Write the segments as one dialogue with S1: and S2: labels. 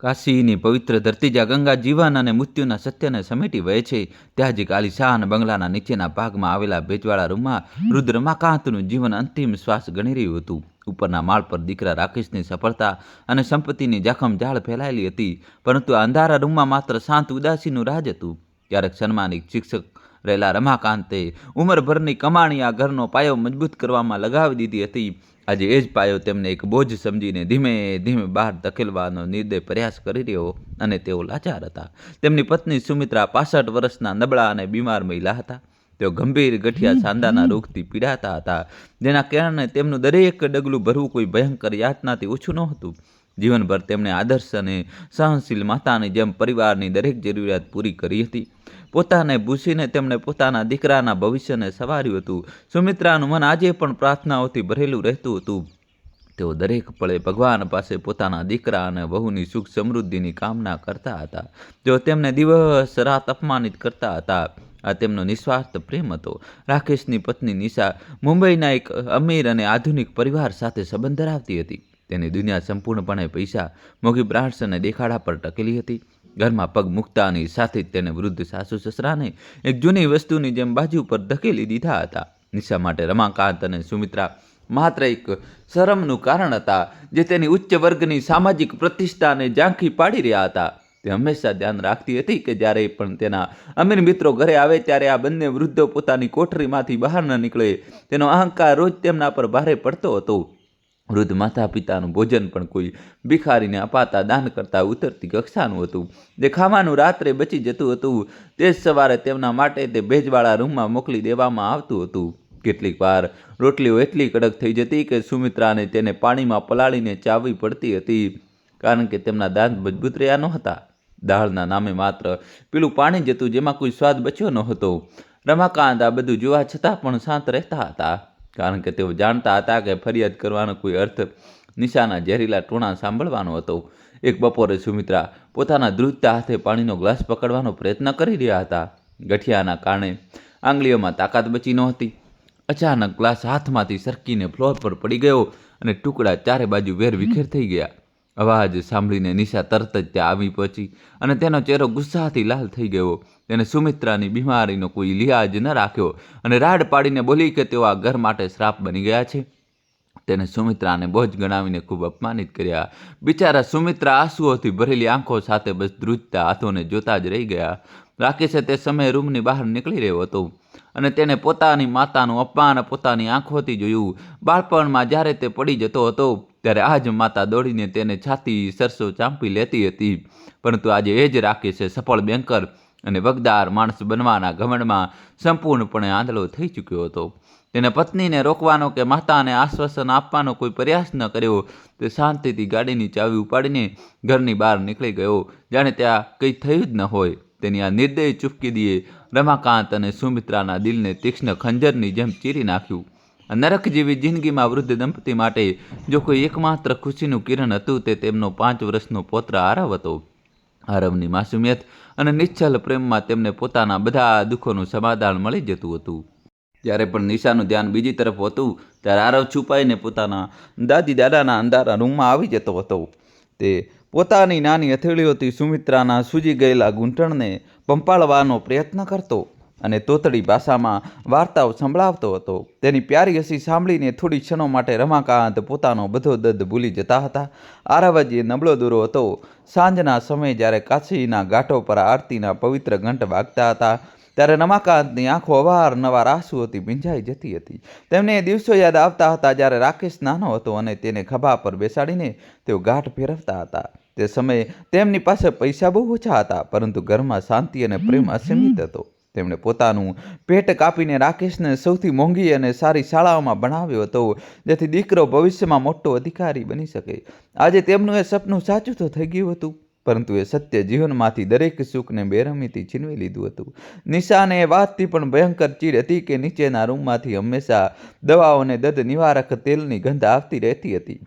S1: કાશીની પવિત્ર ધરતી જ્યાં ગંગા જીવન અને મૃત્યુના સત્યને સમેટી વહે છે, ત્યાં જ એક આલિશાન બંગલાના નીચેના ભાગમાં આવેલા ભેજવાળા રૂમમાં વૃદ્ધ રમાકાંતનું જીવન અંતિમ શ્વાસ ગણી રહ્યું હતું. ઉપરના માળ પર દીકરા રાકેશની સફળતા અને સંપત્તિની જાખમ ઝાડ ફેલાયેલી હતી, પરંતુ આ અંધારા રૂમમાં માત્ર શાંત ઉદાસીનું રાજ હતું. ક્યારેક સન્માનિત શિક્ષક રહેલા રમાકાંતે ઉંમરભરની કમાણી આ ઘરનો પાયો મજબૂત કરવામાં લગાવી દીધી હતી. આજે એ જ પાયો તેમને એક બોજ સમજીને ધીમે ધીમે બહાર ધકેલવાનો નિર્દય પ્રયાસ કરી રહ્યો, અને તેઓ લાચાર હતા. તેમની પત્ની સુમિત્રા 65 વર્ષના નબળા અને બીમાર મહિલા હતા. તેઓ ગંભીર ગઠિયા સાંધાના રોગથી પીડાતા હતા, જેના કારણે તેમનું દરેક ડગલું ભરવું કોઈ ભયંકર યાતનાથી ઓછું નહોતું. જીવનભર તેમણે આદર્શ અને સહનશીલ માતાની જેમ પરિવારની દરેક જરૂરિયાત પૂરી કરી હતી. પોતાને ભૂસીને તેમણે પોતાના દીકરાના ભવિષ્યને સવાર્યું હતું. સુમિત્રાનું મન આજે પણ પ્રાર્થનાઓથી ભરેલું રહેતું હતું. તેઓ દરેક પળે ભગવાન પાસે પોતાના દીકરા અને વહુની સુખ સમૃદ્ધિની કામના કરતા હતા. તેઓ તેમને દિવસ રાત અપમાનિત કરતા હતા. આ તેમનો નિસ્વાર્થ પ્રેમ હતો. રાકેશની પત્ની નિશા મુંબઈના એક અમીર અને આધુનિક પરિવાર સાથે સંબંધ ધરાવતી હતી. તેની દુનિયા સંપૂર્ણપણે પૈસા, મોંઘી બ્રાન્ડ્સ અને દેખાડા પર ટકેલી હતી. ઘરમાં પગ મૂકતાની સાથે જ તેને વૃદ્ધ સાસુ સસરાને એક જૂની વસ્તુની જેમ બાજુ પર ધકેલી દીધા હતા. નિશા માટે રમાકાંત અને સુમિત્રા માત્ર એક શરમનું કારણ હતા, જે તેની ઉચ્ચ વર્ગની સામાજિક પ્રતિષ્ઠાને ઝાંખી પાડી રહ્યા હતા. તે હંમેશા ધ્યાન રાખતી હતી કે જ્યારે પણ તેના અમીર મિત્રો ઘરે આવે ત્યારે આ બંને વૃદ્ધો પોતાની કોઠરીમાંથી બહાર ન નીકળે. તેનો અહંકાર રોજ તેમના પર ભારે પડતો હતો. વૃદ્ધ માતા પિતાનું ભોજન પણ કોઈ ભિખારીને અપાતા દાન કરતાં ઉતરતી કક્ષાનું હતું. જે ખાવાનું રાત્રે બચી જતું હતું, તે જ સવારે તેમના માટે તે ભેજવાળા રૂમમાં મોકલી દેવામાં આવતું હતું. કેટલીક વાર રોટલીઓ એટલી કડક થઈ જતી કે સુમિત્રાને તેને પાણીમાં પલાળીને ચાવવી પડતી હતી, કારણ કે તેમના દાંત મજબૂત રહ્યા નહોતા. દાળના નામે માત્ર પીળું પાણી જતું, જેમાં કોઈ સ્વાદ બચ્યો નહોતો. રમાકાંત આ બધું જોવા છતાં પણ શાંત રહેતા હતા, કારણ કે તેઓ જાણતા હતા કે ફરિયાદ કરવાનો કોઈ અર્થ નિશાના ઝેરીલા ટોણા સાંભળવાનો હતો. એક બપોરે સુમિત્રા પોતાના ધ્રુજતા હાથે પાણીનો ગ્લાસ પકડવાનો પ્રયત્ન કરી રહ્યા હતા. ગઠિયાના કારણે આંગળીઓમાં તાકાત બચી નહોતી. અચાનક ગ્લાસ હાથમાંથી સરકીને ફ્લોર પર પડી ગયો અને ટુકડા ચારે બાજુ વેરવિખેર થઈ ગયા. અવાજ સાંભળીને નિશા તરત જ ત્યાં આવી પહોંચી અને તેનો ચહેરો ગુસ્સાથી લાલ થઈ ગયો. તેને સુમિત્રાની બીમારીનો કોઈ લિહાજ ન રાખ્યો અને રાડ પાડીને બોલી કે તેઓ આ ઘર માટે શ્રાપ બની ગયા છે. તેને સુમિત્રાને બોજ ગણાવીને ખૂબ અપમાનિત કર્યા. બિચારા સુમિત્રા આંસુઓથી ભરેલી આંખો સાથે બસ ધ્રુજતા હાથોને જોતા જ રહી ગયા. રાકેશે તે સમયે રૂમની બહાર નીકળી રહ્યો હતો અને તેને પોતાની માતાનું અપમાન પોતાની આંખોથી જોયું. બાળપણમાં જ્યારે તે પડી જતો હતો, ત્યારે આ જ માતા દોડીને તેને છાતી સરસો ચાંપી લેતી હતી. પરંતુ આજે એ જ રાકેશે સફળ બેન્કર અને વગદાર માણસ બનવાના ઘમંડમાં સંપૂર્ણપણે આંધળો થઈ ચૂક્યો હતો. તેને પત્નીને રોકવાનો કે માતાને આશ્વાસન આપવાનો કોઈ પ્રયાસ ન કર્યો. તે શાંતિથી ગાડીની ચાવી ઉપાડીને ઘરની બહાર નીકળી ગયો, જાણે ત્યાં કંઈ થયું જ ન હોય. તેની આ નિર્દય ચૂપકીદીએ રમાકાંત અને સુમિત્રાના દિલને તીક્ષ્ણ ખંજરની જેમ ચીરી નાખ્યું. નરક જેવી જિંદગીમાં વૃદ્ધ દંપતી માટે જો કોઈ એકમાત્ર ખુશીનું કિરણ હતું, તે તેમનો 5 વર્ષનો પૌત્ર આરવ હતો. આરવની માસુમિયત અને નિશ્ચલ પ્રેમમાં તેમને પોતાના બધા દુઃખોનું સમાધાન મળી જતું હતું. જ્યારે પણ નિશાનું ધ્યાન બીજી તરફ હતું, ત્યારે આરવ છુપાઈને પોતાના દાદી દાદાના અંધારા રૂમમાં આવી જતો હતો. તે પોતાની નાની હથેળીઓથી સુમિત્રાના સૂજી ગયેલા ગૂંટણને પંપાળવાનો પ્રયત્ન કરતો અને તોતડી ભાષામાં વાર્તાઓ સંભળાવતો હતો. તેની પ્યારી હસી સાંભળીને થોડી ક્ષણો માટે રમાકાંત પોતાનો બધો દર્દ ભૂલી જતા હતા. આરવ જે નબળો દૂરો હતો. સાંજના સમયે જ્યારે કાશીના ઘાટો પર આરતીના પવિત્ર ઘંટ વાગતા હતા, ત્યારે રમાકાંતની આંખો અવારનવાર આંસુઓથી ભીંજાઈ જતી હતી. તેમને એ દિવસો યાદ આવતા હતા જ્યારે રાકેશ નાનો હતો અને તેને ખભા પર બેસાડીને તેઓ ઘાટ ફેરવતા હતા. તે સમયે તેમની પાસે પૈસા બહુ ઓછા હતા, પરંતુ ઘરમાં શાંતિ અને પ્રેમ અસીમિત હતો. તેમણે પોતાનું પેટ કાપીને રાકેશને સૌથી મોંઘી અને સારી શાળાઓમાં ભણાવ્યો હતો, જેથી દીકરો ભવિષ્યમાં મોટો અધિકારી બની શકે. આજે તેમનું એ સપનું સાચું તો થઈ ગયું હતું, પરંતુ એ સત્ય જીવનમાંથી દરેક સુખને બેરહમીથી છીનવી લીધું હતું. નિશાને એ વાતથી પણ ભયંકર ચીડ હતી કે નીચેના રૂમમાંથી હંમેશા દવાઓ અને દર્દ નિવારક તેલની ગંધ આવતી રહેતી હતી.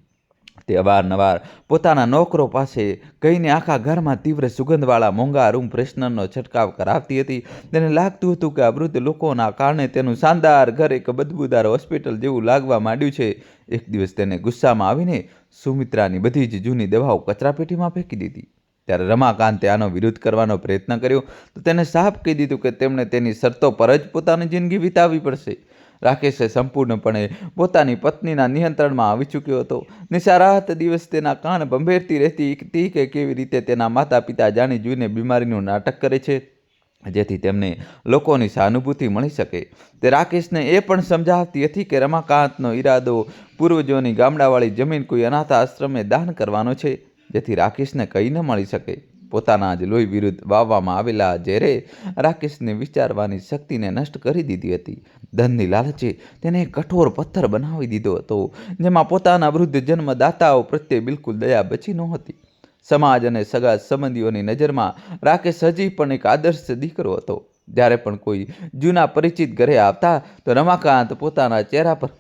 S1: તે અવારનવાર પોતાના નોકરો પાસે કહીને આખા ઘરમાં તીવ્ર સુગંધવાળા મોંઘા રૂમ ફ્રેશનરનો છંટકાવ કરાવતી હતી. તેને લાગતું હતું કે આ વૃદ્ધ લોકોના કારણે તેનું શાનદાર ઘર એક બદબૂદાર હોસ્પિટલ જેવું લાગવા માંડ્યું છે. એક દિવસ તેને ગુસ્સામાં આવીને સુમિત્રાની બધી જ જૂની દવાઓ કચરાપેટીમાં ફેંકી દીધી. ત્યારે રમાકાંતે આનો વિરોધ કરવાનો પ્રયત્ન કર્યો તો તેને સાફ કહી દીધું કે તેમણે તેની શરતો પર જ પોતાની જિંદગી વિતાવવી પડશે. રાકેશે સંપૂર્ણપણે પોતાની પત્નીના નિયંત્રણમાં આવી ચૂક્યો હતો. નિશા રાત દિવસ તેના કાન ભંભેરતી રહેતી હતી કે કેવી રીતે તેના માતા પિતા જાણી જોઈને બીમારીનું નાટક કરે છે જેથી તેમને લોકોની સહાનુભૂતિ મળી શકે. તે રાકેશને એ પણ સમજાવતી હતી કે રમાકાંતનો ઈરાદો પૂર્વજોની ગામડાવાળી જમીન કોઈ અનાથ આશ્રમે દાન કરવાનો છે જેથી રાકેશને કંઈ ન મળી શકે. પોતાના જ લોહી વિરુદ્ધ વાવવામાં આવેલા ઝેરે રાકેશને વિચારવાની શક્તિને નષ્ટ કરી દીધી હતી. ધનની લાલચે તેને એક કઠોર પથ્થર બનાવી દીધો હતો જેમાં પોતાના વૃદ્ધ જન્મદાતાઓ પ્રત્યે બિલકુલ દયા બચી નહોતી. સમાજ અને સગા સંબંધીઓની નજરમાં રાકેશ હજી પણ એક આદર્શ દીકરો હતો. જ્યારે પણ કોઈ જૂના પરિચિત ઘરે આવતા તો રમાકાંત પોતાના ચહેરા પર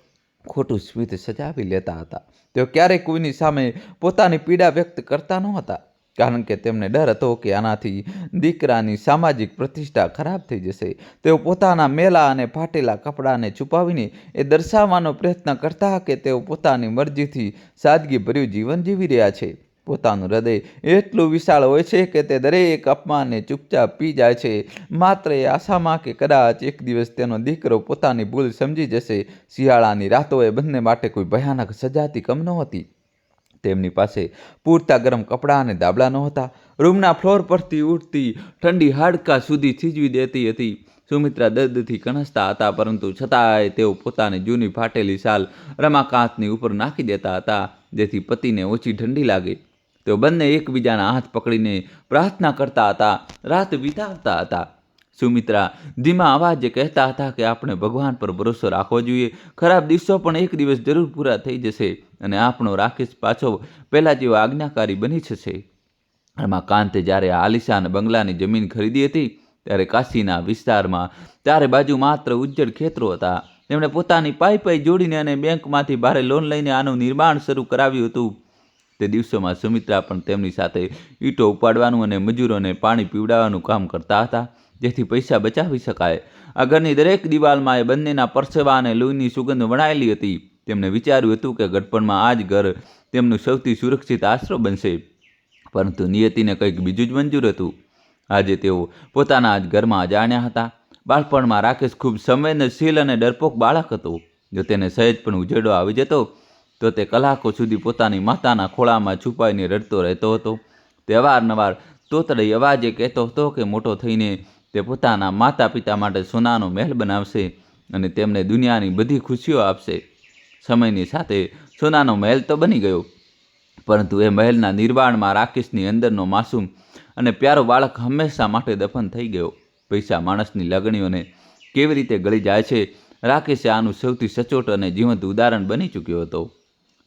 S1: ખોટું સ્મિત સજાવી લેતા હતા. તેઓ ક્યારેય કોઈની સામે પોતાની પીડા વ્યક્ત કરતા નહોતા કારણ કે તેમને ડર હતો કે આનાથી દીકરાની સામાજિક પ્રતિષ્ઠા ખરાબ થઈ જશે. તેઓ પોતાના મેલા અને ફાટેલા કપડાને છુપાવીને એ દર્શાવવાનો પ્રયત્ન કરતા કે તેઓ પોતાની મરજીથી સાદગીભર્યું જીવન જીવી રહ્યા છે. પોતાનું હૃદય એટલું વિશાળ હોય છે કે તે દરેક અપમાનને ચૂપચાપ પી જાય છે માત્ર એ આશામાં કે કદાચ એક દિવસ તેનો દીકરો પોતાની ભૂલ સમજી જશે. શિયાળાની રાતો એ બંને માટે કોઈ ભયાનક સજાતી કમ નહોતી. તેમની પાસે પૂરતા ગરમ કપડાં અને ધાબળા નહોતા. રૂમના ફ્લોર પરથી ઉઠતી ઠંડી હાડકાં સુધી થીજવી દેતી હતી. સુમિત્રા દર્દથી કણસતા હતા પરંતુ છતાંય તેઓ પોતાની જૂની ફાટેલી શાલ રમાકાંતની ઉપર નાખી દેતા હતા જેથી પતિને ઓછી ઠંડી લાગે. તેઓ બંને એકબીજાના હાથ પકડીને પ્રાર્થના કરતા હતા, રાત વિતાવતા હતા. સુમિત્રા ધીમા અવાજે કહેતા હતા કે આપણે ભગવાન પર ભરોસો રાખવો જોઈએ. ખરાબ દિવસો પણ એક દિવસ જરૂર પૂરા થઈ જશે અને આપણો રાકેશ પાછો પહેલાં જેવો આજ્ઞાકારી બની જશે. રમાકાંતે જ્યારે આલિશાન બંગલાની જમીન ખરીદી હતી ત્યારે કાશીના વિસ્તારમાં ચારે બાજુ માત્ર ઉજ્જડ ખેતરો હતા. તેમણે પોતાની પાઈ જોડીને અને બેંકમાંથી ભારે લોન લઈને આનું નિર્માણ શરૂ કરાવ્યું હતું. તે દિવસોમાં સુમિત્રા પણ તેમની સાથે ઈંટો ઉપાડવાનું અને મજૂરોને પાણી પીવડાવવાનું કામ કરતા હતા જેથી પૈસા બચાવી શકાય. આ ઘરની દરેક દિવાલમાં એ બંનેના પરસેવા અને લોહીની સુગંધ વણાયેલી હતી. તેમણે વિચાર્યું હતું કે ગડપણમાં આ જ ઘર તેમનું સૌથી સુરક્ષિત આશરો બનશે પરંતુ નિયતિને કંઈક બીજું જ મંજૂર હતું. આજે તેઓ પોતાના જ ઘરમાં અજાણ્યા હતા. બાળપણમાં રાકેશ ખૂબ સંવેદનશીલ અને ડરપોક બાળક હતો. જો તેને સહેજ પણ ઉજેડો આવી જતો તો તે કલાકો સુધી પોતાની માતાના ખોળામાં છુપાઈને રડતો રહેતો હતો. તે અવારનવાર તોતડી અવાજે કહેતો હતો કે મોટો થઈને તે પોતાના માતા પિતા માટે સોનાનો મહેલ બનાવશે અને તેમને દુનિયાની બધી ખુશીઓ આપશે. સમયની સાથે સોનાનો મહેલ તો બની ગયો પરંતુ એ મહેલના નિર્માણમાં રાકેશની અંદરનો માસૂમ અને પ્યારો બાળક હંમેશા માટે દફન થઈ ગયો. પૈસા માણસની લાગણીઓને કેવી રીતે ગળી જાય છે રાકેશે આનું સૌથી સચોટ અને જીવંત ઉદાહરણ બની ચૂક્યો હતો.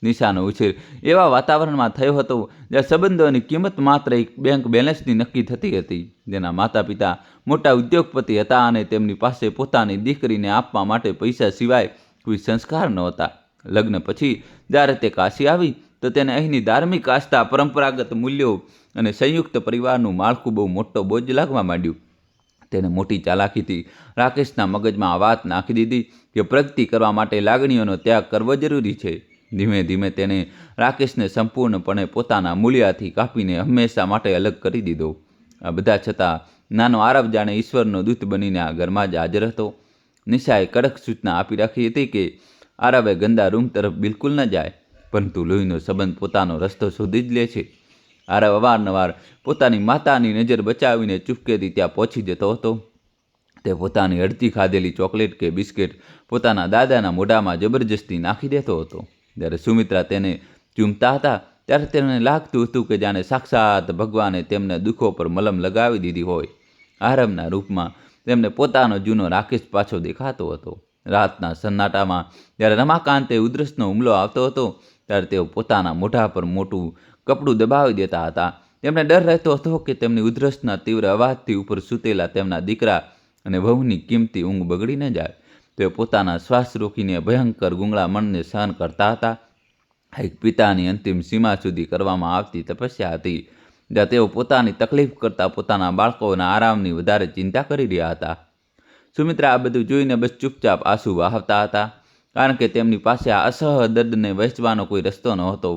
S1: નિશાનો ઉછેર એવા વાતાવરણમાં થયો હતો જ્યાં સંબંધોની કિંમત માત્ર એક બેંક બેલેન્સની નક્કી થતી હતી. જેના માતા પિતા મોટા ઉદ્યોગપતિ હતા અને તેમની પાસે પોતાની દીકરીને આપવા માટે પૈસા સિવાય કોઈ સંસ્કાર નહોતા. લગ્ન પછી જ્યારે તે કાશી આવી તો તેને અહીંની ધાર્મિક આસ્થા, પરંપરાગત મૂલ્યો અને સંયુક્ત પરિવારનું માળખું બહુ મોટો બોજ લાગવા માંડ્યું. તેને મોટી ચાલાકીથી રાકેશના મગજમાં આ વાત નાખી દીધી કે પ્રગતિ કરવા માટે લાગણીઓનો ત્યાગ કરવો જરૂરી છે. ધીમે ધીમે તેને રાકેશને સંપૂર્ણપણે પોતાના મૂલ્યથી કાપીને હંમેશા માટે અલગ કરી દીધો. આ બધા છતાં નાનો આરવ જાણે ઈશ્વરનો દૂત બનીને આ ઘરમાં જ હાજર હતો. નિશાએ કડક સૂચના આપી રાખી હતી કે આરવે ગંદા રૂમ તરફ બિલકુલ ન જાય પરંતુ લોહીનો સંબંધ પોતાનો રસ્તો શોધી જ લે છે. આરવ અવારનવાર પોતાની માતાની નજર બચાવીને ચૂપકેથી ત્યાં પહોંચી જતો હતો. તે પોતાની અડધી ખાધેલી ચોકલેટ કે બિસ્કિટ પોતાના દાદાના મોઢામાં જબરજસ્તી નાખી દેતો હતો. જ્યારે સુમિત્રા તેને ચૂમતા હતા ત્યારે તેને લાગતું હતું કે જાણે સાક્ષાત ભગવાને તેમને દુઃખો પર મલમ લગાવી દીધી હોય. આરવના રૂપમાં તેમને પોતાનો જૂનો રાકેશ પાછો દેખાતો હતો. રાતના સન્નાટામાં જ્યારે રમાકાંતે ઉધરસનો હુમલો આવતો હતો ત્યારે તેઓ પોતાના મોઢા પર મોટું કપડું દબાવી દેતા હતા. તેમને ડર રહેતો હતો કે તેમની ઉધરસના તીવ્ર અવાજથી ઉપર સૂતેલા તેમના દીકરા અને વહુની કિંમતી ઊંઘ બગડી ન જાય. તેઓ પોતાના શ્વાસ રોકીને ભયંકર ગુંગળા મનને સહન કરતા હતા. એક પિતાની અંતિમ સીમા સુધી કરવામાં આવતી તપસ્યા હતી જ્યાં તેઓ પોતાની તકલીફ કરતાં પોતાના બાળકોના આરામની વધારે ચિંતા કરી રહ્યા હતા. સુમિત્રા આ બધું જોઈને બસ ચૂપચાપ આંસુ વહાવતા હતા કારણ કે તેમની પાસે આ અસહ્ય દર્દને વહેંચવાનો કોઈ રસ્તો નહોતો.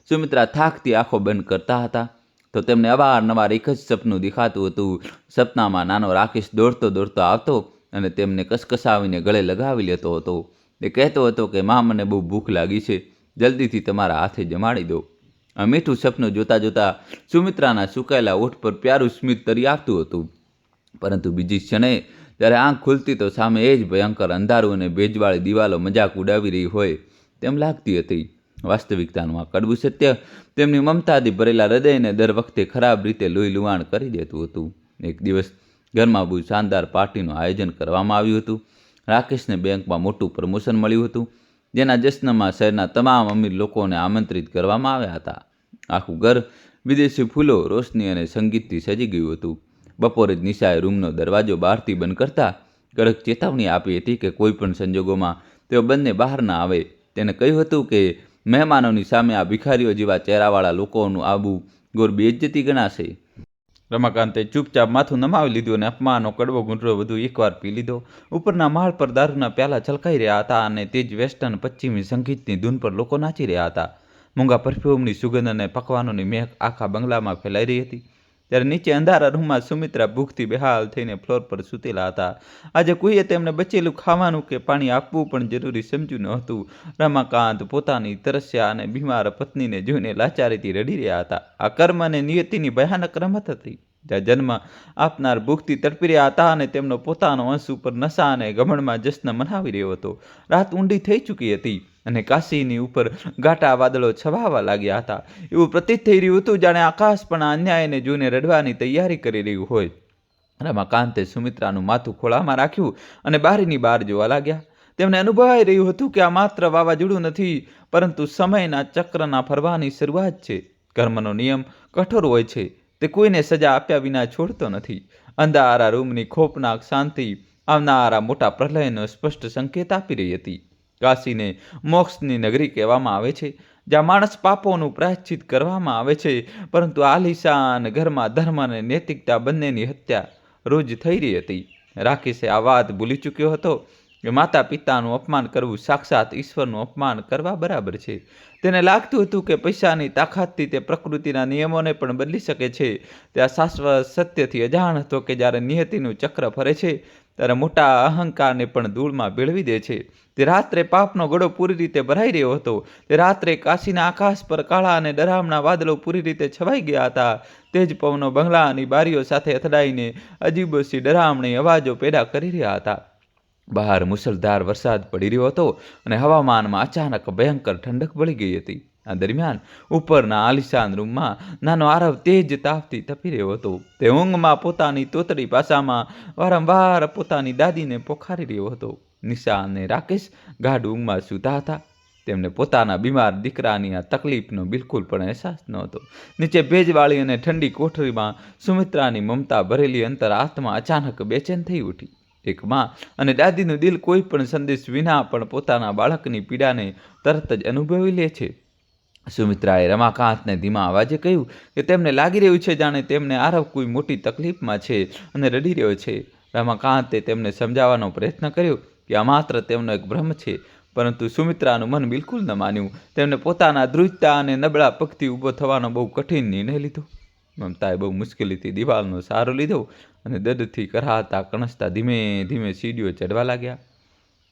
S1: સુમિત્રા થાકથી આંખો બંધ કરતા હતા. તો તેમને અવારનવાર એક જ સપનું દેખાતું હતું. સપનામાં નાનો રાકેશ દોડતો દોડતો આવતો અને તેમને કસકસાવીને ગળે લગાવી લેતો હતો. તે કહેતો હતો કે માં, મને બહુ ભૂખ લાગી છે, જલ્દીથી તમારા હાથે જમાડી દો. આ મીઠું સપનું જોતાં જોતાં સુમિત્રાના સુકાયેલા ઓઠ પર પ્યારું સ્મિત તરી આવતું હતું. પરંતુ બીજી ક્ષણે જ્યારે આંખ ખુલતી તો સામે એ જ ભયંકર અંધારું અને ભેજવાળી દિવાલો મજાક ઉડાવી રહી હોય તેમ લાગતી હતી. વાસ્તવિકતાનું આ કડવું સત્ય તેમની મમતાથી ભરેલા હૃદયને દર વખતે ખરાબ રીતે લોહી લુહાણ કરી દેતું હતું. એક દિવસ ઘરમાં બહુ શાનદાર પાર્ટીનું આયોજન કરવામાં આવ્યું હતું. રાકેશને બેંકમાં મોટું પ્રમોશન મળ્યું હતું, જેના જશ્નમાં શહેરના તમામ અમીર લોકોને આમંત્રિત કરવામાં આવ્યા હતા. આખું ઘર વિદેશી ફૂલો, રોશની અને સંગીતથી સજી ગયું હતું. બપોરે જ નિશાએ રૂમનો દરવાજો બહારથી બંધ કરતા કડક ચેતવણી આપી હતી કે કોઈ પણ સંજોગોમાં તેઓ બંને બહાર ના આવે. તેને કહ્યું હતું કે મહેમાનોની સામે આ ભિખારીઓ જેવા ચહેરાવાળા લોકોનું આવવું ઘોર બેઇજ્જતી ગણાશે. રમાકાંતે ચૂપચાપ માથું નમાવી લીધું અને અપમાનનો કડવો ઘૂંટડો વધુ એકવાર પી લીધો. ઉપરના માળ પર દારૂના પ્યાલા છલકાઈ રહ્યા હતા અને તે જ વેસ્ટર્ન પશ્ચિમી સંગીતની ધૂન પર લોકો નાચી રહ્યા હતા. મોંઘા પરફ્યુમની સુગંધ અને પકવાનોની મહેક આખા બંગલામાં ફેલાઈ રહી હતી. ત્યારે નીચે અંધારા રૂમમાં સુમિત્રા ભૂખથી બેહાલ થઈને ફ્લોર પર સૂતેલા હતા. આજે કોઈએ તેમને બચેલું ખાવાનું કે પાણી આપવું પણ જરૂરી સમજ્યું ન હતું. રમાકાંત પોતાની તરસ્યા અને બીમાર પત્નીને જોઈને લાચારીથી રડી રહ્યા હતા. આ કર્મ અને નિયતિની ભયાનક રમત હતી, જ્યાં જન્મ આપનાર ભૂખથી તડપી રહ્યા હતા અને તેમનો પોતાનો અંશ ઉપર નશા અને ઘમંડમાં જશ્ન મનાવી રહ્યો હતો. રાત ઊંડી થઈ ચૂકી હતી અને કાશીની ઉપર ઘાટા વાદળો છવાવા લાગ્યા હતા. એવું પ્રતીત થઈ રહ્યું હતું જાણે આકાશ પણ આ અન્યાયને જોઈને રડવાની તૈયારી કરી રહ્યું હોય. રમાકાંતે સુમિત્રાનું માથું ખોળામાં રાખ્યું અને બારીની બહાર જોવા લાગ્યા. તેમને અનુભવાઈ રહ્યું હતું કે આ માત્ર વાવાઝોડું નથી, પરંતુ સમયના ચક્રના ફરવાની શરૂઆત છે. કર્મનો નિયમ કઠોર હોય છે, તે કોઈને સજા આપ્યા વિના છોડતો નથી. અંધારા રૂમની ખોફનાક શાંતિ આવનારા મોટા પ્રલયનો સ્પષ્ટ સંકેત આપી રહી હતી. કાશીને મોક્ષની નગરી કહેવામાં આવે છે, જ્યાં માણસ પાપોનું પ્રાયશ્ચિત કરવામાં આવે છે, પરંતુ આલિશાન ઘરમાં ધર્મ અને નૈતિકતા બંનેની હત્યા રોજ થઈ રહી હતી. રાકેશે આ વાત ભૂલી ચૂક્યો હતો કે માતા પિતાનું અપમાન કરવું સાક્ષાત ઈશ્વરનું અપમાન કરવા બરાબર છે. તેને લાગતું હતું કે પૈસાની તાકાતથી તે પ્રકૃતિના નિયમોને પણ બદલી શકે છે. તે આ શાશ્વત સત્યથી અજાણ હતો કે જ્યારે નિયતિનું ચક્ર ફરે છે ત્યારે મોટા અહંકારને પણ ધૂળમાં ભેળવી દે છે. તે રાત્રે પાપનો ગળો પૂરી રીતે ભરાઈ રહ્યો હતો. તે રાત્રે કાશીના આકાશ પર કાળા અને ડરામણા વાદળો પૂરી રીતે છવાઈ ગયા હતા. તે જ પવનો બંગલાની બારીઓ સાથે અથડાઈને અજીબોસી ડરામણી અવાજો પેદા કરી રહ્યા હતા. બહાર મુસળધાર વરસાદ પડી રહ્યો હતો અને હવામાનમાં અચાનક ભયંકર ઠંડક વળી ગઈ હતી. આ દરમિયાન ઉપરના આલિશાન રૂમમાં નાનો આરવ તેજ તાપથી તપી રહ્યો હતો. તે ઊંઘમાં પોતાની તોતડી ભાષામાં વારંવાર પોતાની દાદીને પોખારી રહ્યો હતો. નિશા અને રાકેશ ગાઢ ઊંઘમાં સૂતા હતા. તેમને પોતાના બીમાર દીકરાની આ તકલીફનો બિલકુલ પણ અહેસાસ નહોતો. નીચે ભેજવાળી અને ઠંડી કોઠરીમાં સુમિત્રાની મમતા ભરેલી અંતર આત્મા અચાનક બેચેન થઈ ઉઠી. એક માં અને દાદીનું દિલ કોઈ પણ સંદેશ વિના પણ પોતાના બાળકની પીડાને તરત જ અનુભવી લે છે. સુમિત્રાએ રમાકાંતને ધીમા અવાજે કહ્યું કે તેમને લાગી રહ્યું છે જાણે તેમને આરવ કોઈ મોટી તકલીફમાં છે અને રડી રહ્યો છે. રમાકાંતે તેમને સમજાવવાનો પ્રયત્ન કર્યો કે આ માત્ર તેમનો એક ભ્રમ છે, પરંતુ સુમિત્રાનું મન બિલકુલ ન માન્યું. તેમણે પોતાના ધ્રુજતા અને નબળા પગથી ઊભો થવાનો બહુ કઠિન નિર્ણય લીધો. મમતાએ બહુ મુશ્કેલીથી દિવાલનો સહારો લીધો અને દર્દથી કરાતા કણસતા ધીમે ધીમે સીડીઓ ચડવા લાગ્યા.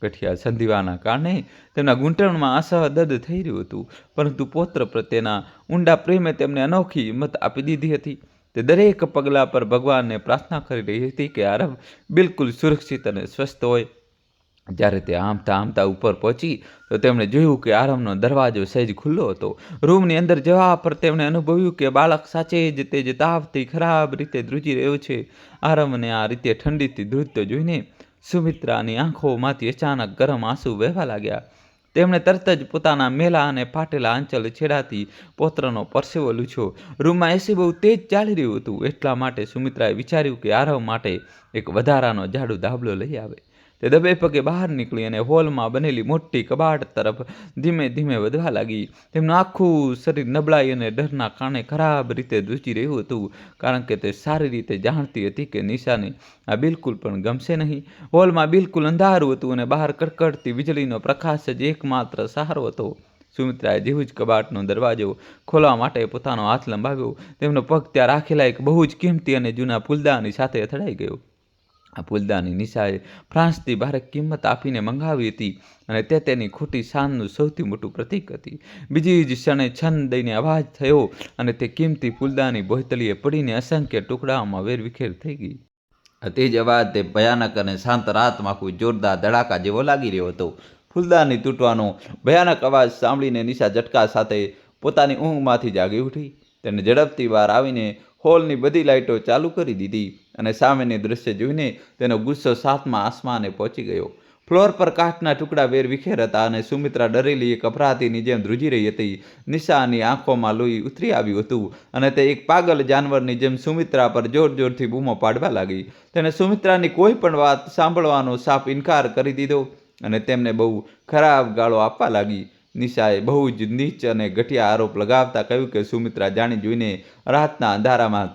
S1: ગઠિયા સંધિવાના કારણે તેમના ઘૂંટણમાં અસહ્ય દર્દ થઈ રહ્યું હતું, પરંતુ પૌત્ર પ્રત્યેના ઊંડા પ્રેમે તેમને અનોખી હિંમત આપી દીધી હતી. તે દરેક પગલા પર ભગવાનને પ્રાર્થના કરી રહી હતી કે આરવ બિલકુલ સુરક્ષિત અને સ્વસ્થ હોય. જ્યારે તે આમતા આમતા ઉપર પહોંચી તો તેમણે જોયું કે આરવનો દરવાજો સહેજ ખુલ્લો હતો. રૂમની અંદર જવા પર તેમણે અનુભવ્યું કે બાળક સાચે જ તે જ તાવથી ખરાબ રીતે ધ્રુજી રહ્યો છે. આરવને આ રીતે ઠંડીથી ધ્રુજતો જોઈને સુમિત્રાની આંખોમાંથી અચાનક ગરમ આંસુ વહેવા લાગ્યા. તેમણે તરત જ પોતાના મેલા અને ફાટેલા આંચલ છેડાથી પૌત્રનો પરસેવો લૂછ્યો. રૂમમાં એસી બહુ તેજ ચાલી રહ્યું હતું, એટલા માટે સુમિત્રાએ વિચાર્યું કે આરવ માટે એક વધારાનો જાડો ધાબળો લઈ આવે. તે દબે પગે બહાર નીકળી અને હોલમાં બનેલી મોટી કબાટ તરફ ધીમે ધીમે વધવા લાગી. તેમનું આખું શરીર નબળાઈ અને ડરના કારણે ખરાબ રીતે ધ્રુજી રહ્યું હતું, કારણ કે તે સારી રીતે જાણતી હતી કે નિશાને આ બિલકુલ પણ ગમશે નહીં. હોલમાં બિલકુલ અંધારું હતું અને બહાર કડકડતી વીજળીનો પ્રકાશ જ એકમાત્ર સહારો હતો. સુમિત્રાએ જેવું જ કબાટનો દરવાજો ખોલવા માટે પોતાનો હાથ લંબાવ્યો, તેમનો પગ ત્યાં રાખેલા એક બહુ જ કિંમતી અને જૂના ફૂલદાની સાથે અથડાઈ ગયો. આ ફૂલદાની નિશાએ ફ્રાન્સથી ભારે કિંમત આપીને મંગાવી હતી અને તે તેની ખોટી શાનનું સૌથી મોટું પ્રતીક હતી. બીજી જ ક્ષણે છન દઈને અવાજ થયો અને તે કિંમતી ફૂલદાની બોહતલીએ પડીને અસંખ્ય ટુકડાઓમાં વેરવિખેર થઈ ગઈ. તે જ અવાજ તે ભયાનક અને શાંત રાતમાં કોઈ જોરદાર ધડાકા જેવો લાગી રહ્યો હતો. ફૂલદાની તૂટવાનો ભયાનક અવાજ સાંભળીને નિશા ઝટકા સાથે પોતાની ઊંઘમાંથી જાગી ઉઠી. તેને ઝડપથી બહાર આવીને હોલની બધી લાઇટો ચાલુ કરી દીધી અને સામેની દૃશ્ય જોઈને તેનો ગુસ્સો સાતમા આસમાને પહોંચી ગયો. ફ્લોર પર કાચના ટુકડા વેરવિખેર હતા અને સુમિત્રા ડરેલી એક અપરાધીની જેમ ધ્રુજી રહી હતી. નિશાની આંખોમાં લોહી ઉતરી આવ્યું હતું અને તે એક પાગલ જાનવરની જેમ સુમિત્રા પર જોર જોરથી બૂમો પાડવા લાગી. તેને સુમિત્રાની કોઈ પણ વાત સાંભળવાનો સાફ ઇનકાર કરી દીધો અને તેમને બહુ ખરાબ ગાળો આપવા લાગી. નિશાએ બહુ જ નીચ અને ઘટિયા આરોપ લગાવતા કહ્યું કે સુમિત્રા જાણી જોઈને રાતના અંધારામાં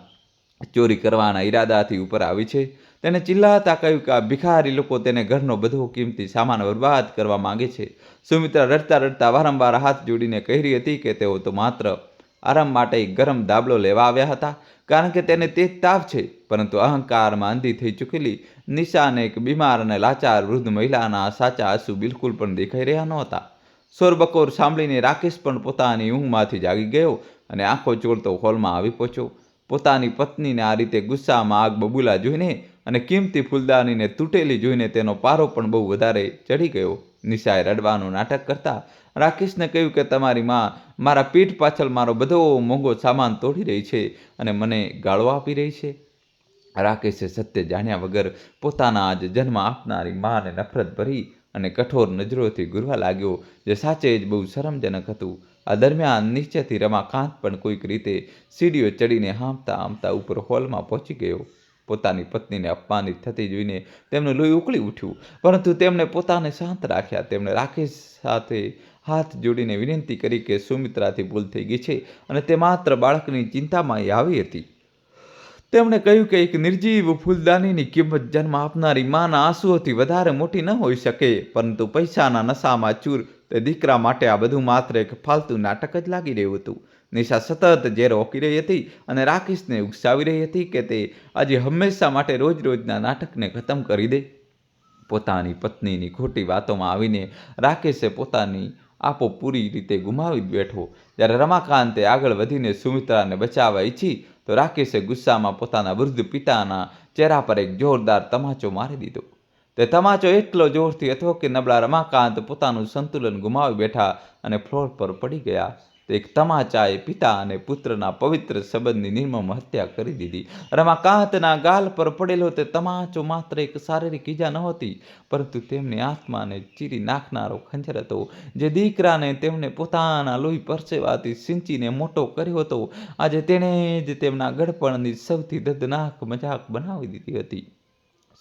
S1: ચોરી કરવાના ઈરાદાથી ઉપર આવી છે. તેને ચિલ્લાતા કહ્યું કે આ ભિખારી લોકો તેને ઘરનો બધો કિંમતી સામાન બરબાદ કરવા માંગે છે. સુમિત્રા રડતા રડતા વારંવાર હાથ જોડીને કહી રહી હતી કે તેઓ તો માત્ર આરામ માટે ગરમ દાબલો લેવા આવ્યા હતા, કારણ કે તેને તે જ તાવ છે. પરંતુ અહંકારમાં અંધી થઈ ચૂકેલી નિશાને એક બીમાર અને લાચાર વૃદ્ધ મહિલાના સાચા આંસુ બિલકુલ પણ દેખાઈ રહ્યા નહોતા. શોરબકોર સાંભળીને રાકેશ પણ પોતાની ઊંઘમાંથી જાગી ગયો અને આંખો ચોળતો હોલમાં આવી પહોંચ્યો. પોતાની પત્નીને આ રીતે ગુસ્સામાં આગ બબૂલા જોઈને અને કિંમતી ફૂલદાનીને તૂટેલી જોઈને તેનો પારો પણ બહુ વધારે ચડી ગયો. નિશાએ રડવાનું નાટક કરતા રાકેશને કહ્યું કે તમારી માં મારા પીઠ પાછળ મારો બધો મોંઘો સામાન તોડી રહી છે અને મને ગાળો આપી રહી છે. રાકેશે સત્ય જાણ્યા વગર પોતાના આજ જન્મ આપનારી માને નફરત ભરી અને કઠોર નજરોથી ઘૂરવા લાગ્યો, જે સાચે જ બહુ શરમજનક હતું. આ દરમિયાન નીચેથી રમાકાંત પણ કોઈક રીતે સીડીઓ ચડીને હાંફતા હાંફતા ઉપર હોલમાં પહોંચી ગયો. પોતાની પત્નીને અપમાનિત થતી જોઈને તેમનું લોહી ઉકળી ઉઠ્યું, પરંતુ તેમણે પોતાને શાંત રાખ્યા. તેમણે રાકેશ સાથે હાથ જોડીને વિનંતી કરી કે સુમિત્રાથી ભૂલ થઈ ગઈ છે અને તે માત્ર બાળકની ચિંતામાં આવી હતી. તેમણે કહ્યું કે એક નિર્જીવ ફૂલદાનીની કિંમત જન્મ આપનારી માના આંસુઓથી વધારે મોટી ન હોઈ શકે, પરંતુ પૈસાના નશામાં ચૂર તે દીકરા માટે આ બધું માત્ર એક ફાલતુ નાટક જ લાગી રહ્યું હતું. નિશા સતત ઝેર ઓકી રહી હતી અને રાકેશને ઉકસાવી રહી હતી કે તે આજે હંમેશા માટે રોજ રોજના નાટકને ખતમ કરી દે. પોતાની પત્નીની ખોટી વાતોમાં આવીને રાકેશે પોતાની આપો પૂરી રીતે ગુમાવી બેઠો. જ્યારે રમાકાંતે આગળ વધીને સુમિત્રાને બચાવવા ઈચ્છી તો રાકેશે ગુસ્સામાં પોતાના વૃદ્ધ પિતાના ચહેરા પર એક જોરદાર તમાચો મારી દીધો. તે તમાચો એટલો જોરથી હતો કે નબળા રમાકાંત પોતાનું સંતુલન ગુમાવી બેઠા અને ફ્લોર પર પડી ગયા. તે એક તમાચાએ પિતા અને પુત્રના પવિત્ર સંબંધની નિર્મમ હત્યા કરી દીધી. રમાકાંતના ગાલ પર પડેલો તે તમાચો માત્ર એક શારીરિક ઈજા નહોતી, પરંતુ તેમની આત્માને ચીરી નાખનારો ખંજર હતો, જે દીકરાને તેમને પોતાના લોહી પરસેવાથી સિંચીને મોટો કર્યો હતો. આજે તેણે જ તેમના ગળપણની સૌથી દર્દનાક મજાક બનાવી દીધી હતી.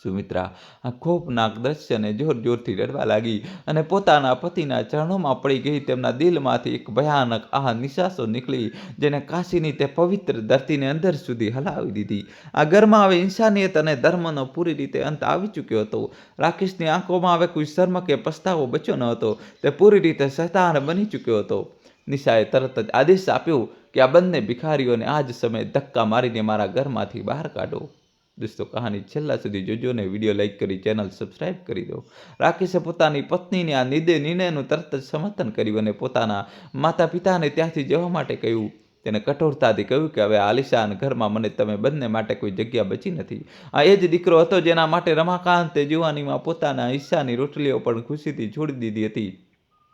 S1: સુમિત્રા આ ખોફનાક દ્રશ્યને જોર જોરથી રડવા લાગી અને પોતાના પતિના ચરણોમાં પડી ગઈ. તેમના દિલમાંથી એક ભયાનક આ નિશાસો નીકળી, જેને કાશીની તે પવિત્ર ધરતીને અંદર સુધી હલાવી દીધી. આ ઘરમાં હવે ઇન્સાનિયત અને ધર્મનો પૂરી રીતે અંત આવી ચૂક્યો હતો. રાકેશની આંખોમાં હવે કોઈ શર્મ કે પસ્તાવો બચ્યો ન હતો. તે પૂરી રીતે શૈતાન બની ચૂક્યો હતો. નિશાએ તરત જ આદેશ આપ્યો કે આ બંને ભિખારીઓને આ જ સમયે ધક્કા મારીને મારા ઘરમાંથી બહાર કાઢો. દોસ્તો, કહાની છેલ્લા સુધી જોજો ને વિડીયો લાઈક કરી ચેનલ સબસ્ક્રાઈબ કરી દો. રાકેશે પોતાની પત્નીને આ નિર્ણયનું તરત જ સમર્થન કર્યું અને પોતાના માતા પિતાને ત્યાંથી જવા માટે કહ્યું. તેને કઠોરતાથી કહ્યું કે હવે આલિશાન ઘરમાં મને તમે બંને માટે કોઈ જગ્યા બચી નથી. આ એ જ દીકરો હતો જેના માટે રમાકાંતે જુવાનીમાં પોતાના હિસ્સાની રોટલીઓ પણ ખુશીથી છોડી દીધી હતી.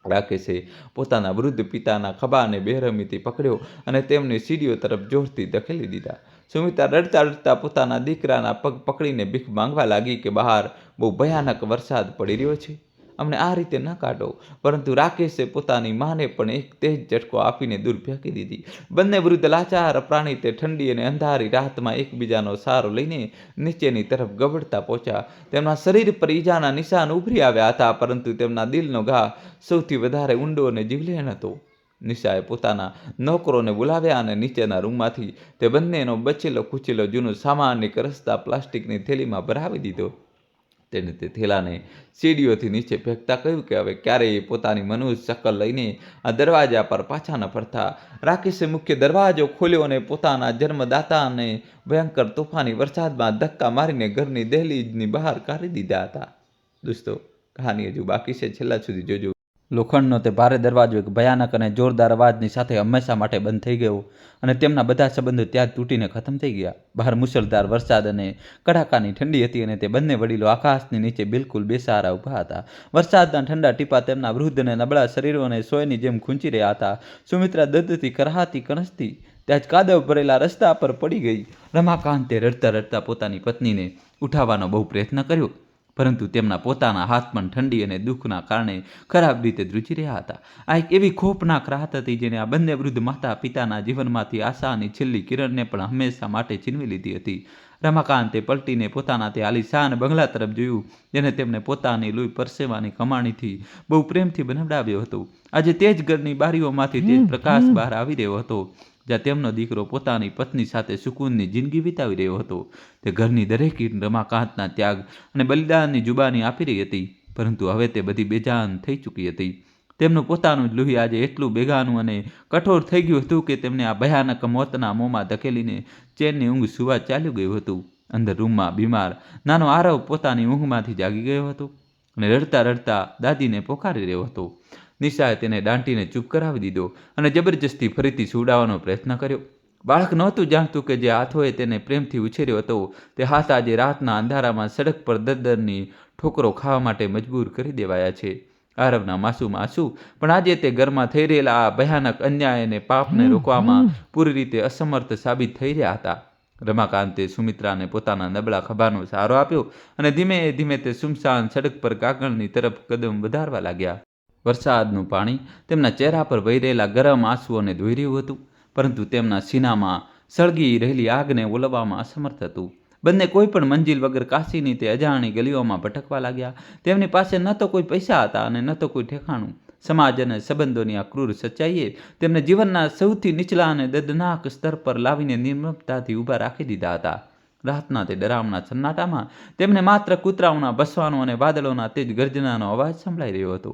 S1: રાકેશે પોતાના વૃદ્ધ પિતાના ખભાને બેરહમીથી પકડ્યો અને તેમને સીડીઓ તરફ જોરથી ધકેલી દીધા. સુમિત્રા રડતા રડતા પોતાના દીકરાના પગ પકડીને ભીખ માંગવા લાગી કે બહાર બહુ ભયાનક વરસાદ પડી રહ્યો છે, અમને આ રીતે ન કાઢો. પરંતુ રાકેશે પોતાની માને પણ એક તેજ ઝટકો આપીને દૂર ફેંકી દીધી. બંને વૃદ્ધ લાચાર પ્રાણી તે ઠંડી અને અંધારી રાતમાં એકબીજાનો સહારો લઈને નીચેની તરફ ગબડતા પહોંચ્યા. તેમના શરીર પર ઈજાના નિશાન ઉભરી આવ્યા હતા, પરંતુ તેમના દિલનો ઘા સૌથી વધારે ઊંડો અને જીવલેણ હતો. નિશાએ પોતાના નોકરોને બોલાવ્યા અને નીચેના રૂમમાંથી તે બંનેનો બચેલો ખૂચેલો જૂનો સામાન એક રસ્તા પ્લાસ્ટિકની થેલીમાં ભરાવી દીધો. તેને તે થેલાને સીડીઓથી નીચે ફેંકતા કહ્યું કે હવે ક્યારેય પોતાની મનુષ્ય શકલ લઈને આ દરવાજા પર પાછા ન ફરતા. રાકેશે મુખ્ય દરવાજો ખોલ્યો અને પોતાના જન્મદાતાને ભયંકર તોફાની વરસાદમાં ધક્કા મારીને ઘરની દહેલીજની બહાર કાઢી દીધા હતા. દોસ્તો, કહાની હજુ બાકી છે, છેલ્લા સુધી જોજો. લોખંડનો તે ભારે દરવાજો એક ભયાનક અને જોરદાર અવાજની સાથે હંમેશા માટે બંધ થઈ ગયો અને તેમના બધા સંબંધો ત્યાં જ તૂટીને ખતમ થઈ ગયા. બહાર મુશળધાર વરસાદ અને કડાકાની ઠંડી હતી અને તે બંને વડીલો આકાશની નીચે બિલકુલ બેસહારા ઊભા હતા. વરસાદના ઠંડા ટીપા તેમના વૃદ્ધ અને નબળા શરીરોને સોયની જેમ ખૂંચી રહ્યા હતા. સુમિત્રા દર્દથી કરાતી કણસતી ત્યાં જ કાદવ ભરેલા રસ્તા પર પડી ગઈ. રમાકાંતે રડતા રડતા પોતાની પત્નીને ઉઠાવવાનો બહુ પ્રયત્ન કર્યો, પરંતુ તેમના પોતાના હાથ પણ ઠંડી અને દુઃખના કારણે ખરાબ રીતે ધ્રુજી રહ્યા હતા. આ એક એવી ખોફનાક રાહત હતી જેને આ બંને વૃદ્ધ માતા પિતાના જીવનમાંથી આશાની છેલ્લી કિરણને પણ હંમેશા માટે છીનવી લીધી હતી. રમાકાંતે પલટીને પોતાના તે આલીશાન બંગલા તરફ જોયું, જેને તેમને પોતાની લોહી પરસેવાની કમાણીથી બહુ પ્રેમથી બનાવડાવ્યો હતો. આજે તે જ ઘરની બારીઓમાંથી તે જ પ્રકાશ બહાર આવી રહ્યો હતો, જ્યાં તેમનો દીકરો પોતાની પત્ની સાથે સુકૂનની જિંદગી વિતાવી રહ્યો હતો. તે ઘરની દરેક ઈંટ રમાકાંતના ત્યાગ અને બલિદાનની જુબાની આપી રહી હતી, પરંતુ હવે તે બધી બેજાન થઈ ચૂકી હતી. તેમનું પોતાનું જ લોહી આજે એટલું બેગાનું અને કઠોર થઈ ગયું હતું કે તેમને આ ભયાનક મોતના મોંમાં ધકેલીને ચેનની ઊંઘ સુવા ચાલ્યું ગયું હતું. અંદર રૂમમાં બીમાર નાનો આરવ પોતાની ઊંઘમાંથી જાગી ગયો હતો અને રડતા રડતા દાદીને પોકારી રહ્યો હતો. નિશાએ તેને દાંટીને ચૂપ કરાવી દીધો અને જબરજસ્તી ફરીથી સુવડાવવાનો પ્રયત્ન કર્યો. બાળક નહોતું જાણતું કે જે હાથોએ તેને પ્રેમથી ઉછેર્યો હતો તે હાથ આજે રાતના અંધારામાં સડક પર દરદરની ઠોકરો ખાવા માટે મજબૂર કરી દેવાયા છે. આરવના માસૂમ આંસુ પણ આજે તે ઘરમાં થઈ રહેલા આ ભયાનક અન્યાય અને પાપને રોકવામાં પૂરી રીતે અસમર્થ સાબિત થઈ રહ્યા હતા. રમાકાંતે સુમિત્રાને પોતાના નબળા ખભાનો સહારો આપ્યો અને ધીમે ધીમે તે સુમસાન સડક પર કાગળની તરફ કદમ વધારવા લાગ્યા. વરસાદનું પાણી તેમના ચહેરા પર વહી રહેલા ગરમ આંસુઓને ધોઈ રહ્યું હતું, પરંતુ તેમના સીનામાં સળગી રહેલી આગને ઓલવવામાં અસમર્થ હતું. બંને કોઈ પણ મંજિલ વગર કાશીની તે અજાણી ગલીઓમાં ભટકવા લાગ્યા. તેમની પાસે ન તો કોઈ પૈસા હતા અને ન તો કોઈ ઠેકાણું. સમાજ અને સંબંધોની આ ક્રૂર સચ્ચાઈએ તેમને જીવનના સૌથી નીચલા અને દર્દનાક સ્તર પર લાવીને નિર્મમતાથી ઊભા રાખી દીધા હતા. રાતના તે ડરામણા સન્નાટામાં તેમને માત્ર કૂતરાઓના ભસવાનો અને વાદળોના તેજ ગર્જનાનો અવાજ સંભળાઈ રહ્યો હતો.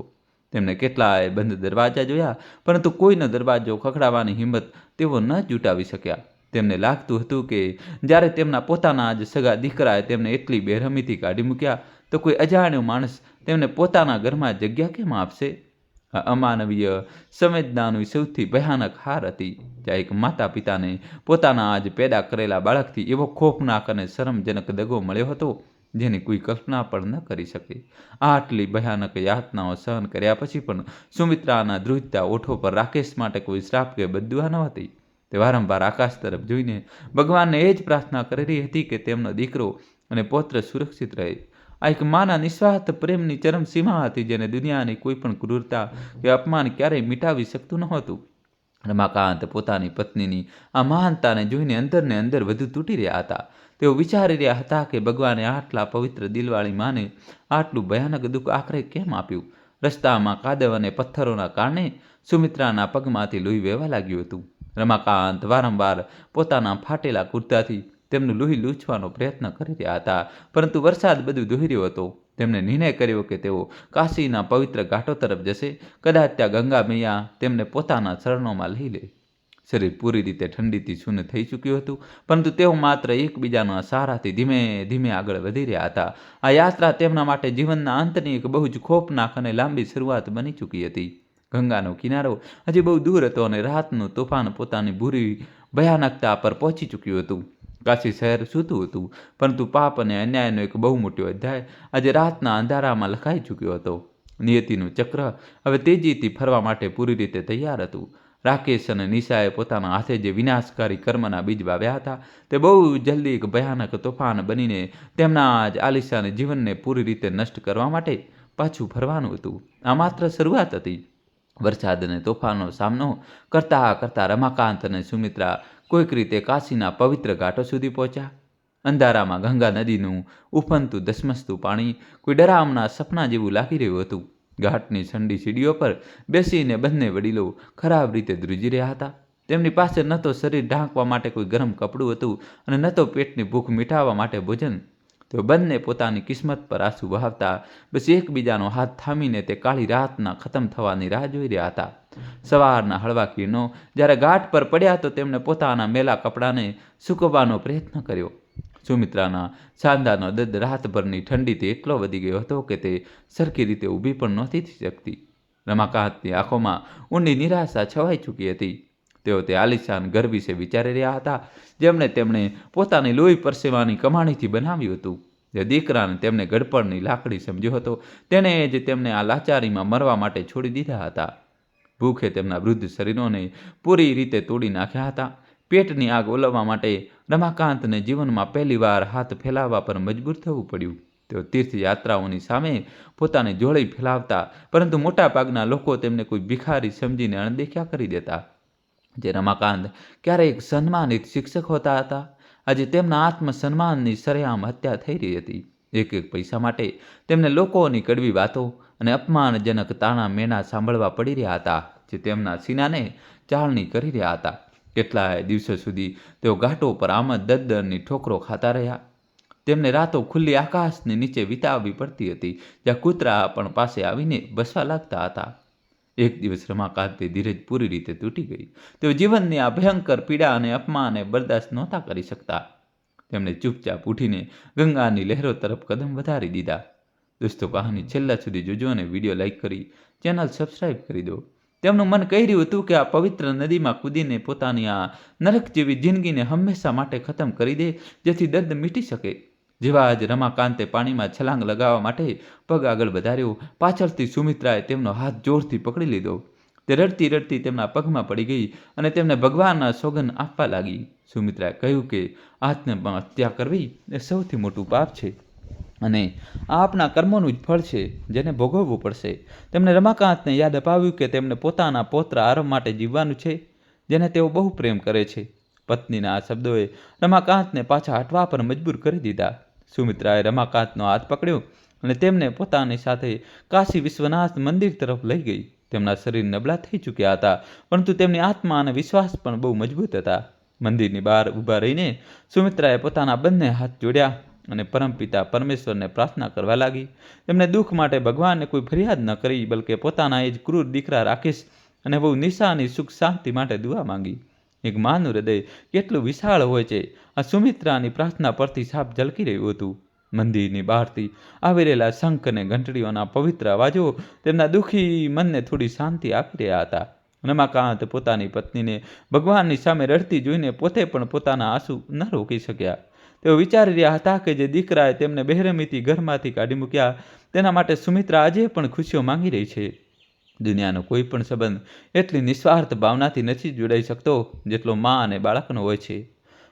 S1: તેમને કેટલાય બંધ દરવાજા જોયા, પરંતુ કોઈનો દરવાજો ખખડાવવાની હિંમત તેઓ ન જુટાવી શક્યા. તેમને લાગતું હતું કે જ્યારે તેમના પોતાના જ સગા દીકરાએ તેમને એટલી બેરહમીથી કાઢી મૂક્યા, તો કોઈ અજાણ્યો માણસ તેમને પોતાના ઘરમાં જગ્યા કેમ આપશે? આ અમાનવીય સંવેદનાની સૌથી ભયાનક હાર હતી, જ્યાં એક માતા પિતાને પોતાના આજ પેદા કરેલા બાળકથી એવો ખોફનાક અને શરમજનક દગો મળ્યો હતો જેની કોઈ કલ્પના પણ ન કરી શકે. આટલી ભયાનક યાતનાઓ સહન કર્યા પછી પણ સુમિત્રાના ધ્રુજતા ઓઠો પર રાકેશ માટે કોઈ શ્રાપ કે બદ્દુઆ નહોતી. તે વારંવાર આકાશ તરફ જોઈને ભગવાનને એ જ પ્રાર્થના કરી રહી હતી કે તેમનો દીકરો અને પૌત્ર સુરક્ષિત રહે. આ એક માના નિસ્વાર્થ પ્રેમની ચરમસીમા હતી જેને દુનિયાની કોઈ પણ ક્રૂરતા કે અપમાન ક્યારેય મિટાવી શકતું નહોતું. રમાકાંત પોતાની પત્નીની આ મહાનતાને જોઈને અંદરને અંદર વધુ તૂટી રહ્યા હતા. તેઓ વિચારી રહ્યા હતા કે ભગવાને આટલા પવિત્ર દિલવાળી માને આટલું ભયાનક દુઃખ આખરે કેમ આપ્યું. રસ્તામાં કાદવ અને પથ્થરોના કારણે સુમિત્રાના પગમાંથી લોહી વહેવા લાગ્યું હતું. રમાકાંત વારંવાર પોતાના ફાટેલા કુર્તાથી તેમનું લોહી લૂછવાનો પ્રયત્ન કરી રહ્યા હતા, પરંતુ વરસાદ બધું ધોઈ રહ્યો હતો. તેમણે નિર્ણય કર્યો કે તેઓ કાશીના પવિત્ર ઘાટો તરફ જશે. કદાચ ત્યાં ગંગા મૈયા તેમને પોતાના ચરણોમાં લઈ લે. શરીર પૂરી રીતે ઠંડીથી શૂન્ય થઈ ચૂક્યું હતું, પરંતુ તેઓ માત્ર એકબીજાના સહારાથી ધીમે ધીમે આગળ વધી રહ્યા હતા. આ યાત્રા તેમના માટે જીવનના અંતની એક બહુ જ ખોફનાક અને લાંબી શરૂઆત બની ચૂકી હતી. ગંગાનો કિનારો હજી બહુ દૂર હતો અને રાતનું તોફાન પોતાની ભૂરી ભયાનકતા પર પહોંચી ચૂક્યું હતું. કાશી શહેર સૂતું હતું, પરંતુ પાપ અને અન્યાયનો એક બહુ મોટો અધ્યાય આજે રાતના અંધારામાં લખાઈ ચૂક્યો હતો. નિયતિનું ચક્ર હવે તેજીથી ફરવા માટે પૂરી રીતે તૈયાર હતું. રાકેશ અને નિશાએ પોતાના હાથે જે વિનાશકારી કર્મના બીજ વાવ્યા હતા તે બહુ જલ્દી એક ભયાનક તોફાન બનીને તેમના જ આલિશાન જીવનને પૂરી રીતે નષ્ટ કરવા માટે પાછું ફરવાનું હતું. આ માત્ર શરૂઆત હતી. વરસાદ અને તોફાનનો સામનો કરતા કરતા રમાકાંત અને સુમિત્રા કોઈક રીતે કાશીના પવિત્ર ઘાટો સુધી પહોંચ્યા. અંધારામાં ગંગા નદીનું ઉફનતું ધસમસતું પાણી કોઈ ડરામણા સપના જેવું લાગી રહ્યું હતું. ઘાટની ઠંડી સીડીઓ પર બેસીને બંને વડીલો ખરાબ રીતે ધ્રુજી રહ્યા હતા. તેમની પાસે ન તો શરીર ઢાંકવા માટે કોઈ ગરમ કપડું હતું અને ન તો પેટની ભૂખ મિટાવવા માટે ભોજન. તેઓ બંને પોતાની કિસ્મત પર આંસુ વહાવતા બસ એકબીજાનો હાથ થામીને તે કાળી રાતના ખતમ થવાની રાહ જોઈ રહ્યા હતા. સવારના હળવા કિરણો જ્યારે ઘાટ પર પડ્યા તો તેમણે પોતાના મેલા કપડાને સૂકવવાનો પ્રયત્ન કર્યો. સુમિત્રાના સાંધાનો દર્દ રાતભરની ઠંડીથી એટલો વધી ગયો હતો કે તે સરખી રીતે ઊભી પણ નહોતી થઈ શકતી. રમાકાંતની આંખોમાં ઊંડી નિરાશા છવાઈ ચૂકી હતી. તેઓ તે આલિશાન ઘર વિશે વિચારી રહ્યા હતા જેમણે તેમણે પોતાની લોહી પરસેવાની કમાણીથી બનાવ્યું હતું. જે દીકરાને તેમને ગડપણની લાકડી સમજ્યો હતો તેણે જ તેમને આ લાચારીમાં મરવા માટે છોડી દીધા હતા. ભૂખે તેમના વૃદ્ધ શરીરોને પૂરી રીતે તોડી નાખ્યા હતા. પેટની આગ ઓલવવા માટે રમાકાંતને જીવનમાં પહેલીવાર હાથ ફેલાવવા પર મજબૂર થવું પડ્યું. તેઓ તીર્થયાત્રાઓની સામે પોતાની જોડી ફેલાવતા પરંતુ મોટાભાગના લોકો તેમને કોઈ ભિખારી સમજીને અણદેખ્યા કરી દેતા. જે રમાકાંત ક્યારેક સન્માનિત શિક્ષક હોતા હતા, આજે તેમના આત્મસન્માનની સરેઆમ હત્યા થઈ રહી હતી. એક એક પૈસા માટે તેમને લોકોની કડવી વાતો અને અપમાનજનક તાણા મેણા સાંભળવા પડી રહ્યા હતા જે તેમના સીનાને ચાળણી કરી રહ્યા હતા. કેટલાય દિવસો સુધી તેઓ ઘાટો પર આમદ દદ્દરની ઠોકરો ખાતા રહ્યા. તેમને રાતો ખુલ્લી આકાશની નીચે વિતાવવી પડતી હતી જ્યાં કૂતરા પણ પાસે આવીને બસવા લાગતા હતા. એક દિવસ રમાકાંતની ધીરજ પૂરી રીતે તૂટી ગઈ. તેઓ જીવનની આ ભયંકર પીડા અને અપમાનને બરદાસ્ત નહોતા કરી શકતા. તેમણે ચૂપચાપ ઉઠીને ગંગાની લહેરો તરફ કદમ વધારી દીધા. દોસ્તો, કહાની છેલ્લા સુધી જોજો અને વિડીયો લાઈક કરી ચેનલ સબસ્ક્રાઈબ કરી દો. તેમનું મન કહી રહ્યું હતું કે આ પવિત્ર નદીમાં કૂદીને પોતાની આ નરક જેવી જિંદગીને હંમેશા માટે ખતમ કરી દે જેથી દર્દ મીટી શકે. જેવા જ રમાકાંતે પાણીમાં છલાંગ લગાવવા માટે પગ આગળ વધાર્યો, પાછળથી સુમિત્રાએ તેમનો હાથ જોરથી પકડી લીધો. તે રડતી રડતી તેમના પગમાં પડી ગઈ અને તેમને ભગવાનના સોગંદ આપવા લાગી. સુમિત્રાએ કહ્યું કે આત્મહત્યા કરવી એ સૌથી મોટું પાપ છે અને આ આપણા કર્મોનું જ ફળ છે જેને ભોગવવું પડશે. તેમણે રમાકાંતને યાદ અપાવ્યું કે તેમને પોતાના પૌત્ર આરવ માટે જીવવાનું છે જેને તેઓ બહુ પ્રેમ કરે છે. પત્નીના આ શબ્દોએ રમાકાંતને પાછા હટવા પર મજબૂર કરી દીધા. સુમિત્રાએ રમાકાંતનો હાથ પકડ્યો અને તેમને પોતાની સાથે કાશી વિશ્વનાથ મંદિર તરફ લઈ ગઈ. તેમના શરીર નબળા થઈ ચૂક્યા હતા પરંતુ તેમની આત્મા અને વિશ્વાસ પણ બહુ મજબૂત હતા. મંદિરની બહાર ઊભા રહીને સુમિત્રાએ પોતાના બંને હાથ જોડ્યા અને પરમપિતા પરમેશ્વરને પ્રાર્થના કરવા લાગી. તેમણે દુઃખ માટે ભગવાનને કોઈ ફરિયાદ ન કરી બલકે પોતાના એ જ ક્રૂર દીકરા રાકેશ અને બહુ નિશાની સુખ શાંતિ માટે દુઆ માંગી. એક માનું હૃદય કેટલું વિશાળ હોય છે આ સુમિત્રાની પ્રાર્થના પરથી સાફ ઝલકી રહ્યું હતું. મંદિરની બહારથી આવી રહેલા શંખ અને ઘંટડીઓના પવિત્ર અવાજો તેમના દુઃખી મનને થોડી શાંતિ આપી રહ્યા હતા. રમાકાંત પોતાની પત્નીને ભગવાનની સામે રડતી જોઈને પોતે પણ પોતાના આંસુ ન રોકી શક્યા. તેઓ વિચારી રહ્યા હતા કે જે દીકરાએ તેમને બેરહેમીથી ઘરમાંથી કાઢી મૂક્યા તેના માટે સુમિત્રા આજે પણ ખુશીઓ માંગી રહી છે. દુનિયાનો કોઈ પણ સંબંધ એટલી નિસ્વાર્થ ભાવનાથી નથી જોડાઈ શકતો જેટલો મા અને બાળકનો હોય છે.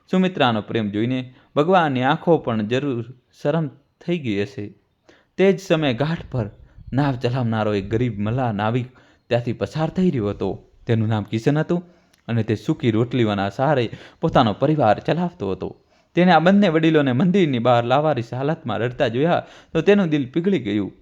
S1: સુમિત્રાનો પ્રેમ જોઈને ભગવાનની આંખો પણ જરૂર શરમ થઈ ગઈ હશે. તે જ સમયે ઘાટ પર નાવ ચલાવનારો એક ગરીબ મલ્લાહ નાવિક ત્યાંથી પસાર થઈ રહ્યો હતો. તેનું નામ કિશન હતું અને તે સૂકી રોટલીઓના સહારે પોતાનો પરિવાર ચલાવતો હતો. તેણે આ બંને વડીલોને મંદિરની બહાર લાવારીસ હાલતમાં રડતા જોયા તો તેનું દિલ પીગળી ગયું.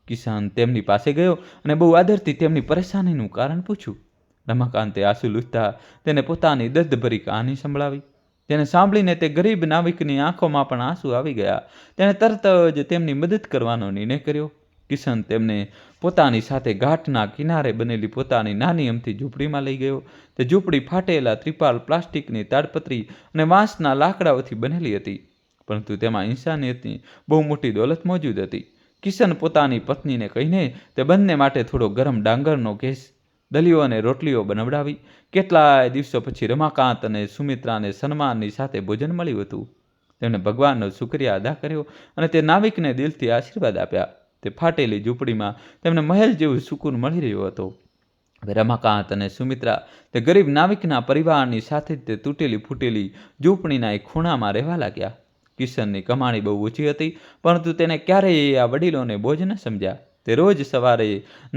S1: કિશન તેમની પાસે ગયો અને બહુ આદરથી તેમની પરેશાનીનું કારણ પૂછ્યું. રમાકાંતે આંસુ લૂછતા તેને પોતાની દર્દભરી કહાની સંભળાવી. તેને સાંભળીને તે ગરીબ નાવિકની આંખોમાં પણ આંસુ આવી ગયા. તેણે તરત જ તેમની મદદ કરવાનો નિર્ણય કર્યો. કિશન તેમને પોતાની સાથે ઘાટના કિનારે બનેલી પોતાની નાની અમથી ઝૂંપડીમાં લઈ ગયો. તે ઝૂંપડી ફાટેલા ત્રિપાલ, પ્લાસ્ટિકની તાડપત્રી અને વાંસના લાકડાઓથી બનેલી હતી પરંતુ તેમાં ઇન્સાનિયતની બહુ મોટી દોલત મોજૂદ હતી. કિશન પોતાની પત્નીને કહીને તે બંને માટે થોડો ગરમ ડાંગરનો ગેસ, દલીઓ અને રોટલીઓ બનાવડાવી. કેટલાય દિવસો પછી રમાકાંત અને સુમિત્રાને સન્માનની સાથે ભોજન મળ્યું હતું. તેમણે ભગવાનનો શુક્રિયા અદા કર્યો અને તે નાવિકને દિલથી આશીર્વાદ આપ્યા. તે ફાટેલી ઝૂંપડીમાં તેમને મહેલ જેવું સુકૂન મળી રહ્યો હતો. હવે રમાકાંત અને સુમિત્રા તે ગરીબ નાવિકના પરિવારની સાથે તે તૂટેલી ફૂટેલી ઝૂંપડીના એક ખૂણામાં રહેવા લાગ્યા. કિશનની કમાણી બહુ ઓછી હતી પરંતુ તેને ક્યારેય આ વડીલોને બોજ ન સમજ્યા. તે રોજ સવારે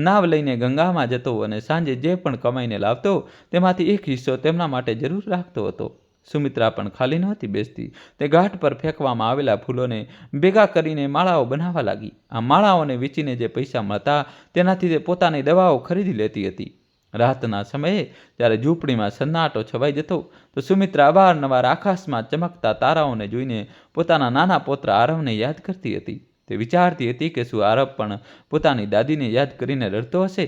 S1: નાવ લઈને ગંગામાં જતો અને સાંજે જે પણ કમાઈને લાવતો તેમાંથી એક હિસ્સો તેમના માટે જરૂર રાખતો હતો. સુમિત્રા પણ ખાલી નહોતી બેસતી. તે ઘાટ પર ફેંકવામાં આવેલા ફૂલોને ભેગા કરીને માળાઓ બનાવવા લાગી. આ માળાઓને વેચીને જે પૈસા મળતા તેનાથી તે પોતાની દવાઓ ખરીદી લેતી હતી રાતના સમયે જ્યારે ઝૂંપડીમાં સન્નાટો છવાઈ જતો તો સુમિત્રા અવારનવાર આકાશમાં ચમકતા તારાઓને જોઈને પોતાના નાના પૌત્ર આરવને યાદ કરતી હતી. તે વિચારતી હતી કે શું આરવ પણ પોતાની દાદીને યાદ કરીને રડતો હશે?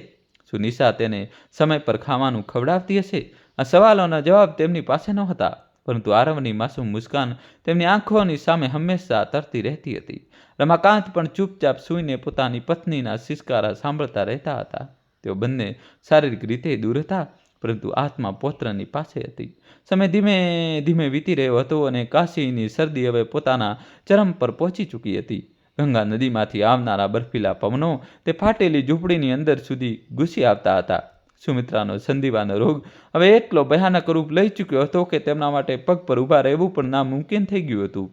S1: શું નિશા તેને સમય પર ખાવાનું ખવડાવતી હશે? આ સવાલોના જવાબ તેમની પાસે નહોતા, પરંતુ આરવની માસૂમ મુસ્કાન તેમની આંખોની સામે હંમેશા તરતી રહેતી હતી. રમાકાંત પણ ચૂપચાપ સૂઈને પોતાની પત્નીના સિસકારા સાંભળતા રહેતા હતા. તેઓ બંને શારીરિક રીતે દૂર હતા, પરંતુ આત્મા પૌત્રની પાસે હતી. સમય ધીમે ધીમે વીતી રહ્યો હતો અને કાશીની શરદી હવે પોતાના ચરમ પર પહોંચી ચૂકી હતી. ગંગા નદીમાંથી આવનારા બર્ફીલા પવનો તે ફાટેલી ઝૂંપડીની અંદર સુધી ઘૂસી આવતા હતા. સુમિત્રાનો સંધિવાનો રોગ હવે એટલો ભયાનક રૂપ લઈ ચૂક્યો હતો કે તેમના માટે પગ પર ઊભા રહેવું પણ નામુમકિન થઈ ગયું હતું.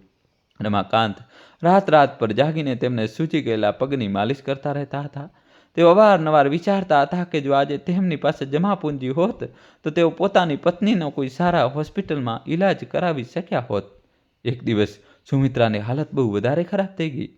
S1: રમાકાંત રાત પર જાગીને તેમને સૂજી ગયેલા પગની માલિશ કરતા રહેતા હતા. તેઓ અવારનવાર વિચારતા હતા કે જો આજે તેમની પાસે જમાપૂંજી હોત તો તેઓ પોતાની પત્નીનો કોઈ સારા હોસ્પિટલમાં ઈલાજ કરાવી શક્યા હોત. એક દિવસ સુમિત્રાની હાલત બહુ વધારે ખરાબ થઈ ગઈ.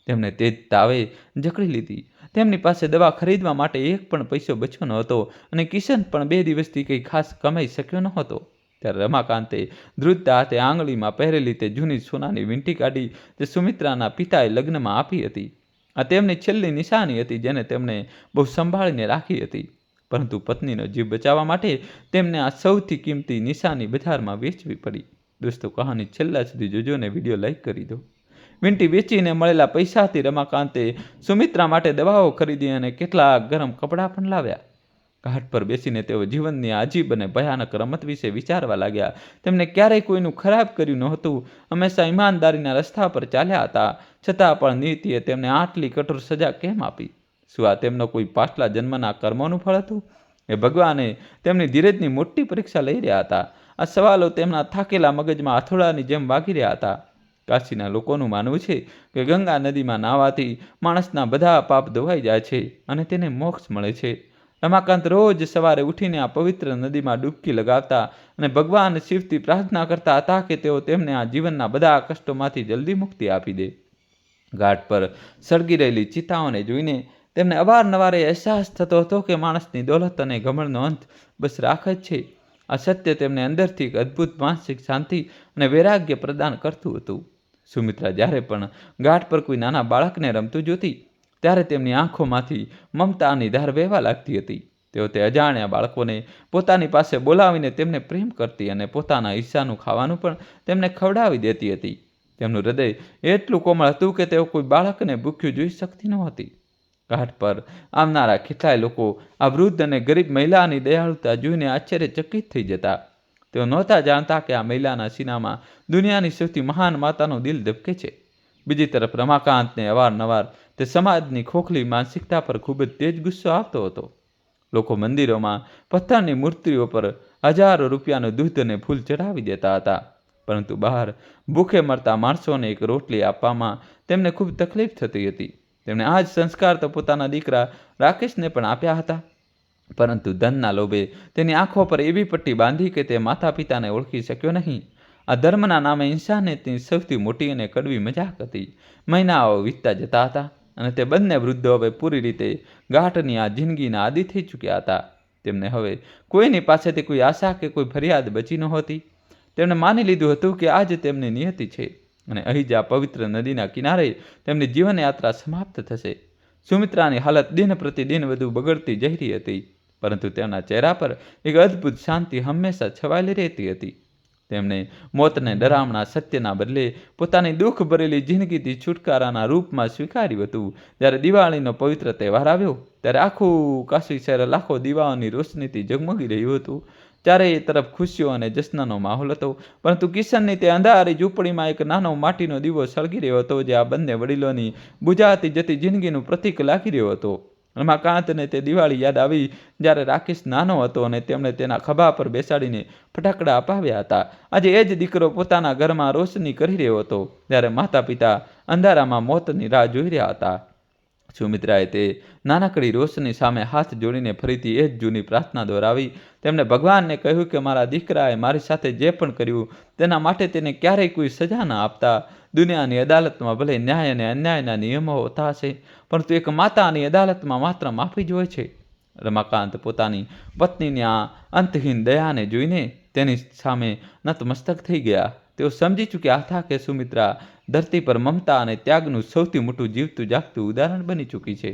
S1: તેમને તેજ તાવે જકડી લીધી. તેમની પાસે દવા ખરીદવા માટે એક પણ પૈસો બચ્યો નહોતો અને કિશન પણ 2 દિવસથી કંઈ ખાસ કમાઈ શક્યો નહોતો. ત્યારે રમાકાંતે ધ્રુજતા હાથે આંગળીમાં પહેરેલી તે જૂની સોનાની વીંટી કાઢી તે સુમિત્રાના પિતાએ લગ્નમાં આપી હતી. આ તેમની છેલ્લી નિશાની હતી જેને તેમણે બહુ સંભાળીને રાખી હતી. પરંતુ પત્નીનો જીવ બચાવવા માટે તેમને આ સૌથી કિંમતી નિશાની બજારમાં વેચવી પડી. દોસ્તો, કહાની છેલ્લા સુધી જોજો અને વિડીયો લાઈક કરી દો. વીંટી વેચીને મળેલા પૈસાથી રમાકાંતે સુમિત્રા માટે દવાઓ ખરીદી અને કેટલાક ગરમ કપડાં પણ લાવ્યા. ઘાટ પર બેસીને તેઓ જીવનની આજીબ અને ભયાનક રમત વિશે વિચારવા લાગ્યા. તેમને ક્યારેય કોઈનું ખરાબ કર્યું નહોતું, હંમેશા ઈમાનદારીના રસ્તા પર ચાલ્યા હતા. છતાં પણ નીતિએ તેમને આટલી કઠોર સજા કેમ આપી? શું આ તેમનો કોઈ પાછલા જન્મના કર્મોનું ફળ હતું? એ ભગવાને તેમની ધીરજની મોટી પરીક્ષા લઈ રહ્યા હતા. આ સવાલો તેમના થાકેલા મગજમાં હથોડાની જેમ વાગી રહ્યા હતા. કાશીના લોકોનું માનવું છે કે ગંગા નદીમાં નાહવાથી માણસના બધા પાપ ધોવાઈ જાય છે અને તેને મોક્ષ મળે છે. રમાકાંત રોજ સવારે ઉઠીને આ પવિત્ર નદીમાં ડૂબકી લગાવતા અને ભગવાન શિવથી પ્રાર્થના કરતા હતા કે તેઓ તેમને આ જીવનના બધા કષ્ટોમાંથી જલ્દી મુક્તિ આપી દે. ઘાટ પર સળગી રહેલી ચિતાઓને જોઈને તેમને અવારનવાર અહેસાસ થતો હતો કે માણસની દોલત અને ઘમંડનો અંત બસ રાખ જ છે. આ સત્ય તેમને અંદરથી એક અદ્ભુત માનસિક શાંતિ અને વૈરાગ્ય પ્રદાન કરતું હતું. સુમિત્રા જ્યારે પણ ઘાટ પર કોઈ નાના બાળકને રમતું જોતી ત્યારે તેમની આંખોમાંથી મમતાની ધાર વહેવા લાગતી હતી. તેઓ તે અજાણ્યા બાળકોને પોતાની પાસે બોલાવીને તેમને પ્રેમ કરતી અને પોતાના હિસ્સાનું ખાવાનું પણ તેમને ખવડાવી દેતી હતી. તેમનું હૃદય એટલું કોમળ હતું કે તેઓ કોઈ બાળકને ભૂખ્યું જોઈ શકતી નહોતી. ઘાટ પર આવનારા કેટલાય લોકો આ વૃદ્ધ અને ગરીબ મહિલાની દયાળુતા જોઈને આશ્ચર્યચકિત થઈ જતા. તેઓ નહોતા જાણતા કે આ મહિલાના સીનામાં દુનિયાની સૌથી મહાન માતાનું દિલ ધબકે છે. બીજી તરફ રમાકાંતને અવારનવાર તે સમાજની ખોખલી માનસિકતા પર ખૂબ જ તેજ ગુસ્સો આવતો હતો. લોકો મંદિરોમાં પથ્થરની મૂર્તિઓ પર હજારો રૂપિયાનું દૂધ અને ફૂલ ચઢાવી દેતા હતા, પરંતુ બહાર ભૂખે મરતા માણસોને એક રોટલી આપવામાં તેમને ખૂબ તકલીફ થતી હતી. તેમણે આ જ સંસ્કાર તો પોતાના દીકરા રાકેશને પણ આપ્યા હતા, પરંતુ ધનના લોભે તેની આંખો પર એવી પટ્ટી બાંધી કે તે માતા પિતાને ઓળખી શક્યો નહીં. આ ધર્મના નામે ઇન્સાનિયતની સૌથી મોટી અને કડવી મજાક હતી. મહિનાઓ વીતતા જતા હતા અને તે બંને વૃદ્ધો હવે પૂરી રીતે ઘાટની આ જિંદગીના આદિ થઈ ચૂક્યા હતા. તેમને હવે કોઈની પાસેથી કોઈ આશા કે કોઈ ફરિયાદ બચી નહોતી. તેમણે માની લીધું હતું કે આ જ તેમની નિયતિ છે અને અહીં જ આ પવિત્ર નદીના કિનારે તેમની જીવનયાત્રા સમાપ્ત થશે. સુમિત્રાની હાલત દિન પ્રતિદિન વધુ બગડતી જઈ રહી હતી, પરંતુ તેમના ચહેરા પર એક અદ્ભુત શાંતિ હંમેશા છવાયેલી રહેતી હતી. તેમણે મોતને ડરામણા સત્યના બદલે પોતાની દુઃખ ભરેલી જિંદગીથી છુટકારાના રૂપમાં સ્વીકાર્યું હતું. જ્યારે દિવાળીનો પવિત્ર તહેવાર આવ્યો ત્યારે આખું કાશી શહેર લાખો દીવાઓની રોશનીથી ઝગમગી રહ્યું હતું. ચારેય તરફ ખુશીઓ અને જશ્નનો માહોલ હતો, પરંતુ કિશનની તે અંધારી ઝૂંપડીમાં એક નાનો માટીનો દીવો સળગી રહ્યો હતો, જે આ બંને વડીલોની બુઝાતી જતી જિંદગીનું પ્રતીક લાગી રહ્યો હતો. રમાકાંતને તે દિવાળી યાદ આવી જ્યારે રાકેશ નાનો હતો અને તેમણે તેના ખભા પર બેસાડીને ફટાકડા અપાવ્યા હતા. આજે એ જ દીકરો પોતાના ઘરમાં રોશની કરી રહ્યો હતો, જ્યારે માતા પિતા અંધારામાં મોતની રાહ જોઈ રહ્યા હતા. સુમિત્રાએ તે નાનકડી રોશની સામે હાથ જોડીને ફરીથી એ જ જૂની પ્રાર્થના દોહરાવી. તેમણે ભગવાનને કહ્યું કે મારા દીકરાએ મારી સાથે જે પણ કર્યું તેના માટે તેને ક્યારેય કોઈ સજા ન આપતા. દુનિયાની અદાલતમાં ભલે ન્યાય અને અન્યાયના નિયમો હોતા હશે, પરંતુ એક માતાની અદાલતમાં માત્ર માફી જ હોય છે. રમાકાંત પોતાની પત્નીની આ અંતહીન દયાને જોઈને તેની સામે નતમસ્તક થઈ ગયા. તેઓ સમજી ચૂક્યા હતા કે સુમિત્રા ધરતી પર મમતા અને ત્યાગનું સૌથી મોટું જીવતું જાગતું ઉદાહરણ બની ચૂકી છે.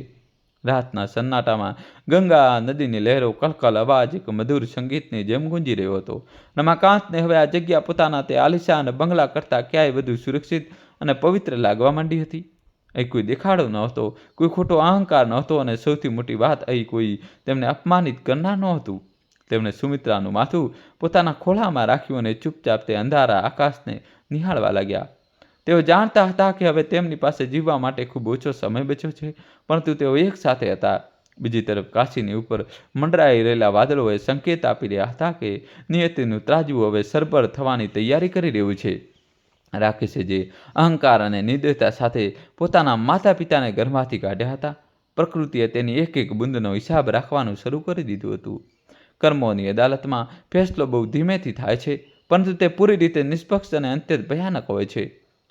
S1: રાતના સન્નાટામાં ગંગા નદીની લહેરો કલકલ અવાજ એક મધુર સંગીતની જેમ ગુંજી રહ્યો હતો. રમાકાંતને હવે આ જગ્યા પોતાના તે આલિશાન બંગલા કરતાં ક્યાંય વધુ સુરક્ષિત અને પવિત્ર લાગવા માંડી હતી. અહીં કોઈ દેખાડો નહોતો, કોઈ ખોટો અહંકાર નહોતો અને સૌથી મોટી વાત, અહીં કોઈ તેમને અપમાનિત કરનાર નહોતું. તેમણે સુમિત્રાનું માથું પોતાના ખોળામાં રાખ્યું અને ચૂપચાપ તે અંધારા આકાશને નિહાળવા લાગ્યા. તેઓ જાણતા હતા કે હવે તેમની પાસે જીવવા માટે ખૂબ ઓછો સમય બચ્યો છે, પરંતુ તેઓ એક સાથે હતા. બીજી તરફ કાશીની ઉપર મંડરાઈ રહેલા વાદળોએ સંકેત આપી રહ્યા હતા કે નિયતિનું ત્રાજવું હવે સરભર થવાની તૈયારી કરી રહ્યું છે. રાકેશે જે અહંકાર અને નિર્દયતા સાથે પોતાના માતા પિતાને ઘરમાંથી કાઢ્યા હતા, પ્રકૃતિએ તેની એક એક બુંદનો હિસાબ રાખવાનું શરૂ કરી દીધું હતું. કર્મોની અદાલતમાં ફેસલો બહુ ધીમેથી થાય છે, પરંતુ તે પૂરી રીતે નિષ્પક્ષ અને અત્યંત ભયાનક હોય છે.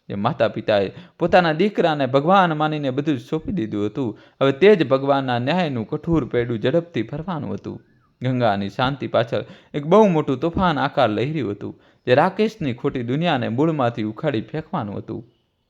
S1: જે માતા પિતાએ પોતાના દીકરાને ભગવાન માનીને બધું જ સોંપી દીધું હતું, હવે તે જ ભગવાનના ન્યાયનું કઠોર પૈડું ઝડપથી ફરવાનું હતું. ગંગાની શાંતિ પાછળ એક બહુ મોટું તોફાન આકાર લઈ રહ્યું હતું, જે રાકેશની ખોટી દુનિયાને મૂળમાંથી ઉખાડી ફેંકવાનું હતું.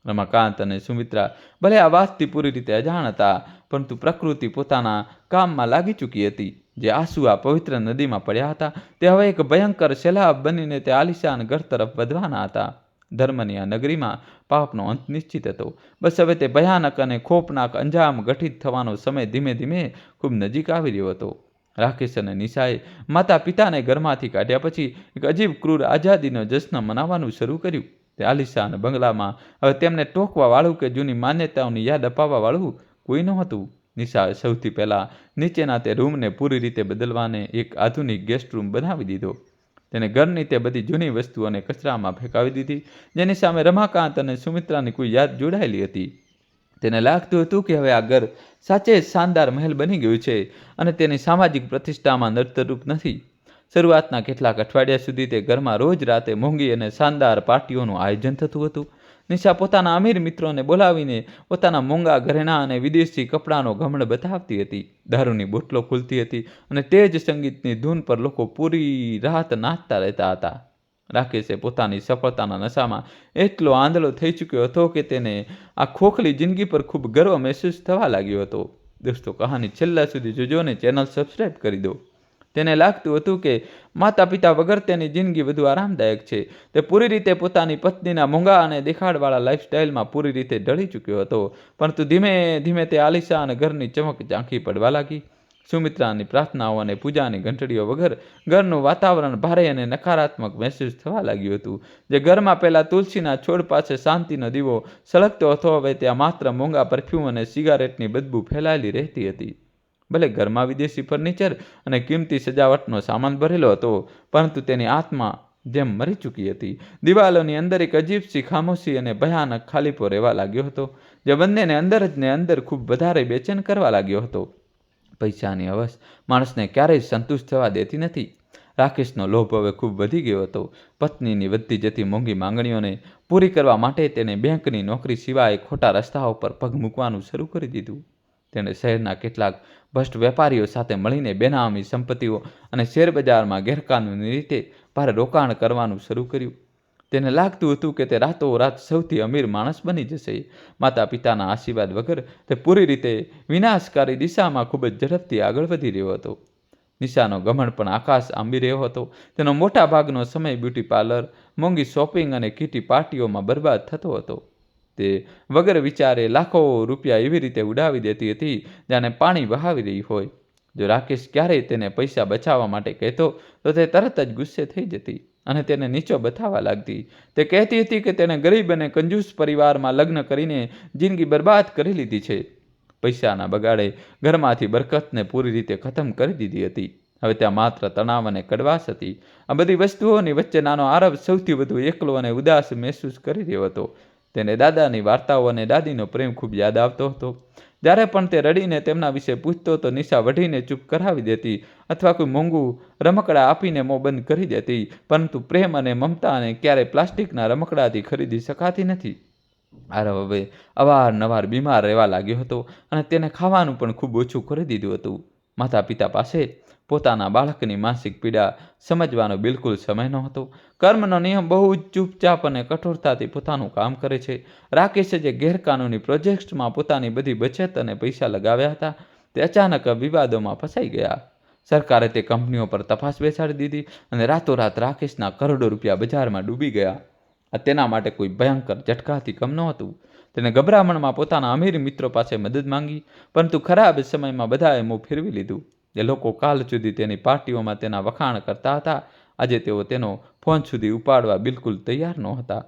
S1: રમાકાંત અને સુમિત્રા ભલે આ વાતથી પૂરી રીતે અજાણ હતા, પરંતુ પ્રકૃતિ પોતાના કામમાં લાગી ચૂકી હતી. જે આંસુ આ પવિત્ર નદીમાં પડ્યા હતા, તે હવે એક ભયંકર સૈલાબ બનીને તે આલિશાન ઘર તરફ વધવાના હતા. ધર્મની આ નગરીમાં પાપનો અંત નિશ્ચિત હતો. બસ હવે તે ભયાનક અને ખોફનાક અંજામ ગઠિત થવાનો સમય ધીમે ધીમે ખૂબ નજીક આવી રહ્યો હતો. રાકેશ અને નિશાએ માતા પિતાને ઘરમાંથી કાઢ્યા પછી એક અજીબ ક્રૂર આઝાદીનો જશ્ન મનાવવાનું શરૂ કર્યું. તે આલિશાન બંગલામાં હવે તેમને ટોકવા વાળું કે જૂની માન્યતાઓની યાદ અપાવવા વાળું કોઈ નહોતું. નિશાએ સૌથી પહેલાં નીચેના તે રૂમને પૂરી રીતે બદલવાને એક આધુનિક ગેસ્ટ રૂમ બનાવી દીધો. તેને ઘરની તે બધી જૂની વસ્તુઓને કચરામાં ફેંકાવી દીધી, જેની સામે રમાકાંત અને સુમિત્રાની કોઈ યાદ જોડાયેલી હતી. તેને લાગતું હતું કે હવે આ ઘર સાચે જ શાનદાર મહેલ બની ગયું છે અને તેની સામાજિક પ્રતિષ્ઠામાં નડતરરૂપ નથી. શરૂઆતના કેટલાક અઠવાડિયા સુધી તે ઘરમાં રોજ રાતે મોંઘી અને શાનદાર પાર્ટીઓનું આયોજન થતું હતું. નિશા પોતાના અમીર મિત્રોને બોલાવીને પોતાના મોંઘા ઘરેણાં અને વિદેશી કપડાંનો ઘમંડ બતાવતી હતી. દારૂની બોટલો ખુલતી હતી અને તે જ સંગીતની ધૂન પર લોકો પૂરી રાત નાચતા રહેતા હતા. રાકેશે પોતાની સફળતાના નશામાં એટલો આંધળો થઈ ચૂક્યો હતો કે તેને આ ખોખલી જિંદગી પર ખૂબ ગર્વ મહેસૂસ થવા લાગ્યો હતો. દોસ્તો, કહાની છેલ્લા સુધી જોજો અને ચેનલ સબસ્ક્રાઈબ કરી દો. તેને લાગતું હતું કે માતા પિતા વગર તેની જિંદગી વધુ આરામદાયક છે. તે પૂરી રીતે પોતાની પત્નીના મોંઘા અને દેખાડવાળા લાઈફસ્ટાઈલમાં પૂરી રીતે ઢળી ચૂક્યો હતો, પરંતુ ધીમે ધીમે તે આલિશાન ઘરની ચમક ઝાંખી પડવા લાગી. સુમિત્રાની પ્રાર્થનાઓ અને પૂજાની ઘંટડીઓ વગર ઘરનું વાતાવરણ ભારે અને નકારાત્મક મહેસૂસ થવા લાગ્યું હતું. જે ઘરમાં પહેલાં તુલસીના છોડ પાસે શાંતિનો દીવો સળગતો હતો, હવે ત્યાં માત્ર મોંઘા પરફ્યુમ અને સિગારેટની બદબૂ ફેલાયેલી રહેતી હતી. ભલે ઘરમાં વિદેશી ફર્નિચર અને કિંમતી સજાવટનો સામાન ભરેલો હતો, પરંતુ તેની આત્મા જેમ મરી ચૂકી હતી. દિવાલોની અંદર એક અજીબસી ખામોશી અને ભયાનક ખાલીપો રહેવા લાગ્યો હતો, જે બંનેને અંદર જ ને અંદર ખૂબ વધારે બેચેન કરવા લાગ્યો હતો. પૈસાની હવસ માણસને ક્યારેય સંતુષ્ટ થવા દેતી નથી. રાકેશનો લોભ હવે ખૂબ વધી ગયો હતો. પત્નીની વધતી જતી મોંઘી માંગણીઓને પૂરી કરવા માટે તેને બેંકની નોકરી સિવાય ખોટા રસ્તાઓ પર પગ મૂકવાનું શરૂ કરી દીધું. તેણે શહેરના કેટલાક ભ્રષ્ટ વેપારીઓ સાથે મળીને બેનામી સંપત્તિઓ અને શેરબજારમાં ગેરકાનૂની રીતે ભારે રોકાણ કરવાનું શરૂ કર્યું. તેને લાગતું હતું કે તે રાતોરાત સૌથી અમીર માણસ બની જશે. માતા પિતાના આશીર્વાદ વગર તે પૂરી રીતે વિનાશકારી દિશામાં ખૂબ જ ઝડપથી આગળ વધી રહ્યો હતો. નિશાનો ઘમંડ પણ આકાશ આંબી રહ્યો હતો. તેનો મોટા ભાગનો સમય બ્યુટી પાર્લર, મોંઘી શોપિંગ અને કીટી પાર્ટીઓમાં બરબાદ થતો હતો. તે વગર વિચારે લાખો રૂપિયા એવી રીતે ઉડાવી દેતી હતી જાણે પાણી વહાવી રહી હોય. જો રાકેશ ક્યારેય તેને પૈસા બચાવવા માટે કહેતો તો તે તરત જ ગુસ્સે થઈ જતી અને તેને નીચો બતાવવા લાગતી. તે કહેતી હતી કે તેને ગરીબ અને કંજૂસ પરિવારમાં લગ્ન કરીને જિંદગી બરબાદ કરી લીધી છે. પૈસાના બગાડે ઘરમાંથી બરકતને પૂરી રીતે ખતમ કરી દીધી હતી. હવે ત્યાં માત્ર તણાવ અને કડવાશ હતી. આ બધી વસ્તુઓની વચ્ચે નાનો આરબ સૌથી વધુ એકલો અને ઉદાસ મહેસૂસ કરી રહ્યો હતો. તેને દાદાની વાર્તાઓ અને દાદીનો પ્રેમ ખૂબ યાદ આવતો હતો. જ્યારે પણ તે રડીને તેમના વિશે પૂછતો તો નિશા વઢીને ચૂપ કરાવી દેતી અથવા કોઈ મોંઘું રમકડા આપીને મોં બંધ કરી દેતી. પરંતુ પ્રેમ અને મમતાને ક્યારેય પ્લાસ્ટિકના રમકડાથી ખરીદી શકાતી નથી. આરવ હવે અવારનવાર બીમાર રહેવા લાગ્યો હતો અને તેને ખાવાનું પણ ખૂબ ઓછું કરી દીધું હતું. માતા પિતા પાસે પોતાના બાળકની માનસિક પીડા સમજવાનો બિલકુલ સમય નહોતો. કર્મનો નિયમ બહુ જ ચૂપચાપ અને કઠોરતાથી પોતાનું કામ કરે છે. રાકેશે જે ગેરકાનૂની પ્રોજેક્ટ્સમાં પોતાની બધી બચત અને પૈસા લગાવ્યા હતા તે અચાનક વિવાદોમાં ફસાઈ ગયા. સરકારે તે કંપનીઓ પર તપાસ બેસાડી દીધી અને રાતોરાત રાકેશના કરોડો રૂપિયા બજારમાં ડૂબી ગયા. આ તેના માટે કોઈ ભયંકર ઝટકાથી કમ નહોતું. તેને ગભરામણમાં પોતાના અમીર મિત્રો પાસે મદદ માંગી, પરંતુ ખરાબ સમયમાં બધાએ મોં ફેરવી લીધું. એ લોકો કાલ સુધી તેની પાર્ટીઓમાં તેના વખાણ કરતા હતા, આજે તેઓ તેનો ફોન સુધી ઉપાડવા બિલકુલ તૈયાર નહોતા.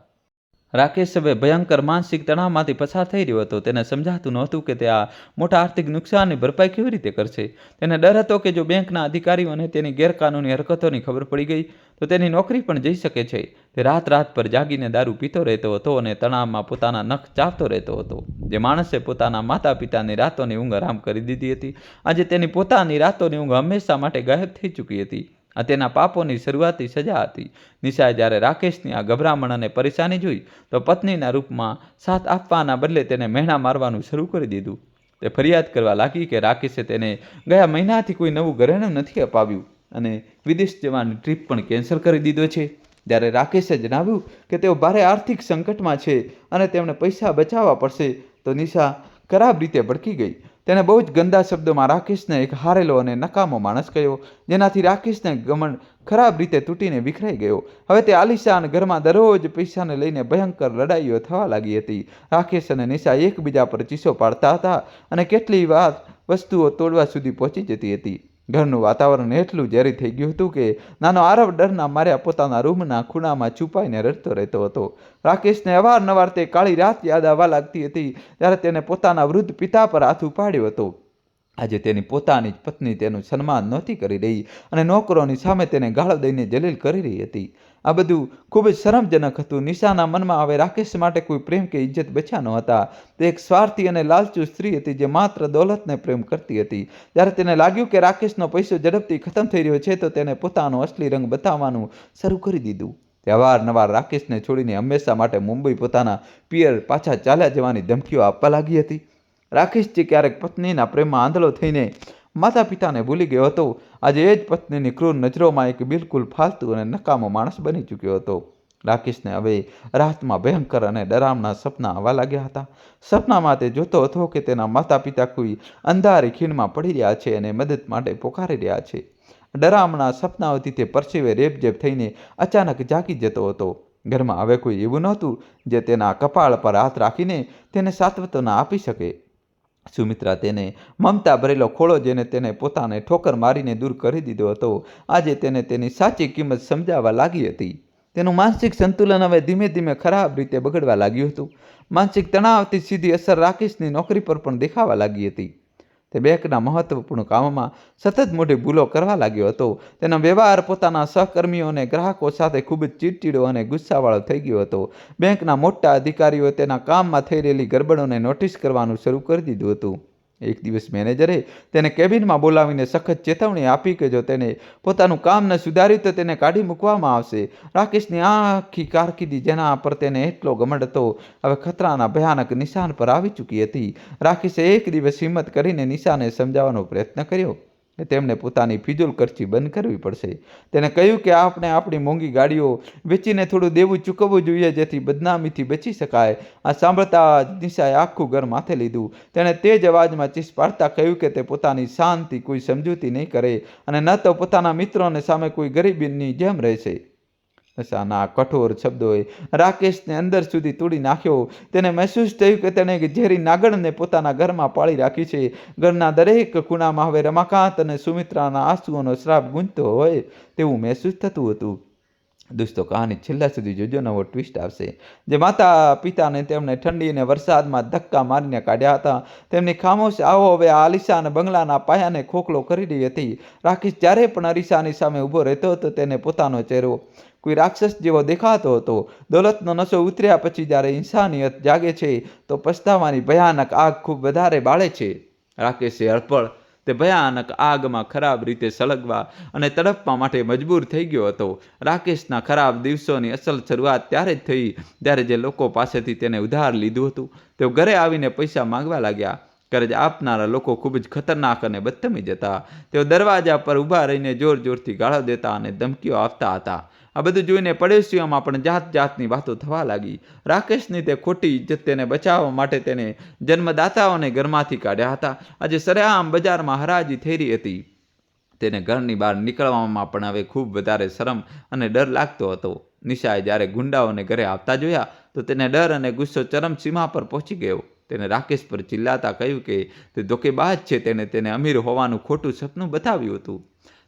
S1: રાકેશ હવે ભયંકર માનસિક તણાવમાંથી પસાર થઈ રહ્યો હતો. તેને સમજાતું નહોતું કે તે આ મોટા આર્થિક નુકસાનની ભરપાઈ કેવી રીતે કરશે. તેને ડર હતો કે જો બેંકના અધિકારીઓને તેની ગેરકાનૂની હરકતોની ખબર પડી ગઈ તો તેની નોકરી પણ જઈ શકે છે. તે રાત પર જાગીને દારૂ પીતો રહેતો હતો અને તણાવમાં પોતાના નખ ચાવતો રહેતો હતો. જે માણસે પોતાના માતા પિતાની રાતોની ઊંઘ આરામ કરી દીધી હતી, આજે તેની પોતાની રાતોની ઊંઘ હંમેશા માટે ગાયબ થઈ ચૂકી હતી. આ તેના પાપોની શરૂઆતી સજા હતી. નિશાએ જ્યારે રાકેશની આ ગભરામણ અને પરેશાની જોઈ તો પત્નીના રૂપમાં સાથ આપવાના બદલે તેને મહેણા મારવાનું શરૂ કરી દીધું. તે ફરિયાદ કરવા લાગી કે રાકેશે તેને ગયા મહિનાથી કોઈ નવું ઘરેણું નથી અપાવ્યું અને વિદેશ જવાની ટ્રીપ પણ કેન્સલ કરી દીધો છે. જ્યારે રાકેશે જણાવ્યું કે તેઓ ભારે આર્થિક સંકટમાં છે અને તેમણે પૈસા બચાવવા પડશે તો નિશા ખરાબ રીતે ભડકી ગઈ. તેને બહુ જ ગંદા શબ્દોમાં રાકેશને એક હારેલો અને નકામો માણસ કહ્યો, જેનાથી રાકેશને ઘમંડ ખરાબ રીતે તૂટીને વિખરાઈ ગયો. હવે તે આલિશાન ઘરમાં દરરોજ પૈસાને લઈને ભયંકર લડાઈઓ થવા લાગી હતી. રાકેશ અને નિશા એકબીજા પર ચીસો પાડતા હતા અને કેટલી વાર વસ્તુઓ તોડવા સુધી પહોંચી જતી હતી. ઘરનું વાતાવરણ એટલું ઝેરી થઈ ગયું હતું કે નાનો આરવ ડરના માર્યા પોતાના રૂમના ખૂણામાં છુપાઈને રડતો રહેતો હતો. રાકેશને અવારનવાર તે કાળી રાત યાદ આવવા લાગતી હતી જ્યારે તેને પોતાના વૃદ્ધ પિતા પર હાથ ઉપાડ્યો હતો. આજે તેની પોતાની જ પત્ની તેનું સન્માન નહોતી કરી રહી અને નોકરોની સામે તેને ગાળો દઈને જલીલ કરી રહી હતી. આ બધું ખૂબ જ શરમજનક હતું. નિશાના મનમાં હવે રાકેશ માટે કોઈ પ્રેમ કે ઇજ્જત બચ્યા ન હતા. તે એક સ્વાર્થી અને લાલચુ સ્ત્રી હતી જે માત્ર દોલતને પ્રેમ કરતી હતી. જ્યારે તેને લાગ્યું કે રાકેશનો પૈસો ઝડપથી ખતમ થઈ રહ્યો છે તો તેને પોતાનો અસલી રંગ બતાવવાનું શરૂ કરી દીધું. તે અવારનવાર રાકેશને છોડીને હંમેશા માટે મુંબઈ પોતાના પિયર પાછા ચાલ્યા જવાની ધમકીઓ આપવા લાગી હતી. રાકેશ જે ક્યારેક પત્નીના પ્રેમમાં આંધળો થઈને માતા પિતાને ભૂલી ગયો હતો, આજે એ જ પત્નીની ક્રૂર નજરોમાં એક બિલકુલ ફાલતુ અને નકામો માણસ બની ચૂક્યો હતો. રાકેશને હવે રાતમાં ભયંકર અને ડરામણા સપના આવવા લાગ્યા હતા. સપનામાં તે જોતો હતો કે તેના માતા પિતા કોઈ અંધારી ખીણમાં પડી રહ્યા છે અને મદદ માટે પોકારી રહ્યા છે. ડરામણા સપનાઓથી તે પરસેવે રેબઝેબ થઈને અચાનક જાગી જતો હતો. ઘરમાં હવે કોઈ એવું નહોતું જે તેના કપાળ પર હાથ રાખીને તેને સાંત્વના આપી શકે. સુમિત્રા તેને મમતા ભરેલો ખોળો જેને તેને પોતાને ઠોકર મારીને દૂર કરી દીધો હતો, આજે તેને તેની સાચી કિંમત સમજાવવા લાગી હતી. તેનું માનસિક સંતુલન હવે ધીમે ધીમે ખરાબ રીતે બગડવા લાગ્યું હતું. માનસિક તણાવથી સીધી અસર રાકેશની નોકરી પર પણ દેખાવા લાગી હતી. તે બેંકના મહત્વપૂર્ણ કામોમાં સતત મોટી ભૂલો કરવા લાગ્યો હતો. તેનો વ્યવહાર પોતાના સહકર્મીઓ અને ગ્રાહકો સાથે ખૂબ જ ચીડચીડો અને ગુસ્સાવાળો થઈ ગયો હતો. બેંકના મોટા અધિકારીઓએ તેના કામમાં થઈ રહેલી ગરબડોને નોટિસ કરવાનું શરૂ કરી દીધું હતું. એક દિવસ મેનેજરે તેને કેબિનમાં બોલાવીને સખત ચેતવણી આપી કે જો તેને પોતાનું કામ ન સુધાર્યું તો તેને કાઢી મૂકવામાં આવશે. રાકેશની આખી કારકિર્દી જેના પર તેને એટલો ઘમંડ હતો હવે ખતરાના ભયાનક નિશાન પર આવી ચૂકી હતી. રાકેશે એક દિવસ હિંમત કરીને નિશાને સમજાવવાનો પ્રયત્ન કર્યો કે તેમણે પોતાની ફિજૂલ ખર્ચી બંધ કરવી પડશે. તેને કહ્યું કે આપણે આપણી મોંઘી ગાડીઓ વેચીને થોડું દેવું ચૂકવવું જોઈએ જેથી બદનામીથી બચી શકાય. આ સાંભળતા નિશાએ આખું ઘર માથે લીધું. તેણે તે જ અવાજમાં ચીસ પાડતા કહ્યું કે તે પોતાની શાનથી કોઈ સમજૂતી નહીં કરે અને ન તો પોતાના મિત્રોને સામે કોઈ ગરીબીની જેમ રહેશે. નશાના કઠોર શબ્દોએ રાકેશને અંદર સુધી તોડી નાખ્યો. તેને મહેસૂસ થયું કે તેણે એક ઝેરી નાગણને પોતાના ઘરમાં પાળી રાખી છે. ઘરના દરેક ખૂણામાં હવે રમાકાંત અને સુમિત્રાના આંસુઓનો શ્રાપ ગુંજતો હોય તેવું મહેસૂસ થતું હતું. દોસ્તો, કહાની છેલ્લા સુધી જોજો, નવો ટ્વિસ્ટ આવશે. જે માતા પિતાને તેમણે ઠંડી અને વરસાદમાં ધક્કા મારીને કાઢ્યા હતા, તેમની ખામોશ આવો હવે આલિશાન બંગલાના પાયાને ખોખલો કરી રહી હતી. રાકેશ જ્યારે પણ અરીસાની સામે ઊભો રહેતો હતો તેને પોતાનો ચહેરો કોઈ રાક્ષસ જેવો દેખાતો હતો. દોલતનો નશો ઉતર્યા પછી જ્યારે ઇન્સાનિયત જાગે છે તો પછતાવાની ભયાનક આગ ખૂબ વધારે બાળે છે. રાકેશે અડપળ તે ભયાનક આગમાં ખરાબ રીતે સળગવા અને તડપવા માટે મજબૂર થઈ ગયો હતો. રાકેશના ખરાબ દિવસોની અસલ શરૂઆત ત્યારે જ થઈ જ્યારે જે લોકો પાસેથી તેને ઉધાર લીધું હતું તેઓ ઘરે આવીને પૈસા માંગવા લાગ્યા. કરજ આપનારા લોકો ખૂબ જ ખતરનાક અને બદતમીજ હતા. તેઓ દરવાજા પર ઊભા રહીને જોર જોરથી ગાળો દેતા અને ધમકીઓ આપતા હતા. આ બધું જોઈને પડોશીઓમાં પણ જાત જાતની વાતો થવા લાગી. રાકેશની તે ખોટી ઇજ્જત તેને બચાવવા માટે તેને જન્મદાતાઓને ઘરમાંથી કાઢ્યા હતા. આજે સરેઆમ બજારમાં હરાજી થઈ રહી હતી. તેને ઘરની બહાર નીકળવામાં પણ હવે ખૂબ વધારે શરમ અને ડર લાગતો હતો. નિશાએ જ્યારે ગુંડાઓને ઘરે આવતા જોયા તો તેને ડર અને ગુસ્સો ચરમસીમા પર પહોંચી ગયો. તેને રાકેશ પર ચિલ્લાતા કહ્યું કે તે ધોકેબાજ છે. તેને અમીર હોવાનું ખોટું સપનું બતાવ્યું હતું.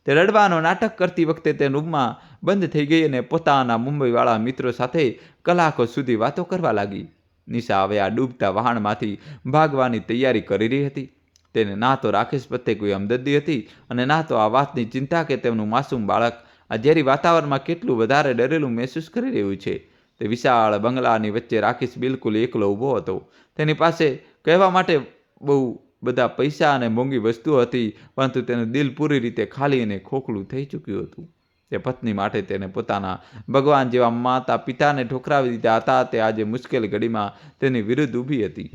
S1: તે રડવાનો નાટક કરતી વખતે તે રૂમમાં બંધ થઈ ગઈ અને પોતાના મુંબઈવાળા મિત્રો સાથે કલાકો સુધી વાતો કરવા લાગી. નિશા હવે આ ડૂબતા વહાણમાંથી ભાગવાની તૈયારી કરી રહી હતી. તેને ના તો રાકેશ પ્રત્યે કોઈ હમદર્દી હતી અને ના તો આ વાતની ચિંતા કે તેમનું માસૂમ બાળક આ ઝેરી વાતાવરણમાં કેટલું વધારે ડરેલું મહેસૂસ કરી રહ્યું છે. તે વિશાળ બંગલાની વચ્ચે રાકેશ બિલકુલ એકલો ઊભો હતો. તેની પાસે કહેવા માટે બહુ બધા પૈસા અને મોંઘી વસ્તુઓ હતી, પરંતુ તેનું દિલ પૂરી રીતે ખાલી અને ખોખલું થઈ ચૂક્યું હતું. તે પત્ની માટે તેને પોતાના ભગવાન જેવા માતા પિતાને ઠોકરાવી દીધા હતા. તે આજે મુશ્કેલ ઘડીમાં તેની વિરુદ્ધ ઊભી હતી.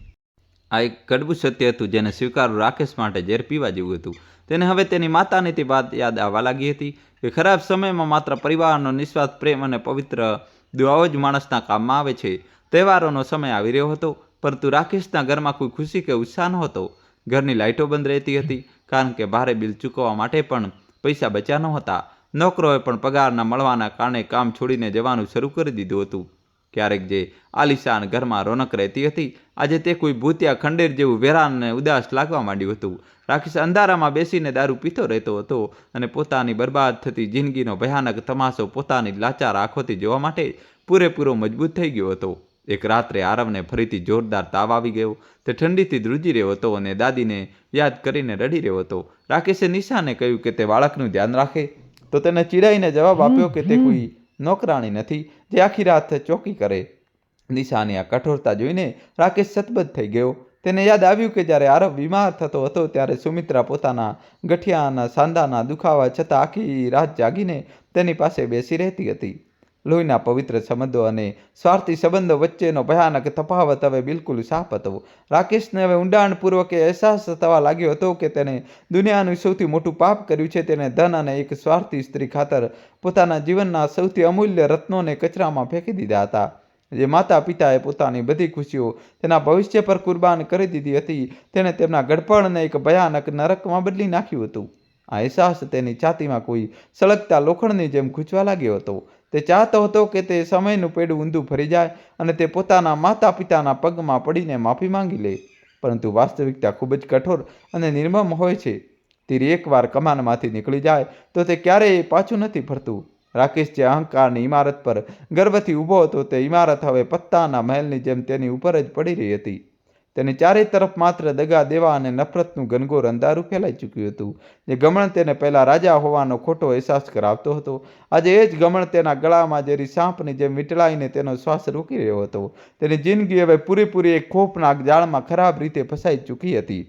S1: આ એક કડવું સત્ય હતું જેને સ્વીકારવું રાકેશ માટે ઝેર પીવા જેવું હતું. તેને હવે તેની માતાની તે વાત યાદ આવવા લાગી હતી કે ખરાબ સમયમાં માત્ર પરિવારનો નિસ્વાર્થ પ્રેમ અને પવિત્ર દુઆઓ જ માણસના કામમાં આવે છે. તહેવારોનો સમય આવી રહ્યો હતો, પરંતુ રાકેશના ઘરમાં કોઈ ખુશી કે ઉત્સાહ નહોતો. ઘરની લાઇટો બંધ રહેતી હતી કારણ કે ભારે બિલ ચૂકવવા માટે પણ પૈસા બચ્યા નહોતા. નોકરોએ પણ પગારના મળવાના કારણે કામ છોડીને જવાનું શરૂ કરી દીધું હતું. ક્યારેક જે આલિશાન ઘરમાં રોનક રહેતી હતી, આજે તે કોઈ ભૂતિયા ખંડેર જેવું વેરાન અને ઉદાસ લાગવા માંડ્યું હતું. રાકેશ અંધારામાં બેસીને દારૂ પીતો રહેતો હતો અને પોતાની બરબાદ થતી જિંદગીનો ભયાનક તમાશો પોતાની લાચાર આંખોથી જોવા માટે પૂરેપૂરો મજબૂત થઈ ગયો હતો. એક રાત્રે આરવને ફરીથી જોરદાર તાવ આવી ગયો. તે ઠંડીથી ધ્રુજી રહ્યો હતો અને દાદીને યાદ કરીને રડી રહ્યો હતો. રાકેશે નિશાને કહ્યું કે તે બાળકનું ધ્યાન રાખે, તો તેને ચીડાઈને જવાબ આપ્યો કે તે કોઈ નોકરાણી નથી જે આખી રાત ચોકી કરે. નિશાની આ કઠોરતા જોઈને રાકેશ સતબત થઈ ગયો. તેને યાદ આવ્યું કે જ્યારે આરવ બીમાર થતો હતો ત્યારે સુમિત્રા પોતાના ગઠિયાના સાંધાના દુખાવા છતાં આખી રાત જાગીને તેની પાસે બેસી રહેતી હતી. લોહીના પવિત્ર સંબંધો અને સ્વાર્થી સંબંધો વચ્ચેનો ભયાનક તફાવત હવે બિલકુલ સાફ હતો. રાકેશને હવે ઊંડાણપૂર્વક અહેસાસ થવા લાગ્યો હતો કે તેને દુનિયાનું સૌથી મોટું પાપ કર્યું છે. તેને ધન અને એક સ્વાર્થી સ્ત્રી ખાતર પોતાના જીવનના સૌથી અમૂલ્ય રત્નોને કચરામાં ફેંકી દીધા હતા. જે માતા પિતાએ પોતાની બધી ખુશીઓ તેના ભવિષ્ય પર કુરબાન કરી દીધી હતી, તેણે તેમના ગડપણને એક ભયાનક નરકમાં બદલી નાખ્યું હતું. આ અહેસાસ તેની છાતીમાં કોઈ સળગતા લોખંડની જેમ ખૂંચવા લાગ્યો હતો. તે ચાહતો હતો કે તે સમયનું પેડું ઊંધું ફરી જાય અને તે પોતાના માતા પિતાના પગમાં પડીને માફી માંગી લે. પરંતુ વાસ્તવિકતા ખૂબ જ કઠોર અને નિર્મમ હોય છે. તીર એકવાર કમાનમાંથી નીકળી જાય તો તે ક્યારેય પાછું નથી ફરતું. રાકેશ જે અહંકારની ઇમારત પર ગર્વથી ઊભો હતો, તે ઇમારત હવે પત્તાના મહેલની જેમ તેની ઉપર જ પડી રહી હતી. તેની ચારે તરફ માત્ર દગા દેવા અને નફરતનું ઘનઘોર અંધારું ફેલાઈ ચૂક્યું હતું. જે ગમણ તેને પહેલાં રાજા હોવાનો ખોટો અહેસાસ કરાવતો હતો, આજે એ જ ગમણ તેના ગળામાં ઝેરી સાંપની જેમ વીંટળાઈને તેનો શ્વાસ રોકી રહ્યો હતો. તેની જિંદગી હવે પૂરેપૂરી એક ખોફનાક જાળમાં ખરાબ રીતે ફસાઈ ચૂકી હતી.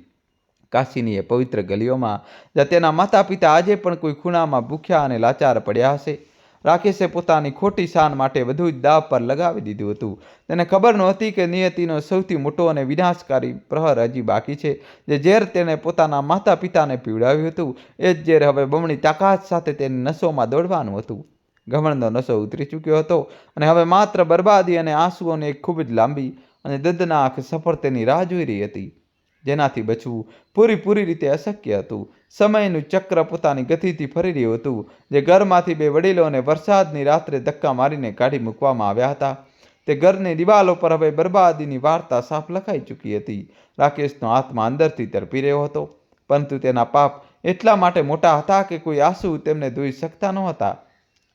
S1: કાશીની એ પવિત્ર ગલીઓમાં જ્યાં તેના માતા પિતા આજે પણ કોઈ ખૂણામાં ભૂખ્યા અને લાચાર પડ્યા હશે, રાકેશે પોતાની ખોટી શાન માટે બધું જ દાવ પર લગાવી દીધું હતું. તેને ખબર નહોતી કે નિયતિનો સૌથી મોટો અને વિનાશકારી પ્રહર હજી બાકી છે. જે ઝેર તેણે પોતાના માતા પિતાને પીવડાવ્યું હતું, એ જ ઝેર હવે બમણી તાકાત સાથે તેની નસોમાં દોડવાનું હતું. ગમણનો નશો ઉતરી ચૂક્યો હતો અને હવે માત્ર બરબાદી અને આંસુઓની એક ખૂબ જ લાંબી અને દર્દનાક સફર તેની રાહ જોઈ રહી હતી, જેનાથી બચવું પૂરી રીતે અશક્ય હતું. સમયનું ચક્ર પોતાની ગતિથી ફરી રહ્યું હતું. જે ઘરમાંથી બે વડીલોને વરસાદની રાત્રે ધક્કા મારીને કાઢી મૂકવામાં આવ્યા હતા, તે ઘરની દિવાલો પર હવે બરબાદીની વાર્તા સાફ લખાઈ ચૂકી હતી. રાકેશનો આત્મા અંદરથી તડપી રહ્યો હતો, પરંતુ તેના પાપ એટલા માટે મોટા હતા કે કોઈ આંસુ તેમને ધોઈ શકતા નહોતા.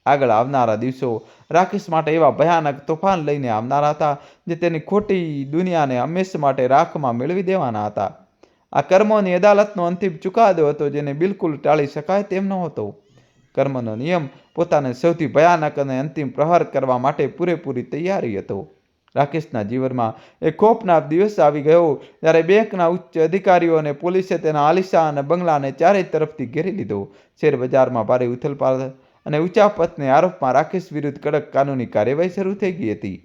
S1: આગળ આવનારા દિવસો રાકેશ માટે એવા ભયાનક તોફાન લઈને આવનારા હતા, જે તેની ખોટી દુનિયાને હંમેશા માટે રાખમાં મેળવી દેવાના હતા. આ કર્મોની અદાલતનો અંતિમ ચુકાદો હતો, જેને બિલકુલ ટાળી શકાય તેમ નહોતો. કર્મનો નિયમ પોતાને સૌથી ભયાનક અને અંતિમ પ્રહાર કરવા માટે પૂરેપૂરી તૈયારી હતો. રાકેશના જીવનમાં એક ખોફનાક દિવસ આવી ગયો જ્યારે બેંકના ઉચ્ચ અધિકારીઓ અને પોલીસે તેના આલિશાન બંગલાને ચારે તરફથી ઘેરી લીધો. શેરબજારમાં ભારે ઉથલપાથલ અને ઉચાપતને આરોપમાં રાકેશ વિરુદ્ધ કડક કાનૂની કાર્યવાહી શરૂ થઈ ગઈ હતી.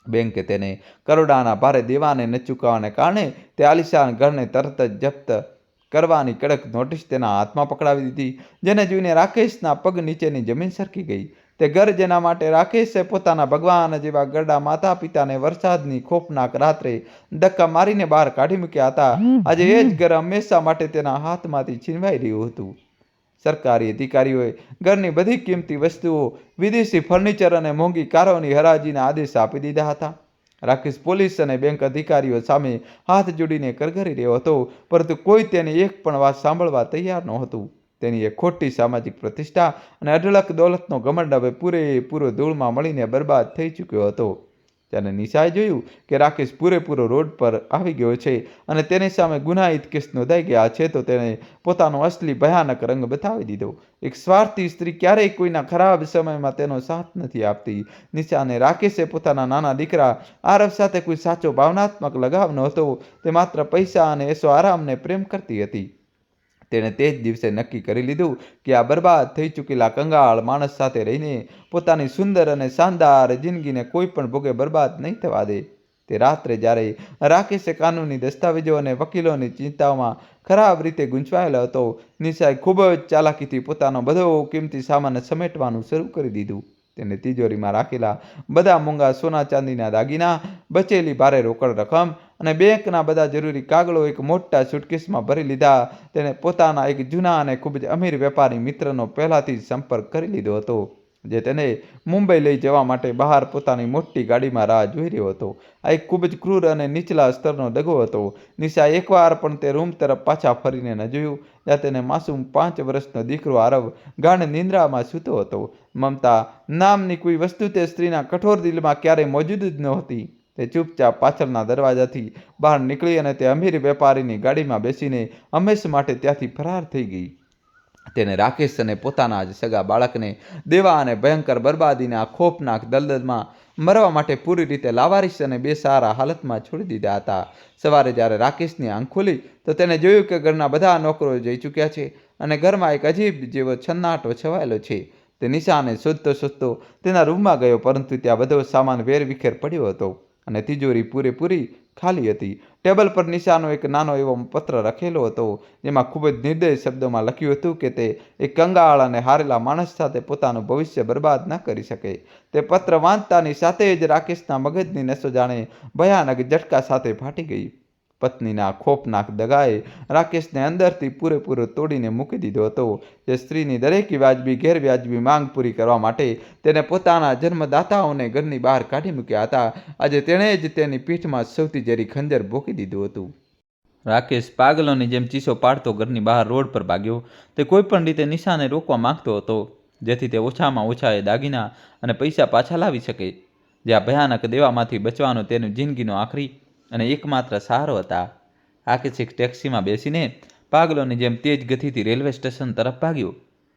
S2: બેંકે તેને કરોડાના ભારે દેવાને ન ચૂકવવાને કારણે તે આલિશાન ઘરને તરત જ જપ્ત કરવાની કડક નોટિસ તેના હાથમાં પકડાવી દીધી, જેને જોઈને રાકેશના પગ નીચેની જમીન સરકી ગઈ. તે ઘર જેના માટે રાકેશે પોતાના ભગવાન જેવા ગરડા માતા પિતાને વરસાદની ખોફનાક રાત્રે ધક્કા મારીને બહાર કાઢી મૂક્યા હતા, આજે એ જ ઘર હંમેશા માટે તેના હાથમાંથી છીનવાઈ રહ્યું હતું. સરકારી અધિકારીઓએ ઘરની બધી કિંમતી વસ્તુઓ, વિદેશી ફર્નિચર અને મોંઘી કારોની હરાજીના આદેશ આપી દીધા હતા. રાકેશ પોલીસ અને બેંક અધિકારીઓ સામે હાથ જોડીને કરગરી રહ્યો હતો, પરંતુ કોઈ તેની એક પણ વાત સાંભળવા તૈયાર નહોતું. તેની એક ખોટી સામાજિક પ્રતિષ્ઠા અને અઢળક દોલતનો ઘમંડ હવે પૂરેપૂરો ધૂળમાં મળીને બરબાદ થઈ ચૂક્યો હતો. ત્યારે નિશાએ જોયું કે રાકેશ પૂરેપૂરો રોડ પર આવી ગયો છે અને તેની સામે ગુનાહિત કેસ નોંધાઈ ગયા છે, તો તેણે પોતાનો અસલી ભયાનક રંગ બતાવી દીધો. એક સ્વાર્થી સ્ત્રી ક્યારેય કોઈના ખરાબ સમયમાં તેનો સાથ નથી આપતી. નિશા અને રાકેશે પોતાના નાના દીકરા આરવ સાથે કોઈ સાચો ભાવનાત્મક લગાવ નહોતો. તે માત્ર પૈસા અને એસો આરામને પ્રેમ કરતી હતી. તેણે તે જ દિવસે નક્કી કરી લીધું કે આ બરબાદ થઈ ચૂકેલા કંગાળ માણસ સાથે રહીને પોતાની સુંદર અને શાનદાર જિંદગીને કોઈ પણ ભોગે બરબાદ નહીં થવા દે. તે રાત્રે જ્યારે રાકેશે કાનૂની દસ્તાવેજો અને વકીલોની ચિંતાઓમાં ખરાબ રીતે ગૂંચવાયેલો હતો, નિશાએ ખૂબ જ ચાલાકીથી પોતાનો બધો કિંમતી સામાન સમેટવાનું શરૂ કરી દીધું. તેને તિજોરીમાં રાખેલા બધા મોંઘા સોના ચાંદીના દાગીના, બચેલી ભારે રોકડ રકમ અને બેંકના બધા જરૂરી કાગળો એક મોટા સુટકેસમાં ભરી લીધા. તેણે પોતાના એક જૂના અને ખૂબ જ અમીર વેપારી મિત્રનો પહેલાથી જ સંપર્ક કરી લીધો હતો, જે તેને મુંબઈ લઈ જવા માટે બહાર પોતાની મોટી ગાડીમાં રાહ જોઈ રહ્યો હતો. આ એક ખૂબ જ ક્રૂર અને નીચલા સ્તરનો દગો હતો. નિશાએ એકવાર પણ તે રૂમ તરફ પાછા ફરીને ન જોયું, જ્યાં તેને માસૂમ 5 વર્ષનો દીકરો આરવ ગાઢ નિંદ્રામાં સૂતો હતો. મમતા નામની કોઈ વસ્તુ તે સ્ત્રીના કઠોર દિલમાં ક્યારેય મોજૂદ જ નહોતી. તે ચૂપચાપ પાછળના દરવાજાથી બહાર નીકળી અને તે અમીર વેપારીની ગાડીમાં બેસીને હંમેશ માટે ત્યાંથી ફરાર થઈ ગઈ. તેને રાકેશ અને પોતાના જ સગા બાળકને દેવા અને ભયંકર બરબાદીના ખોફનાક દલદલમાં મરવા માટે પૂરી રીતે લાવારીસ અને બેસહારા હાલતમાં છોડી દીધા હતા. સવારે જ્યારે રાકેશની આંખ ખુલી તો તેને જોયું કે ઘરના બધા નોકરો જઈ ચૂક્યા છે અને ઘરમાં એક અજીબ જેવો છન્નાટો છવાયેલો છે. તે નિશાને શોધતો શોધતો તેના રૂમમાં ગયો, પરંતુ ત્યાં બધો સામાન વેરવિખેર પડ્યો હતો અને તિજોરી પૂરેપૂરી ખાલી હતી. ટેબલ પર નિશાનો એક નાનો એવો પત્ર રાખેલો હતો, જેમાં ખૂબ જ નિર્દય શબ્દોમાં લખ્યું હતું કે તે એક કંગાળ અને હારેલા માણસ સાથે પોતાનું ભવિષ્ય બરબાદ ન કરી શકે. તે પત્ર વાંચતાની સાથે જ રાકેશના મગજની નસો જાણે ભયાનક ઝટકા સાથે ફાટી ગઈ. પત્નીના ખોફનાક દગાએ રાકેશને અંદરથી પૂરેપૂરો તોડીને મૂકી દીધો હતો. જે સ્ત્રીની દરેક વ્યાજબી ગેરવ્યાજબી માંગ પૂરી કરવા માટે તેને પોતાના જન્મદાતાઓને ઘરની બહાર કાઢી મૂક્યા હતા, આજે તેણે જ તેની પીઠમાં સૌથી ઝેરી ખંજર ભોકી દીધું હતું.
S1: રાકેશ પાગલોની જેમ ચીસો પાડતો ઘરની બહાર રોડ પર ભાગ્યો. તે કોઈ પણ રીતે નિશાને રોકવા માંગતો હતો, જેથી તે ઓછામાં ઓછા એ દાગીના અને પૈસા પાછા લાવી શકે, જે આ ભયાનક દેવામાંથી બચવાનો તેની જિંદગીનો આખરી અને એકમાત્ર સહારો હતા. રાકેશ એક ટેક્સીમાં બેસીને પાગલોની જેમ તેજ ગતિથી રેલવે સ્ટેશન તરફ ભાગ્યો,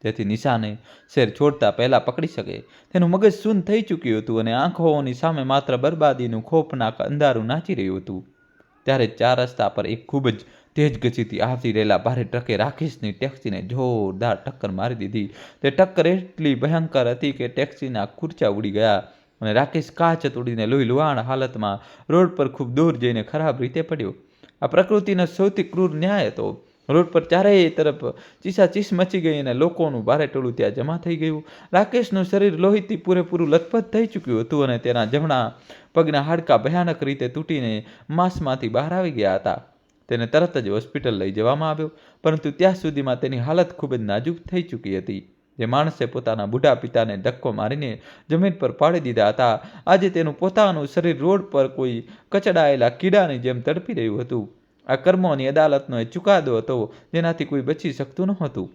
S1: જેથી નિશાને શહેર છોડતા પહેલાં પકડી શકે. તેનું મગજ શૂન્ય થઈ ચૂક્યું હતું અને આંખોની સામે માત્ર બરબાદીનું ખોફનાક અંધારું નાચી રહ્યું હતું. ત્યારે 4 રસ્તા પર એક ખૂબ જ તેજ ગતિથી આવતી રહેલા ભારે ટ્રકે રાકેશની ટેક્સીને જોરદાર ટક્કર મારી દીધી. તે ટક્કર એટલી ભયંકર હતી કે ટેક્સીના ખુરચા ઉડી ગયા અને રાકેશ કાચ તોડીને લોહી લુહાણ હાલતમાં રોડ પર ખૂબ દૂર જઈને ખરાબ રીતે પડ્યો. આ પ્રકૃતિનો સૌથી ક્રૂર ન્યાય હતો. રોડ પર ચારેય તરફ ચીસાચીસ મચી ગઈ અને લોકોનું ભારે ટોળું ત્યાં જમા થઈ ગયું. રાકેશનું શરીર લોહીથી પૂરેપૂરું લથપથ થઈ ચૂક્યું હતું અને તેના જમણા પગના હાડકાં ભયાનક રીતે તૂટીને માંસમાંથી બહાર આવી ગયા હતા. તેને તરત જ હોસ્પિટલ લઈ જવામાં આવ્યો, પરંતુ ત્યાં સુધીમાં તેની હાલત ખૂબ જ નાજુક થઈ ચૂકી હતી. જે માણસે પોતાના બુઢા પિતાને ધક્કો મારીને જમીન પર પાડી દીધા હતા, આજે તેનું પોતાનું શરીર રોડ પર કોઈ કચડાયેલા કીડાની જેમ તડપી રહ્યું હતું. આ કર્મોની અદાલતનો એ ચુકાદો હતો, જેનાથી કોઈ બચી શકતું નહોતું.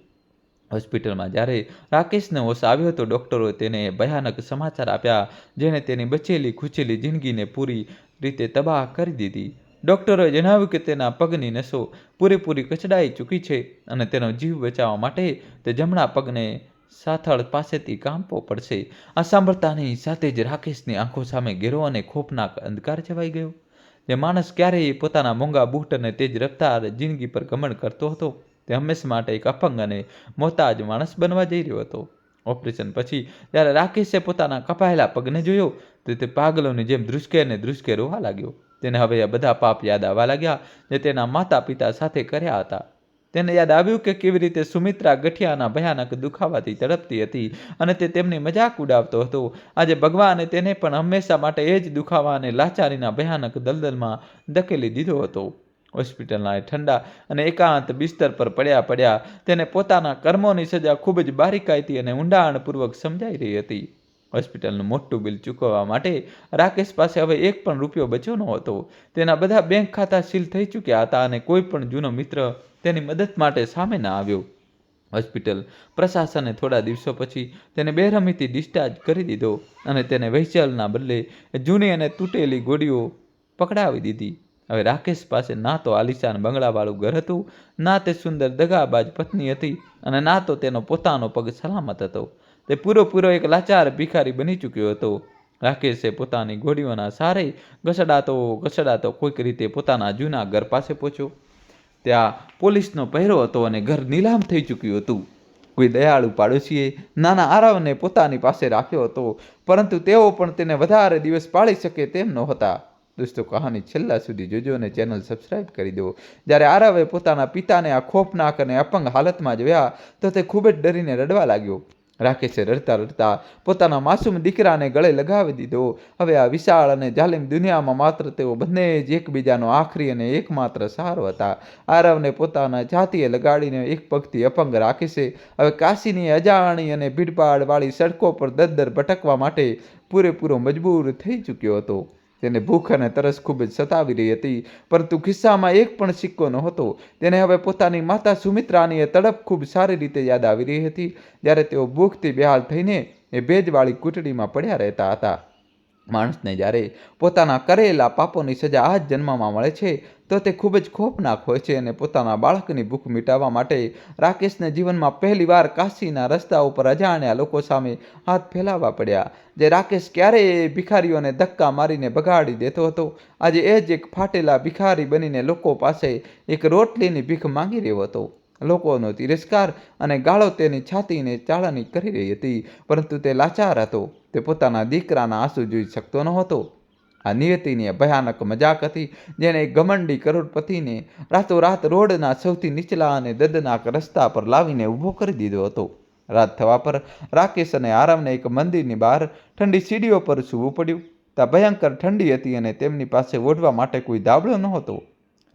S1: હોસ્પિટલમાં જ્યારે રાકેશને હોશ આવ્યો તો ડૉક્ટરોએ તેને ભયાનક સમાચાર આપ્યા, જેણે તેની બચેલી ખૂચેલી જિંદગીને પૂરી રીતે તબાહ કરી દીધી. ડૉક્ટરોએ જણાવ્યું કે તેના પગની નસો પૂરેપૂરી કચડાઈ ચૂકી છે અને તેનો જીવ બચાવવા માટે તે જમણા પગને સાથળ પાસેથી કાપવો પડશે. આ સાંભળતાની સાથે જ રાકેશની આંખો સામે ઘેરો અને ખોફનાક અંધકાર છવાઈ ગયો. જે માણસ ક્યારેય પોતાના મોંઘા બૂટ અને તેજ રફતાર જિંદગી પર ઘમંડ કરતો હતો, તે હંમેશા માટે એક અપંગ અને મોહતાજ માણસ બનવા જઈ રહ્યો હતો. ઓપરેશન પછી જ્યારે રાકેશે પોતાના કપાયેલા પગને જોયો,
S2: તો તે પાગલોની જેમ ધ્રુસકે ને ધ્રુસકે રોવા લાગ્યો. તેને હવે આ બધા પાપ યાદ આવવા લાગ્યા જે તેના માતા પિતા સાથે કર્યા હતા. તેને યાદ આવ્યું કે કેવી રીતે સુમિત્રા ગઠિયાના ભયાનક દુખાવાથી તડપતી હતી અને તે તેમની મજાક ઉડાવતો હતો. આજે ભગવાને તેને પણ હંમેશા માટે એ જ દુખાવા અને લાચારીના ભયાનક દલદલમાં ધકેલી દીધો હતો. હોસ્પિટલના એ ઠંડા અને એકાંત બિસ્તર પર પડ્યા તેને પોતાના કર્મોની સજા ખૂબ જ બારીકાઈથી અને ઊંડાણપૂર્વક સમજાઈ રહી હતી. હોસ્પિટલનું મોટું બિલ ચૂકવવા માટે રાકેશ પાસે હવે એક પણ રૂપિયો બચ્યો ન હતો. તેના બધા બેંક ખાતા સીલ થઈ ચૂક્યા હતા અને કોઈ પણ જૂનો મિત્ર તેની મદદ માટે સામે ના આવ્યો. હોસ્પિટલ પ્રશાસને થોડા દિવસો પછી તેને બેરહમીથી ડિસ્ચાર્જ કરી દીધો અને તેને વહેંચલના બદલે જૂની અને તૂટેલી ગોળીઓ પકડાવી દીધી. હવે રાકેશ પાસે ના તો આલિશાન બંગલાવાળું ઘર હતું, ના તે સુંદર દગાબાજ પત્ની હતી અને ના તો તેનો પોતાનો પગ સલામત હતો. તે પૂરો એક લાચાર ભિખારી બની ચૂક્યો હતો. રાકેશે પોતાની ગોળીઓના સારે ઘસડાતો કોઈક રીતે પોતાના જૂના ઘર પાસે પહોંચ્યો. ત્યાં પોલીસનો પહેરો હતો અને ઘર નીલામ થઈ ચૂક્યું હતું. કોઈ દયાળુ પાડોશીએ નાના આરવને પોતાની પાસે રાખ્યો હતો, પરંતુ તેઓ પણ તેને વધારે દિવસ પાળી શકે તેમ નહોતા. દોસ્તો, કહાની છેલ્લા સુધી જોજો અને ચેનલ સબસ્ક્રાઈબ કરી દો. જ્યારે આરવે પોતાના પિતાને આ ખોફનાક અને અપંગ હાલતમાં જોયા તો તે ખૂબ જ ડરીને રડવા લાગ્યો. રાકેશે રડતા પોતાના માસૂમ દીકરાને ગળે લગાવી દીધો. હવે આ વિશાળ અને જાલિમ દુનિયામાં માત્ર તેઓ બંને જ એકબીજાનો આખરી અને એકમાત્ર સહારો હતા. આરવને પોતાના છાતીએ લગાડીને એક પગથી અપંગ રાકેશે હવે કાશીની અજાણી અને ભીડભાડવાળી સડકો પર દર ભટકવા માટે પૂરેપૂરો મજબૂર થઈ ચૂક્યો હતો. તેને ભૂખ અને તરસ ખૂબ જ સતાવી રહી હતી, પરંતુ ખિસ્સામાં એક પણ સિક્કો નહોતો. તેને હવે પોતાની માતા સુમિત્રાની એ તડપ ખૂબ સારી રીતે યાદ આવી રહી હતી, જ્યારે તેઓ ભૂખથી બેહાલ થઈને એ ભેજવાળી કૂટડીમાં પડ્યા રહેતા હતા. માણસને જ્યારે પોતાના કરેલા પાપોની સજા આ જ જન્મમાં મળે છે તો તે ખૂબ જ ખોફનાક હોય છે અને પોતાના બાળકની ભૂખ મિટાવવા માટે રાકેશને જીવનમાં પહેલીવાર કાશીના રસ્તા ઉપર અજાણ્યા લોકો સામે હાથ ફેલાવવા પડ્યા. જે રાકેશ ક્યારેય ભિખારીઓને ધક્કા મારીને ભગાડી દેતો હતો, આજે એ જ એક ફાટેલા ભિખારી બનીને લોકો પાસે એક રોટલીની ભીખ માંગી રહ્યો હતો. લોકોનો તિરસ્કાર અને ગાળો તેની છાતીને ચાળાની કરી રહી હતી, પરંતુ તે લાચાર હતો. તે પોતાના દીકરાના આંસુ જોઈ શકતો નહોતો. આ નિયતિની ભયાનક મજાક હતી, જેને ઘમંડી કરોડપતિને રાતોરાત રોડના સૌથી નીચલા અને દર્દનાક રસ્તા પર લાવીને ઊભો કરી દીધો હતો. રાત થવા પર રાકેશ અને આરવને એક મંદિરની બહાર ઠંડી સીડીઓ પર સૂવું પડ્યું. ત્યાં ભયંકર ઠંડી હતી અને તેમની પાસે ઓઢવા માટે કોઈ ધાબળો નહોતો.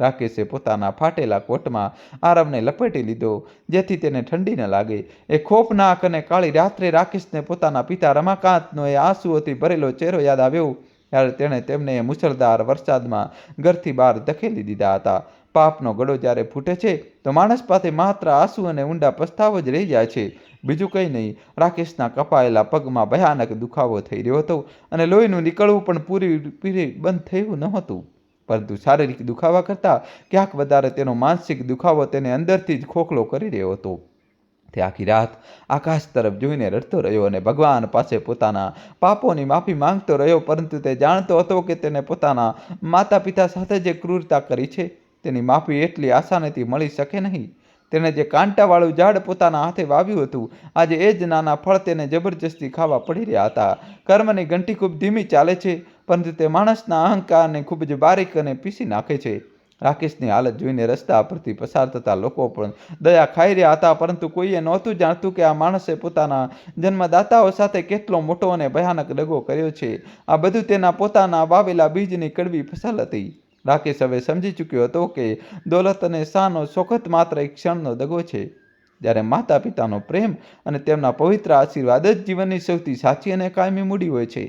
S2: રાકેશે પોતાના ફાટેલા કોટમાં આરવને લપેટી લીધો, જેથી તેને ઠંડી ન લાગે. એ ખોફનાક અને કાળી રાત્રે રાકેશને પોતાના પિતા રમાકાંતનો એ આંસુઓથી ભરેલો ચહેરો યાદ આવ્યો, ત્યારે તેણે તેમને એ મુસળધાર વરસાદમાં ઘરથી બહાર ધકેલી દીધા હતા. પાપનો ગળો જ્યારે ફૂટે છે તો માણસ પાસે માત્ર આંસુ અને ઊંડા પસ્તાવો જ રહી જાય છે, બીજું કંઈ નહીં. રાકેશના કપાયેલા પગમાં ભયાનક દુખાવો થઈ રહ્યો હતો અને લોહીનું નીકળવું પણ પૂરી બંધ થયું નહોતું, પરંતુ શારીરિક દુખાવા કરતાં ક્યાંક વધારે તેનો માનસિક દુખાવો તેને અંદરથી જ ખોખલો કરી રહ્યો હતો. તે આખી રાત આકાશ તરફ જોઈને રડતો રહ્યો અને ભગવાન પાસે પોતાના પાપોની માફી માંગતો રહ્યો, પરંતુ તે જાણતો હતો કે તેને પોતાના માતા પિતા સાથે જે ક્રૂરતા કરી છે તેની માફી એટલી આસાનીથી મળી શકે નહીં. તેણે જે કાંટાવાળું ઝાડ પોતાના હાથે વાવ્યું હતું, આજે એ જ નાના ફળ તેને જબરજસ્તી ખાવા પડી રહ્યા હતા. કર્મની ઘંટી ખૂબ ધીમી ચાલે છે, પરંતુ તે માણસના અહંકારને ખૂબ જ બારીક અને પીસી નાખે છે. રાકેશની હાલત જોઈને રસ્તા પરથી પસાર થતા લોકો પણ દયા ખાઈ રહ્યા હતા, પરંતુ કોઈએ નહોતું જાણતું કે આ માણસે પોતાના જન્મદાતાઓ સાથે કેટલો મોટો અને ભયાનક દગો કર્યો છે. આ બધું તેના પોતાના વાવેલા બીજની કડવી ફસલ હતી. રાકેશ હવે સમજી ચૂક્યો હતો કે દોલત અને શાનનો શોખત માત્ર એક ક્ષણનો દગો છે, જ્યારે માતા પિતાનો પ્રેમ અને તેમના પવિત્ર આશીર્વાદ જ જીવનની સૌથી સાચી અને કાયમી મૂડી હોય છે.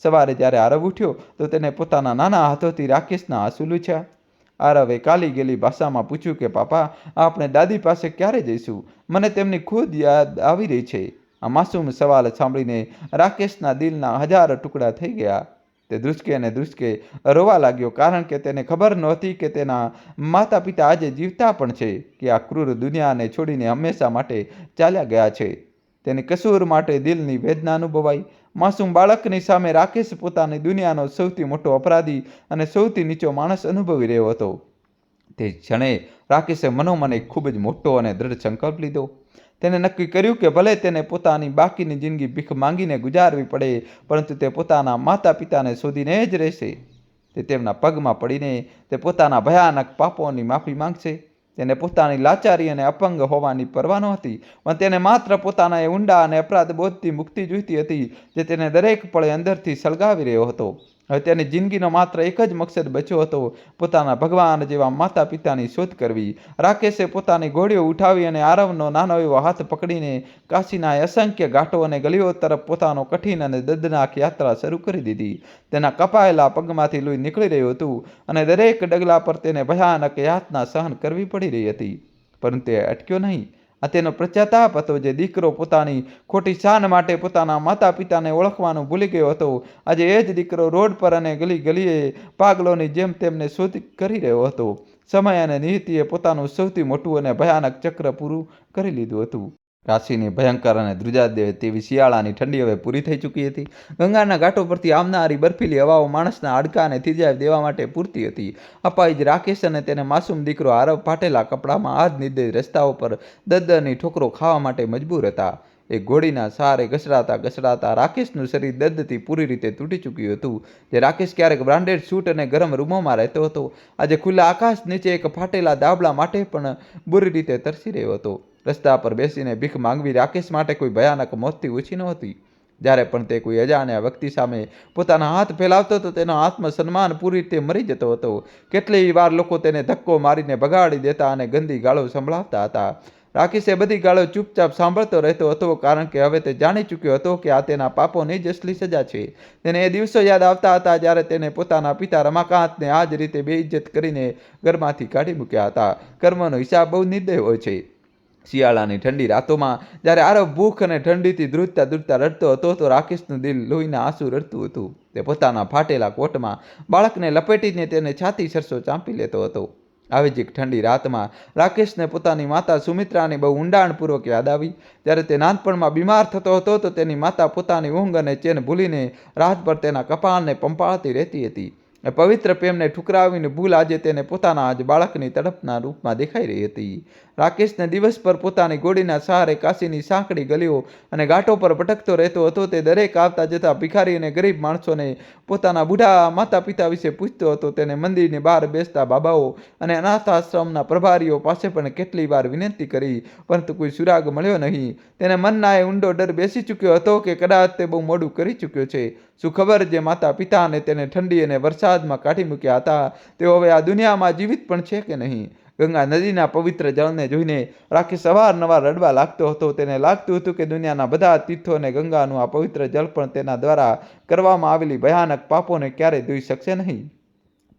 S2: સવારે જ્યારે આરવ ઉઠ્યો તો તેને પોતાના નાના હાથોથી રાકેશના આંસુ લૂછ્યા. આરવે કાલી ગેલી ભાષામાં પૂછ્યું કે પાપા, આપણે દાદી પાસે ક્યારે જઈશું? મને તેમની ખુદ યાદ આવી રહી છે. આ માસૂમ સવાલ સાંભળીને રાકેશના દિલના હજારો ટુકડા થઈ ગયા. તે ધ્રુસકે રોવા લાગ્યો, કારણ કે તેને ખબર નહોતી કે તેના માતા પિતા આજે જીવતા પણ છે કે આ ક્રૂર દુનિયાને છોડીને હંમેશા માટે ચાલ્યા ગયા છે. તેની કસૂર માટે દિલની વેદના અનુભવાઈ. માસૂમ બાળકની સામે રાકેશ પોતાની દુનિયાનો સૌથી મોટો અપરાધી અને સૌથી નીચો માણસ અનુભવી રહ્યો હતો. તે ક્ષણે રાકેશે મનોમન એક ખૂબ જ મોટો અને દૃઢ સંકલ્પ લીધો. તેને નક્કી કર્યું કે ભલે તેને પોતાની બાકીની જિંદગી ભીખ માંગીને ગુજારવી પડે, પરંતુ તે પોતાના માતા પિતાને શોધીને જ રહેશે. તે તેમના પગમાં પડીને તે પોતાના ભયાનક પાપોની માફી માંગશે. તેને પોતાની લાચારી અને અપંગ હોવાની પરવા નહોતી, પણ તેને માત્ર પોતાના એ ઊંડા અને અપરાધ બોધથી મુક્તિ જોઈતી હતી, જે તેને દરેક પળે અંદરથી સળગાવી રહ્યો હતો. હવે તેની જિંદગીનો માત્ર એક જ મકસદ બચ્યો હતો, પોતાના ભગવાન જેવા માતા પિતાની શોધ કરવી. રાકેશે પોતાની ઘોડીઓ ઉઠાવી અને આરવનો નાનો એવો હાથ પકડીને કાશીના અસંખ્ય ઘાટો અને ગલીઓ તરફ પોતાનો કઠિન અને દર્દનાક યાત્રા શરૂ કરી દીધી. તેના કપાયેલા પગમાંથી લોહી નીકળી રહ્યું હતું અને દરેક ડગલા પર તેને ભયાનક યાતના સહન કરવી પડી રહી હતી. પરંતુ તે અટક્યો નહીં. આ તેનો પશ્ચાતાપ હતો. જે દીકરો પોતાની ખોટી શાન માટે પોતાના માતા પિતાને ઓળખવાનું ભૂલી ગયો હતો, આજે એ જ દીકરો રોડ પર અને ગલી ગલીએ પાગલોની જેમ તેમને શોધ કરી રહ્યો હતો. સમય અને નિયતિએ પોતાનું સૌથી મોટું અને ભયાનક ચક્ર પૂરું કરી લીધું હતું. કાશીની ભયંકર અને ધ્રુજાદેવ તેવી શિયાળાની ઠંડી હવે પૂરી થઈ ચૂકી હતી. ગંગાના ઘાટો પરથી આવનારી બર્ફીલી હવાઓ માણસના હાડકાને થીજાવી દેવા માટે પૂરતી હતી. અપાઈ જ રાકેશ અને તેને માસૂમ દીકરો આરવ ફાટેલા કપડામાં આ જ નિર્દય રસ્તાઓ પર દર્દની ઠોકરો ખાવા માટે મજબૂર હતા. એક ઘોડીના સહારે ઘસડાતા રાકેશનું શરીર દર્દથી પૂરી રીતે તૂટી ચૂક્યું હતું. જે રાકેશ ક્યારેક બ્રાન્ડેડ સૂટ અને ગરમ રૂમોમાં રહેતો હતો, આજે ખુલ્લા આકાશ નીચે એક ફાટેલા દાબલા માટે પણ બુરી રીતે તરસી રહ્યો હતો. રસ્તા પર બેસીને ભીખ માંગવી રાકેશ માટે કોઈ ભયાનક મોતથી ઓછી નહોતી. જ્યારે પણ તે કોઈ અજાણ્યા વ્યક્તિ સામે પોતાના હાથ ફેલાવતો તો તેનો આત્મસન્માન પૂરી રીતે મરી જતો હતો. કેટલીય વાર લોકો તેને ધક્કો મારીને ભગાડી દેતા અને ગંદી ગાળો સંભળાવતા હતા. રાકેશે બધી ગાળો ચૂપચાપ સાંભળતો રહેતો હતો, કારણ કે હવે તે જાણી ચૂક્યો હતો કે આ તેના પાપોની જ અસલી સજા છે. તેને એ દિવસો યાદ આવતા હતા જ્યારે તેને પોતાના પિતા રમાકાંતને આ જ રીતે બેઇજ્જત કરીને ઘરમાંથી કાઢી મૂક્યા હતા. કર્મનો હિસાબ બહુ નિર્દય હોય છે. શિયાળાની ઠંડી રાતોમાં જ્યારે આરવ ભૂખ અને ઠંડીથી ધ્રુજતા રડતો હતો તો રાકેશનું દિલ લોહીના આંસુ રડતું હતું. તે પોતાના ફાટેલા કોટમાં બાળકને લપેટીને તેને છાતી સરસો ચાંપી લેતો હતો. આવી જ એક ઠંડી રાતમાં રાકેશને પોતાની માતા સુમિત્રાની બહુ ઊંડાણપૂર્વક યાદ આવી. જ્યારે તે નાનપણમાં બીમાર થતો હતો તો તેની માતા પોતાની ઊંઘ અને ચેન ભૂલીને રાત પર તેના કપાળને પંપાળતી રહેતી હતી. પવિત્ર પ્રેમને ઠુકરાવીને ભૂલ આજે તેને પોતાના જ બાળકની તડપના રૂપમાં દેખાઈ રહી હતી. રાકેશને દિવસ પર પોતાની ઘોડીના સહારે કાશીની સાંકડી ગલીઓ અને ઘાટો પર ભટકતો રહેતો હતો. તે દરેક આવતા જતા ભિખારી અને ગરીબ માણસોને પોતાના બુઢા માતા પિતા વિશે પૂછતો હતો. તેને મંદિરની બહાર બેસતા બાબાઓ અને અનાથાશ્રમના પ્રભારીઓ પાસે પણ કેટલી વાર વિનંતી કરી, પરંતુ કોઈ સુરાગ મળ્યો નહીં. તેને મનના એ ઊંડો ડર બેસી ચૂક્યો હતો કે કદાચ તે બહુ મોડું કરી ચૂક્યો છે. શું ખબર, જે માતા પિતાને તેને ઠંડી અને વરસાદમાં કાઢી મૂક્યા હતા, તેઓ હવે આ દુનિયામાં જીવિત પણ છે કે નહીં. ગંગા નદીના પવિત્ર જળને જોઈને રાકેશ અવારનવાર રડવા લાગતો હતો. તેને લાગતું હતું કે દુનિયાના બધા તીર્થો અને ગંગાનું આ પવિત્ર જળ પણ તેના દ્વારા કરવામાં આવેલી ભયાનક પાપોને ક્યારેય ધોઈ શકશે નહીં.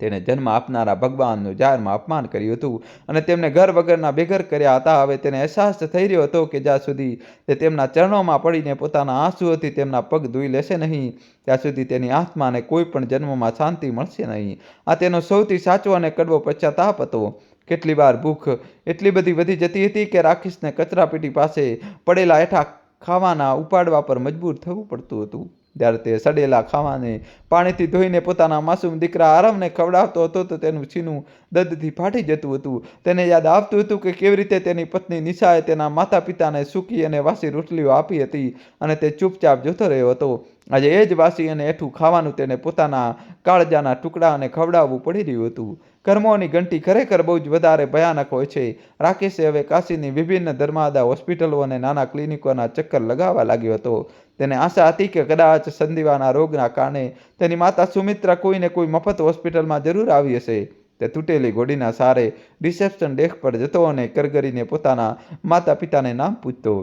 S2: તેને જન્મ આપનારા ભગવાનનું જાહેરમાં અપમાન કર્યું હતું અને તેમને ઘર વગરના બેઘર કર્યા હતા. હવે તેને અહેસાસ થઈ રહ્યો હતો કે જ્યાં સુધી તે તેમના ચરણોમાં પડીને પોતાના આંસુઓથી તેમના પગ ધોઈ લેશે નહીં, ત્યાં સુધી તેની આત્માને કોઈ પણ જન્મમાં શાંતિ મળશે નહીં. આ તેનો સૌથી સાચો અને કડવો પશ્ચાતાપ હતો. કેટલી વાર ભૂખ એટલી બધી વધી જતી હતી કે રાકેશને કચરાપેટી પાસે પડેલા હેઠા ખાવાના ઉપાડવા પર મજબૂર થવું પડતું હતું. જ્યારે તે સડેલા ખાવાને પાણીથી ધોઈને પોતાના માસૂમ દીકરા આરવને ખવડાવતો હતો તો તેનું સીનું દર્દથી ફાટી જતું હતું. તેને યાદ આવતું હતું કે કેવી રીતે તેની પત્ની નિશાએ તેના માતા પિતાને સૂકી અને વાસી રોટલીઓ આપી હતી અને તે ચૂપચાપ જોતો રહ્યો હતો. આજે એ જ વાસી અને એઠું ખાવાનું તેને પોતાના કાળજાના ટુકડાને ખવડાવવું પડી રહ્યું હતું. કર્મોની ઘંટી ખરેખર બહુ જ વધારે ભયાનક હોય છે. રાકેશે હવે કાશીની વિભિન્ન ધર્માદા હોસ્પિટલો અને નાના ક્લિનિકોના ચક્કર લગાવવા લાગ્યો હતો. તેને આશા હતી કે કદાચ સંધિવાના રોગના કારણે તેની માતા સુમિત્રા કોઈને કોઈ મફત હોસ્પિટલમાં જરૂર આવી હશે. તે તૂટેલી ઘોડીના સહારે રિસેપ્શન ડેસ્ક પર જતો અને કરગરીને પોતાના માતા પિતાને નામ પૂછતો.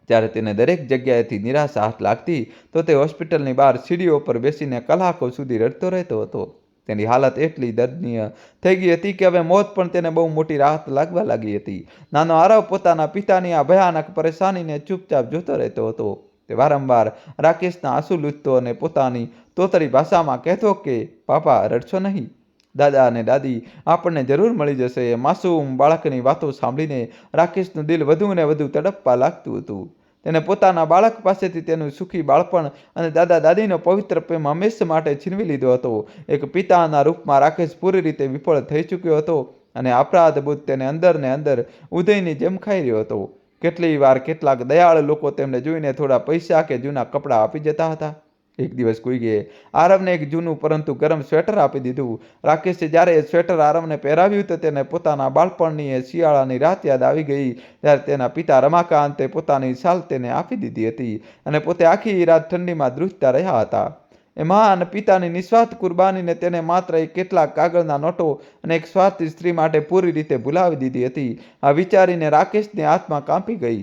S2: જ્યારે તેને દરેક જગ્યાએથી નિરાશા હાથ લાગતી તો તે હોસ્પિટલની બહાર સીડીઓ પર બેસીને કલાકો સુધી રડતો રહેતો હતો. તેની હાલત એટલી દર્દનીય થઈ ગઈ હતી કે હવે મોત પણ તેને બહુ મોટી રાહત લાગવા લાગી હતી. નાનો આરવ પોતાના પિતાની આ ભયાનક પરેશાનીને ચૂપચાપ જોતો રહેતો હતો. તે વારંવાર રાકેશના આંસુ લૂછતો અને પોતાની તોતરી ભાષામાં કહેતો કે પાપા, રડશો નહીં, દાદા અને દાદી આપણને જરૂર મળી જશે. માસૂમ બાળકની વાતો સાંભળીને રાકેશનું દિલ વધુ ને વધુ તડપવા લાગતું હતું. તેને પોતાના બાળક પાસેથી તેનું સુખી બાળપણ અને દાદા દાદીનો પવિત્ર પ્રેમ હંમેશા માટે છીનવી લીધો હતો. એક પિતાના રૂપમાં રાકેશ પૂરી રીતે વિફળ થઈ ચૂક્યો હતો અને અપરાધ બોધ તેને અંદર ને અંદર ઉદયની જેમ ખાઈ રહ્યો હતો. કેટલી વાર કેટલાક દયાળુ લોકો તેમને જોઈને થોડા પૈસા કે જૂના કપડાં આપી જતા હતા. એક દિવસ કોઈએ આરવને એક જૂનું પરંતુ ગરમ સ્વેટર આપી દીધું. રાકેશે જ્યારે એ સ્વેટર આરવને પહેરાવ્યું તો તેને પોતાના બાળપણની એ શિયાળાની રાત યાદ આવી ગઈ, જ્યારે તેના પિતા રમાકાંતે પોતાની શાલ તેને આપી દીધી હતી અને પોતે આખી રાત ઠંડીમાં ધ્રુજતા રહ્યા હતા. એ મહાન પિતાની નિસ્વાર્થ કુરબાનીને તેને માત્ર કેટલાક કાગળના નોટો અને એક સ્વાર્થી સ્ત્રી માટે પૂરી રીતે ભૂલાવી દીધી હતી. આ વિચારીને રાકેશની આત્મા કાંપી ગઈ.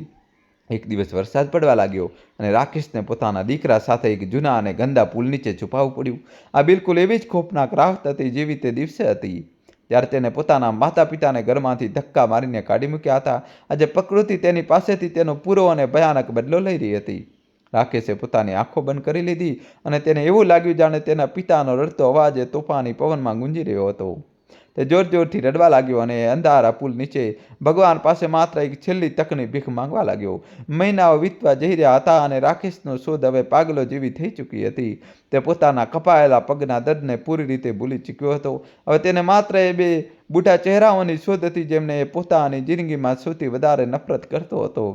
S2: એક દિવસ વરસાદ પડવા લાગ્યો અને રાકેશને પોતાના દીકરા સાથે એક જૂના અને ગંદા પુલ નીચે છુપાવવું પડ્યું. આ બિલકુલ એવી જ ખોફનાક રાહત હતી જેવી તે દિવસે હતી જ્યારે તેને પોતાના માતા પિતાને ઘરમાંથી ધક્કા મારીને કાઢી મૂક્યા હતા. આજે પ્રકૃતિ તેની પાસેથી તેનો પૂરો અને ભયાનક બદલો લઈ રહી હતી. રાકેશે પોતાની આંખો બંધ કરી લીધી અને તેને એવું લાગ્યું જાણે તેના પિતાનો રડતો અવાજ એ તોફાની પવનમાં ગુંજી રહ્યો હતો. તે જોરથી રડવા લાગ્યો અને અંધારા પુલ નીચે ભગવાન પાસે માત્ર એક છેલ્લી તકની ભીખ માંગવા લાગ્યો. મહિનાઓ વીતવા જઈ રહ્યા હતા અને રાકેશનો શોધ હવે પાગલો જેવી થઈ ચૂકી હતી. તે પોતાના કપાયેલા પગના દર્દને પૂરી રીતે ભૂલી ચૂક્યો હતો. હવે તેને માત્ર એ બે બુઢા ચહેરાઓની શોધ હતી જેમને એ પોતાની જિંદગીમાં સૌથી વધારે નફરત કરતો હતો,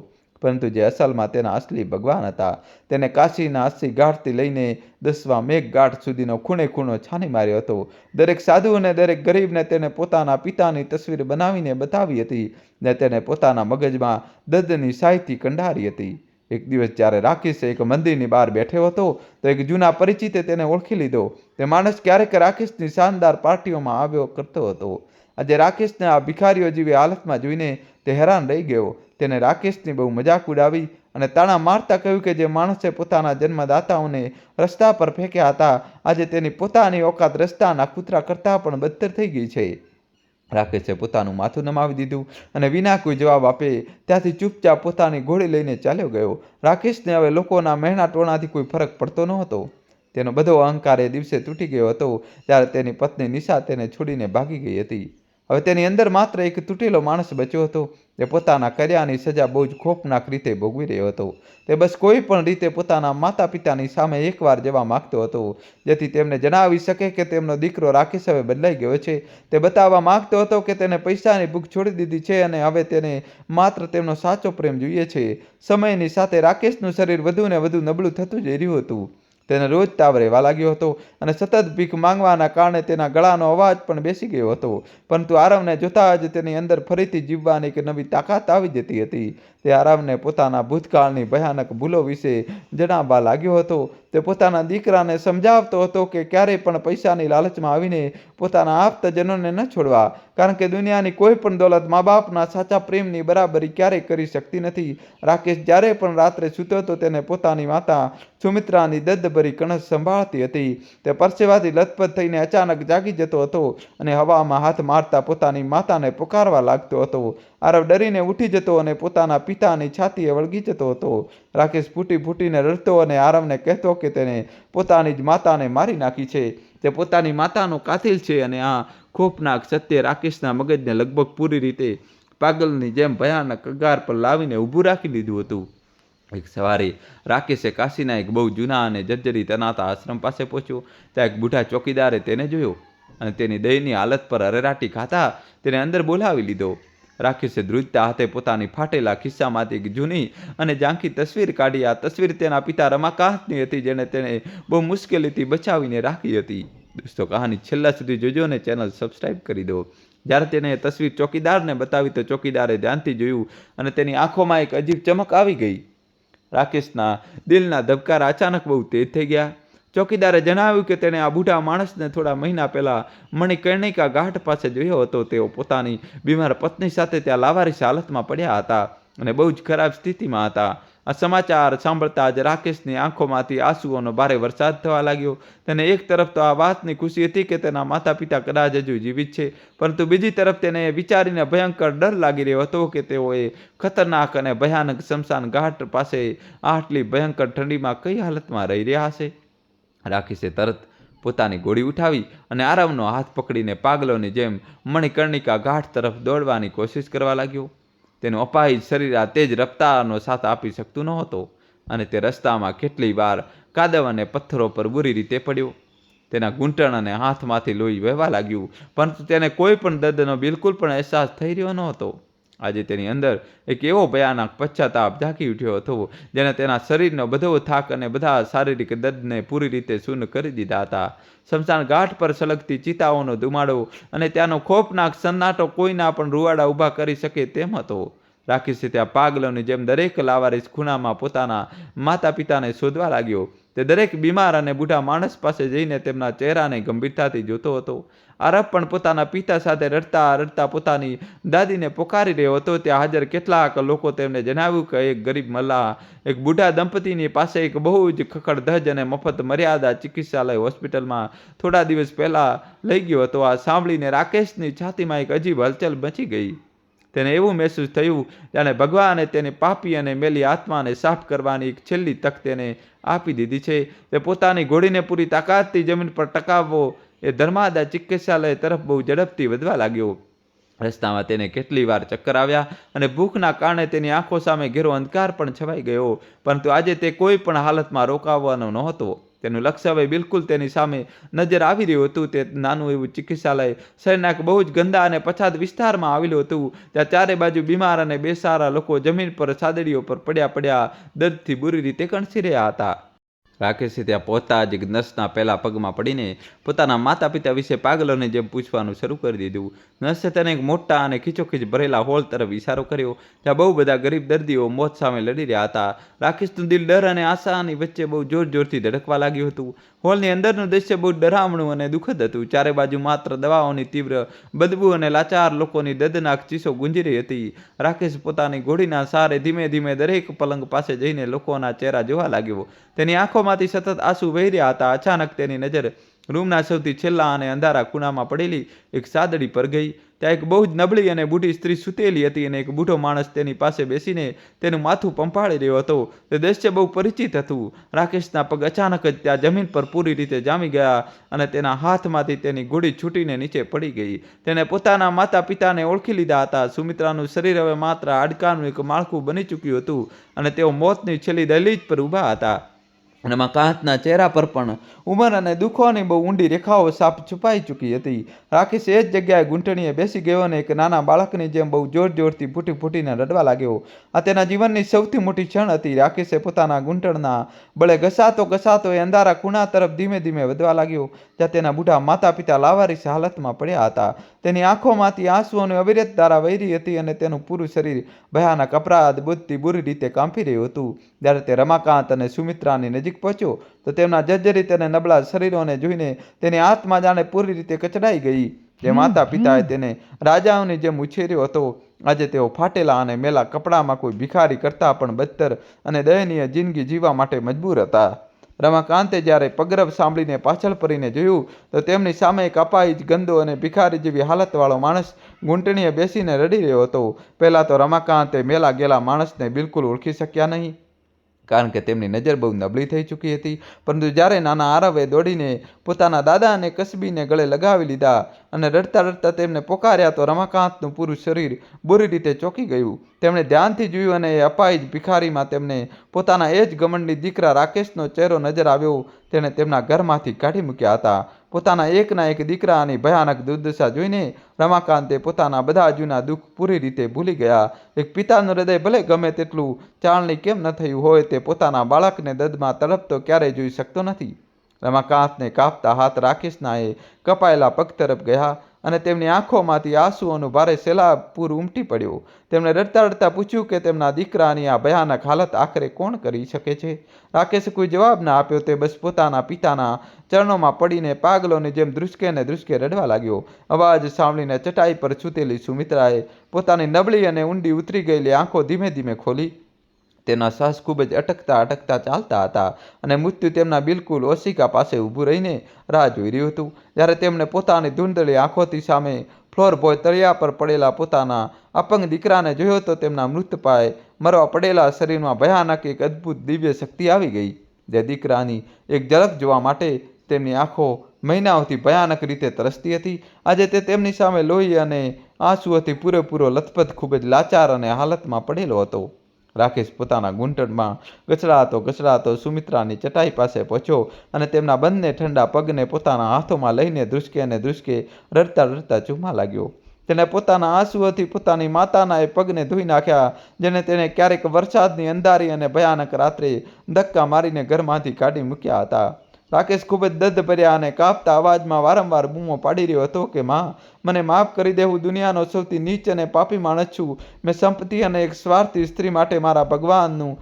S2: પરંતુ જે અસલમાં તેના અસલી ભગવાન હતા. તેને કાશીના 80 ઘાટથી લઈને 10મા મેઘ ઘાટ સુધીનો ખૂણે ખૂણો છાની માર્યો હતો. દરેક સાધુ અને દરેક ગરીબને તેને પોતાના પિતાની તસવીર બનાવીને બતાવી હતી ને તેને પોતાના મગજમાં દર્દની શાહીથી કંડારી હતી. એક દિવસ જ્યારે રાકેશ એક મંદિરની બહાર બેઠો હતો તો એક જૂના પરિચિતે તેને ઓળખી લીધો. તે માણસ ક્યારેક રાકેશની શાનદાર પાર્ટીઓમાં આવ્યો કરતો હતો. આજે રાકેશને આ ભિખારીઓ જેવી હાલતમાં જોઈને તે હેરાન રહી ગયો. તેને રાકેશની બહુ મજાક ઉડાવી અને તાણા મારતા કહ્યું કે જે માણસે પોતાના જન્મદાતાઓને રસ્તા પર ફેંક્યા હતા, આજે તેની પોતાની ઓકાત રસ્તાના કૂતરા કરતાં પણ બદતર થઈ ગઈ છે. રાકેશે પોતાનું માથું નમાવી દીધું અને વિના કોઈ જવાબ આપે ત્યાંથી ચૂપચાપ પોતાની ઘોડી લઈને ચાલ્યો ગયો. રાકેશને હવે લોકોના મહેણા ટોણાથી કોઈ ફરક પડતો નહોતો. તેનો બધો અહંકાર એ દિવસે તૂટી ગયો હતો જ્યારે તેની પત્ની નિશા તેને છોડીને ભાગી ગઈ હતી. હવે તેની અંદર માત્ર એક તૂટેલો માણસ બચ્યો હતો. તે પોતાના કર્યાની સજા બહુ જ ખોફનાક રીતે ભોગવી રહ્યો હતો. તે બસ કોઈ પણ રીતે પોતાના માતા પિતાની સામે એકવાર જવા માગતો હતો જેથી તેમને જણાવી શકે કે તેમનો દીકરો રાકેશ હવે બદલાઈ ગયો છે. તે બતાવવા માગતો હતો કે તેને પૈસાની ભૂખ છોડી દીધી છે અને હવે તેને માત્ર તેમનો સાચો પ્રેમ જોઈએ છે. સમયની સાથે રાકેશનું શરીર વધુ ને વધુ નબળું થતું જઈ રહ્યું હતું. તેને રોજ તાવ રહેવા લાગ્યો હતો અને સતત ભીખ માંગવાના કારણે તેના ગળાનો અવાજ પણ બેસી ગયો હતો. પરંતુ આરવને જોતા જ તેની અંદર ફરીથી જીવવાની એક નવી તાકાત આવી જતી હતી. તે આરવને પોતાના ભૂતકાળની ભયાનક ભૂલો વિશે જણાવવા લાગ્યો હતો. તે પોતાના દીકરાને સમજાવતો હતો કે ક્યારેય પણ પૈસાની લાલચમાં આવીને પોતાના આપતજનોને ન છોડવા, કારણ કે દુનિયાની કોઈ પણ દોલત મા બાપના સાચા પ્રેમની બરાબરી ક્યારેય કરી શકતી નથી. રાકેશ જ્યારે પણ રાત્રે સૂતો તો તેને પોતાની માતા સુમિત્રાની દર્દભરી કણસ સંભાળતી હતી. તે પરસેવાથી લથપથ થઈને અચાનક જાગી જતો હતો અને હવામાં હાથ મારતા પોતાની માતાને પુકારવા લાગતો હતો. આરવ ડરીને ઉઠી જતો અને પોતાના પિતાની છાતીએ વળગી જતો હતો. રાકેશ ફૂટી ફૂટીને રડતો અને આરવને કહેતો કે તેને પોતાની જ માતાને મારી નાખી છે. તે પોતાની માતાનો કાતિલ છે અને આ ખોફનાક સત્ય રાકેશના મગજને લગભગ પૂરી રીતે પાગલની જેમ ભયાનક કગાર પર લાવીને ઊભું રાખી લીધું હતું. એક સવારે રાકેશે કાશીના એક બહુ જૂના અને જર્જરિત અનાથ આશ્રમ પાસે પહોંચ્યો. ત્યાં એક બુઢા ચોકીદારે તેને જોયો અને તેની દયની હાલત પર અરેરાટી ખાતા તેને અંદર બોલાવી લીધો. રાકેશે ધ્રુજતા હાથે પોતાની ફાટેલા ખિસ્સામાંથી એક જૂની અને ઝાંખી તસવીર કાઢી. આ તસવીર તેના પિતા રમાકાંતની હતી જેને તેણે બહુ મુશ્કેલીથી બચાવીને રાખી હતી. દોસ્તો, કહાની છેલ્લા સુધી જોજો અને ચેનલ સબસ્ક્રાઈબ કરી દો. જ્યારે તેને એ તસવીર ચોકીદારને બતાવી તો ચોકીદારે ધ્યાનથી જોયું અને તેની આંખોમાં એક અજીબ ચમક આવી ગઈ. રાકેશના દિલના ધબકારા અચાનક બહુ તેજ થઈ ગયા. ચોકીદારે જણાવ્યું કે તેણે આ બુઢા માણસને થોડા મહિના પહેલાં મણિકર્ણિકા ઘાટ પાસે જોયો હતો. તેઓ પોતાની બીમાર પત્ની સાથે ત્યાં લાવારીસ હાલતમાં પડ્યા હતા અને બહુ જ ખરાબ સ્થિતિમાં હતા. આ સમાચાર સાંભળતા જ રાકેશની આંખોમાંથી આંસુઓનો ભારે વરસાદ થવા લાગ્યો. તેને એક તરફ તો આ વાતની ખુશી હતી કે તેના માતા પિતા કદાચ હજુ જીવિત છે, પરંતુ બીજી તરફ તેને વિચારીને ભયંકર ડર લાગી રહ્યો હતો કે તેઓએ ખતરનાક અને ભયાનક શમશાન ઘાટ પાસે આટલી ભયંકર ઠંડીમાં કઈ હાલતમાં રહી રહ્યા હશે. રાકેશે તરત પોતાની ગોળી ઉઠાવી અને આરવનો હાથ પકડીને પાગલોની જેમ મણિકર્ણિકા ઘાટ તરફ દોડવાની કોશિશ કરવા લાગ્યો. તેનું અપાહિજ શરીર આ તેજ રફતારનો સાથ આપી શકતું નહોતું અને તે રસ્તામાં કેટલી વાર કાદવ અને પથ્થરો પર બુરી રીતે પડ્યો. તેના ઘૂંટણ અને હાથમાંથી લોહી વહેવા લાગ્યું, પરંતુ તેને કોઈ પણ દર્દનો બિલકુલ પણ અહેસાસ થઈ રહ્યો નહોતો. આજે તેની અંદર એક એવો ભયાનક પશ્ચાતાપ ઝાંકી ઉઠ્યો હતો જેને તેના શરીરનો બધો થાક અને બધા શારીરિક દર્દને પૂરી રીતે શૂન્ય કરી દીધા હતા. સ્મશાન ઘાટ પર સળગતી ચિતાઓનો ધુમાડો અને ત્યાંનો ખોફનાક સન્નાટો કોઈના પણ રૂવાડા ઊભા કરી શકે તેમ હતો. રાખીશ ત્યાં પાગલોની જેમ દરેક લાવારીસ ખૂણામાં પોતાના માતા પિતાને શોધવા લાગ્યો. તે દરેક બીમાર અને બુઢા માણસ પાસે જઈને તેમના ચહેરાને ગંભીરતાથી જોતો હતો. આરબ પણ પોતાના પિતા સાથે રડતા રડતા પોતાની દાદીને પોકારી રહ્યો હતો. ત્યાં હાજર કેટલાક લોકો તેમને જણાવ્યું કે એક ગરીબ મલ્લાહ એક બુઢા દંપતીની પાસે એક બહુ જ ખખડધજ અને મફત મર્યાદા ચિકિત્સાલય હોસ્પિટલમાં થોડા દિવસ પહેલાં લઈ ગયો હતો. આ સાંભળીને રાકેશની છાતીમાં એક અજીબ હલચલ મચી ગઈ. તેને એવું મહેસૂસ થયું જાણે ભગવાને તેની પાપી અને મેલી આત્માને સાફ કરવાની એક છેલ્લી તક તેને આપી દીધી છે. તે પોતાની ઘોડીને પૂરી તાકાતથી જમીન પર ટકાવવો એ ધર્માદા ચિકિત્સાલય તરફ બહુ ઝડપથી વધવા લાગ્યો. રસ્તામાં તેને કેટલી વાર ચક્કર આવ્યા અને ભૂખના કારણે તેની આંખો સામે ઘેરો અંધકાર પણ છવાઈ ગયો. પરંતુ આજે તે કોઈ પણ હાલતમાં રોકાવાનો નહોતો. તેનું લક્ષ્ય હવે બિલકુલ તેની સામે નજર આવી રહ્યું હતું. તે નાનું એવું ચિકિત્સાલય શહેરના એક બહુ જ ગંદા અને પછાત વિસ્તારમાં આવેલું હતું. ત્યાં ચારે બાજુ બીમાર અને બેસારા લોકો જમીન પર સાદડીઓ પર પડ્યા દર્દથી બુરી રીતે કણસી રહ્યા હતા. રાકેશે ત્યાં પહોંચતા જ નર્સના પહેલા પગમાં પડીને પોતાના માતા પિતા વિશે પાગલોને જેમ પૂછવાનું શરૂ કરી દીધું. નર્સે તેને એક મોટા અને ખીચોખીચ ભરેલા હોલ તરફ ઇશારો કર્યો જ્યાં બહુ બધા ગરીબ દર્દીઓ મોત સામે લડી રહ્યા હતા. રાકેશનું દિલ ડર અને આશાની વચ્ચે બહુ જોરથી ધડકવા લાગ્યું હતું. હોલની અંદરનું દ્રશ્ય બહુ ડરામણું અને દુઃખદ હતું. ચારે બાજુ માત્ર દવાઓની તીવ્ર બદબુ અને લાચાર લોકોની દર્દનાક ચીસો ગુંજી રહી હતી. રાકેશ પોતાની ઘોડીના સહારે ધીમે ધીમે દરેક પલંગ પાસે જઈને લોકોના ચહેરા જોવા લાગ્યો. તેની આંખોમાંથી સતત આંસુ વહી રહ્યા હતા. અચાનક તેની નજર રૂમના સૌથી છેલ્લા અને અંધારા ખૂણામાં પડેલી એક સાદડી પર ગઈ. ત્યાં એક બહુ જ નબળી અને બુઢી સ્ત્રી સૂતેલી હતી અને એક બુઢો માણસ તેની પાસે બેસીને તેનું માથું પંપાળી રહ્યો હતો. તે દ્રશ્ય બહુ પરિચિત હતું. રાકેશના પગ અચાનક જ ત્યાં જમીન પર પૂરી રીતે જામી ગયા અને તેના હાથમાંથી તેની ઘોડી છૂટીને નીચે પડી ગઈ. તેણે પોતાના માતા પિતાને ઓળખી લીધા હતા. સુમિત્રાનું શરીર હવે માત્ર હાડકાનું એક માળખું બની ચૂક્યું હતું અને તેઓ મોતની છેલ્લી દહેલીજ પર ઊભા હતા. અને મકાંતના ચહેરા પર પણ ઉંમર અને દુઃખોની બહુ ઊંડી રેખાઓ સાપ છુપાઈ ચૂકી હતી. રાકેશ એ જ જગ્યાએ ઘૂંટણીએ બેસી ગયો અને એક નાના બાળકની જેમ બહુ જોરથી ફૂટીને રડવા લાગ્યો. આ તેના જીવનની સૌથી મોટી ક્ષણ હતી. રાકેશે પોતાના ઘૂંટણના બળે ઘસાતો એ અંધારા ખૂણા તરફ ધીમે ધીમે વધવા લાગ્યો જ્યાં તેના બુઢા માતા પિતા લાવારીસ હાલતમાં પડ્યા હતા. તેની આંખોમાંથી આંસુઓની અવિરત ધારા વહી રહી હતી અને તેનું પૂરું શરીર ભયાનક અપરાધ બોધથી બુરી રીતે કાંપી રહ્યું હતું. જ્યારે તે રમાકાંત અને સુમિત્રાની નજીક પહોંચ્યો તો તેમના જર્જરિત અને નબળા શરીરોને જોઈને તેની આત્મા જાણે પૂરી રીતે કચડાઈ ગઈ. જે માતા પિતાએ તેને રાજાઓની જેમ ઉછેર્યો હતો આજે તેઓ ફાટેલા અને મેલા કપડામાં કોઈ ભિખારી કરતાં પણ બદતર અને દયનીય જિંદગી જીવવા માટે મજબૂર હતા. રમાકાંતે જ્યારે પગરવ સાંભળીને પાછળ ફરીને જોયું તો તેમની સામે એક અપાહિજ ગંદો અને ભિખારી જેવી હાલતવાળો માણસ ઘૂંટણીએ બેસીને રડી રહ્યો હતો. પહેલાં તો રમાકાંતે મેલા ગેલા માણસને બિલકુલ ઓળખી શક્યા નહીં કારણ કે તેમની નજર બહુ નબળી થઈ ચૂકી હતી. પરંતુ જ્યારે નાના આરવે દોડીને પોતાના દાદાને કસબીને ગળે લગાવી લીધા અને રડતા તેમને પોકાર્યા તો રમાકાંતનું પૂરું શરીર બુરી રીતે ચોંકી ગયું. તેમણે ધ્યાનથી જોયું અને એ અપાહિજ ભિખારીમાં તેમને પોતાના એ જ ગમંડી દીકરા રાકેશનો ચહેરો નજર આવ્યો. તેણે તેમના ઘરમાંથી કાઢી મૂક્યા હતા. પોતાના એકના એક દીકરાની ભયાનક દુર્દશા જોઈને રમાકાંતે પોતાના બધા જૂના દુઃખ પૂરી રીતે ભૂલી ગયા. એક પિતાનું હૃદય ભલે ગમે તેટલું ચાળણી કેમ ન થયું હોય તે પોતાના બાળકને દર્દમાં તડપતો ક્યારેય જોઈ શકતો નથી. રમાકાંતને કાપતા હાથ રાકેશના એ કપાયેલા પગ તરફ ગયા અને તેમની આંખોમાંથી આંસુઓનું ભારે સહેલાબપૂર ઉમટી પડ્યો. તેમણે રડતા પૂછ્યું કે તેમના દીકરાની આ ભયાનક હાલત આખરે કોણ કરી શકે છે. રાકેશે કોઈ જવાબ ના આપ્યો. તે બસ પોતાના પિતાના ચરણોમાં પડીને પાગલોની જેમ ધ્રુસકે રડવા લાગ્યો. અવાજ સાંભળીને ચટાઈ પર સૂતેલી સુમિત્રાએ પોતાની નબળી અને ઊંડી ઉતરી ગયેલી આંખો ધીમે ધીમે ખોલી. તેના શ્વાસ ખૂબ જ અટકતા ચાલતા હતા અને મૃત્યુ તેમના બિલકુલ ઓશિકા પાસે ઊભું રહીને રાહ જોઈ રહ્યું હતું. જ્યારે તેમણે પોતાની ધૂંધળી આંખોથી સામે ફ્લોર બોય તળિયા પર પડેલા પોતાના અપંગ દીકરાને જોયો તો તેમના મૃતપાય મરવા પડેલા શરીરમાં ભયાનક એક અદ્ભુત દિવ્ય શક્તિ આવી ગઈ. જે દીકરાની એક ઝલક જોવા માટે તેમની આંખો મહિનાઓથી ભયાનક રીતે તરસતી હતી. આજે તે તેમની સામે લોહી અને આંસુઓથી પૂરેપૂરો લથપથ ખૂબ જ લાચાર અને હાલતમાં પડેલો હતો. રાકેશ પોતાના ઘૂંટણમાં ઘસડાતો સુમિત્રાની ચટાઈ પાસે પહોંચ્યો અને તેમના બંને ઠંડા પગને પોતાના હાથોમાં લઈને ધ્રુસકે રડતા ચૂમવા લાગ્યો. તેણે પોતાના આંસુઓથી પોતાની માતાના એ પગને ધોઈ નાખ્યા, જેને તેણે ક્યારેક વરસાદની અંધારી અને ભયાનક રાત્રે ધક્કા મારીને ઘરમાંથી કાઢી મૂક્યા હતા. રાકેશ ખૂબ જ દર્દ ભર્યા અને કાપતા અવાજમાં વારંવાર બૂમો પાડી રહ્યો હતો કે માં, મને માફ કરી દે. હું દુનિયાનો સૌથી નીચ અને પાપી માણસ છું. મેં સંપત્તિ અને એક સ્વાર્થી સ્ત્રી માટે મારા ભગવાનનું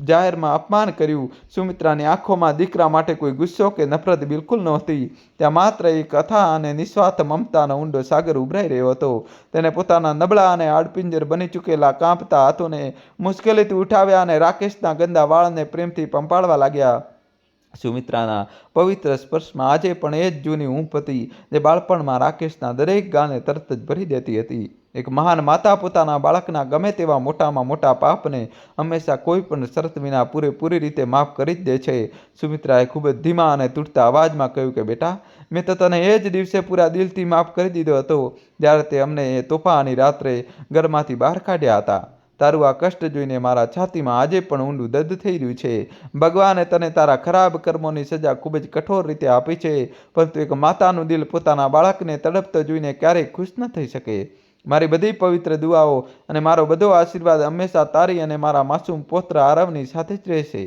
S2: જાહેરમાં અપમાન કર્યું. સુમિત્રાની આંખોમાં દીકરા માટે કોઈ ગુસ્સો કે નફરત બિલકુલ નહોતી. ત્યાં માત્ર એક અથાગ અને નિસ્વાર્થ મમતાનો ઊંડો સાગર ઉભરાઈ રહ્યો હતો. તેને પોતાના નબળા અને આડપિંજર બની ચૂકેલા કાંપતા હાથોને મુશ્કેલીથી ઉઠાવ્યા અને રાકેશના ગંદા વાળને પ્રેમથી પંપાળવા લાગ્યા. સુમિત્રાના પવિત્ર સ્પર્શમાં આજે પણ એ જ જૂની ઊંઘ હતી જે બાળપણમાં રાકેશના દરેક ગાને તરત જ ભરી દેતી હતી. એક મહાન માતા પોતાના બાળકના ગમે તેવા મોટામાં મોટા પાપને હંમેશા કોઈ પણ શરત વિના પૂરેપૂરી રીતે માફ કરી જ દે છે. સુમિત્રાએ ખૂબ જ ધીમા અને તૂટતા અવાજમાં કહ્યું કે બેટા, મેં તો તને એ જ દિવસે પૂરા દિલથી માફ કરી દીધો હતો જ્યારે તે અમને એ તોફાની રાત્રે ઘરમાંથી બહાર કાઢ્યા હતા. તારું આ કષ્ટ જોઈને મારા છાતીમાં આજે પણ ઊંડું દર્દ થઈ રહ્યું છે. ભગવાને તને તારા ખરાબ કર્મોની સજા ખૂબ જ કઠોર રીતે આપી છે, પરંતુ એક માતાનું દિલ પોતાના બાળકને તડપતો જોઈને ક્યારેય ખુશ ન થઈ શકે. મારી બધી પવિત્ર દુઆઓ અને મારો બધો આશીર્વાદ હંમેશા તારી અને મારા માસૂમ પૌત્ર આરવની સાથે જ રહેશે.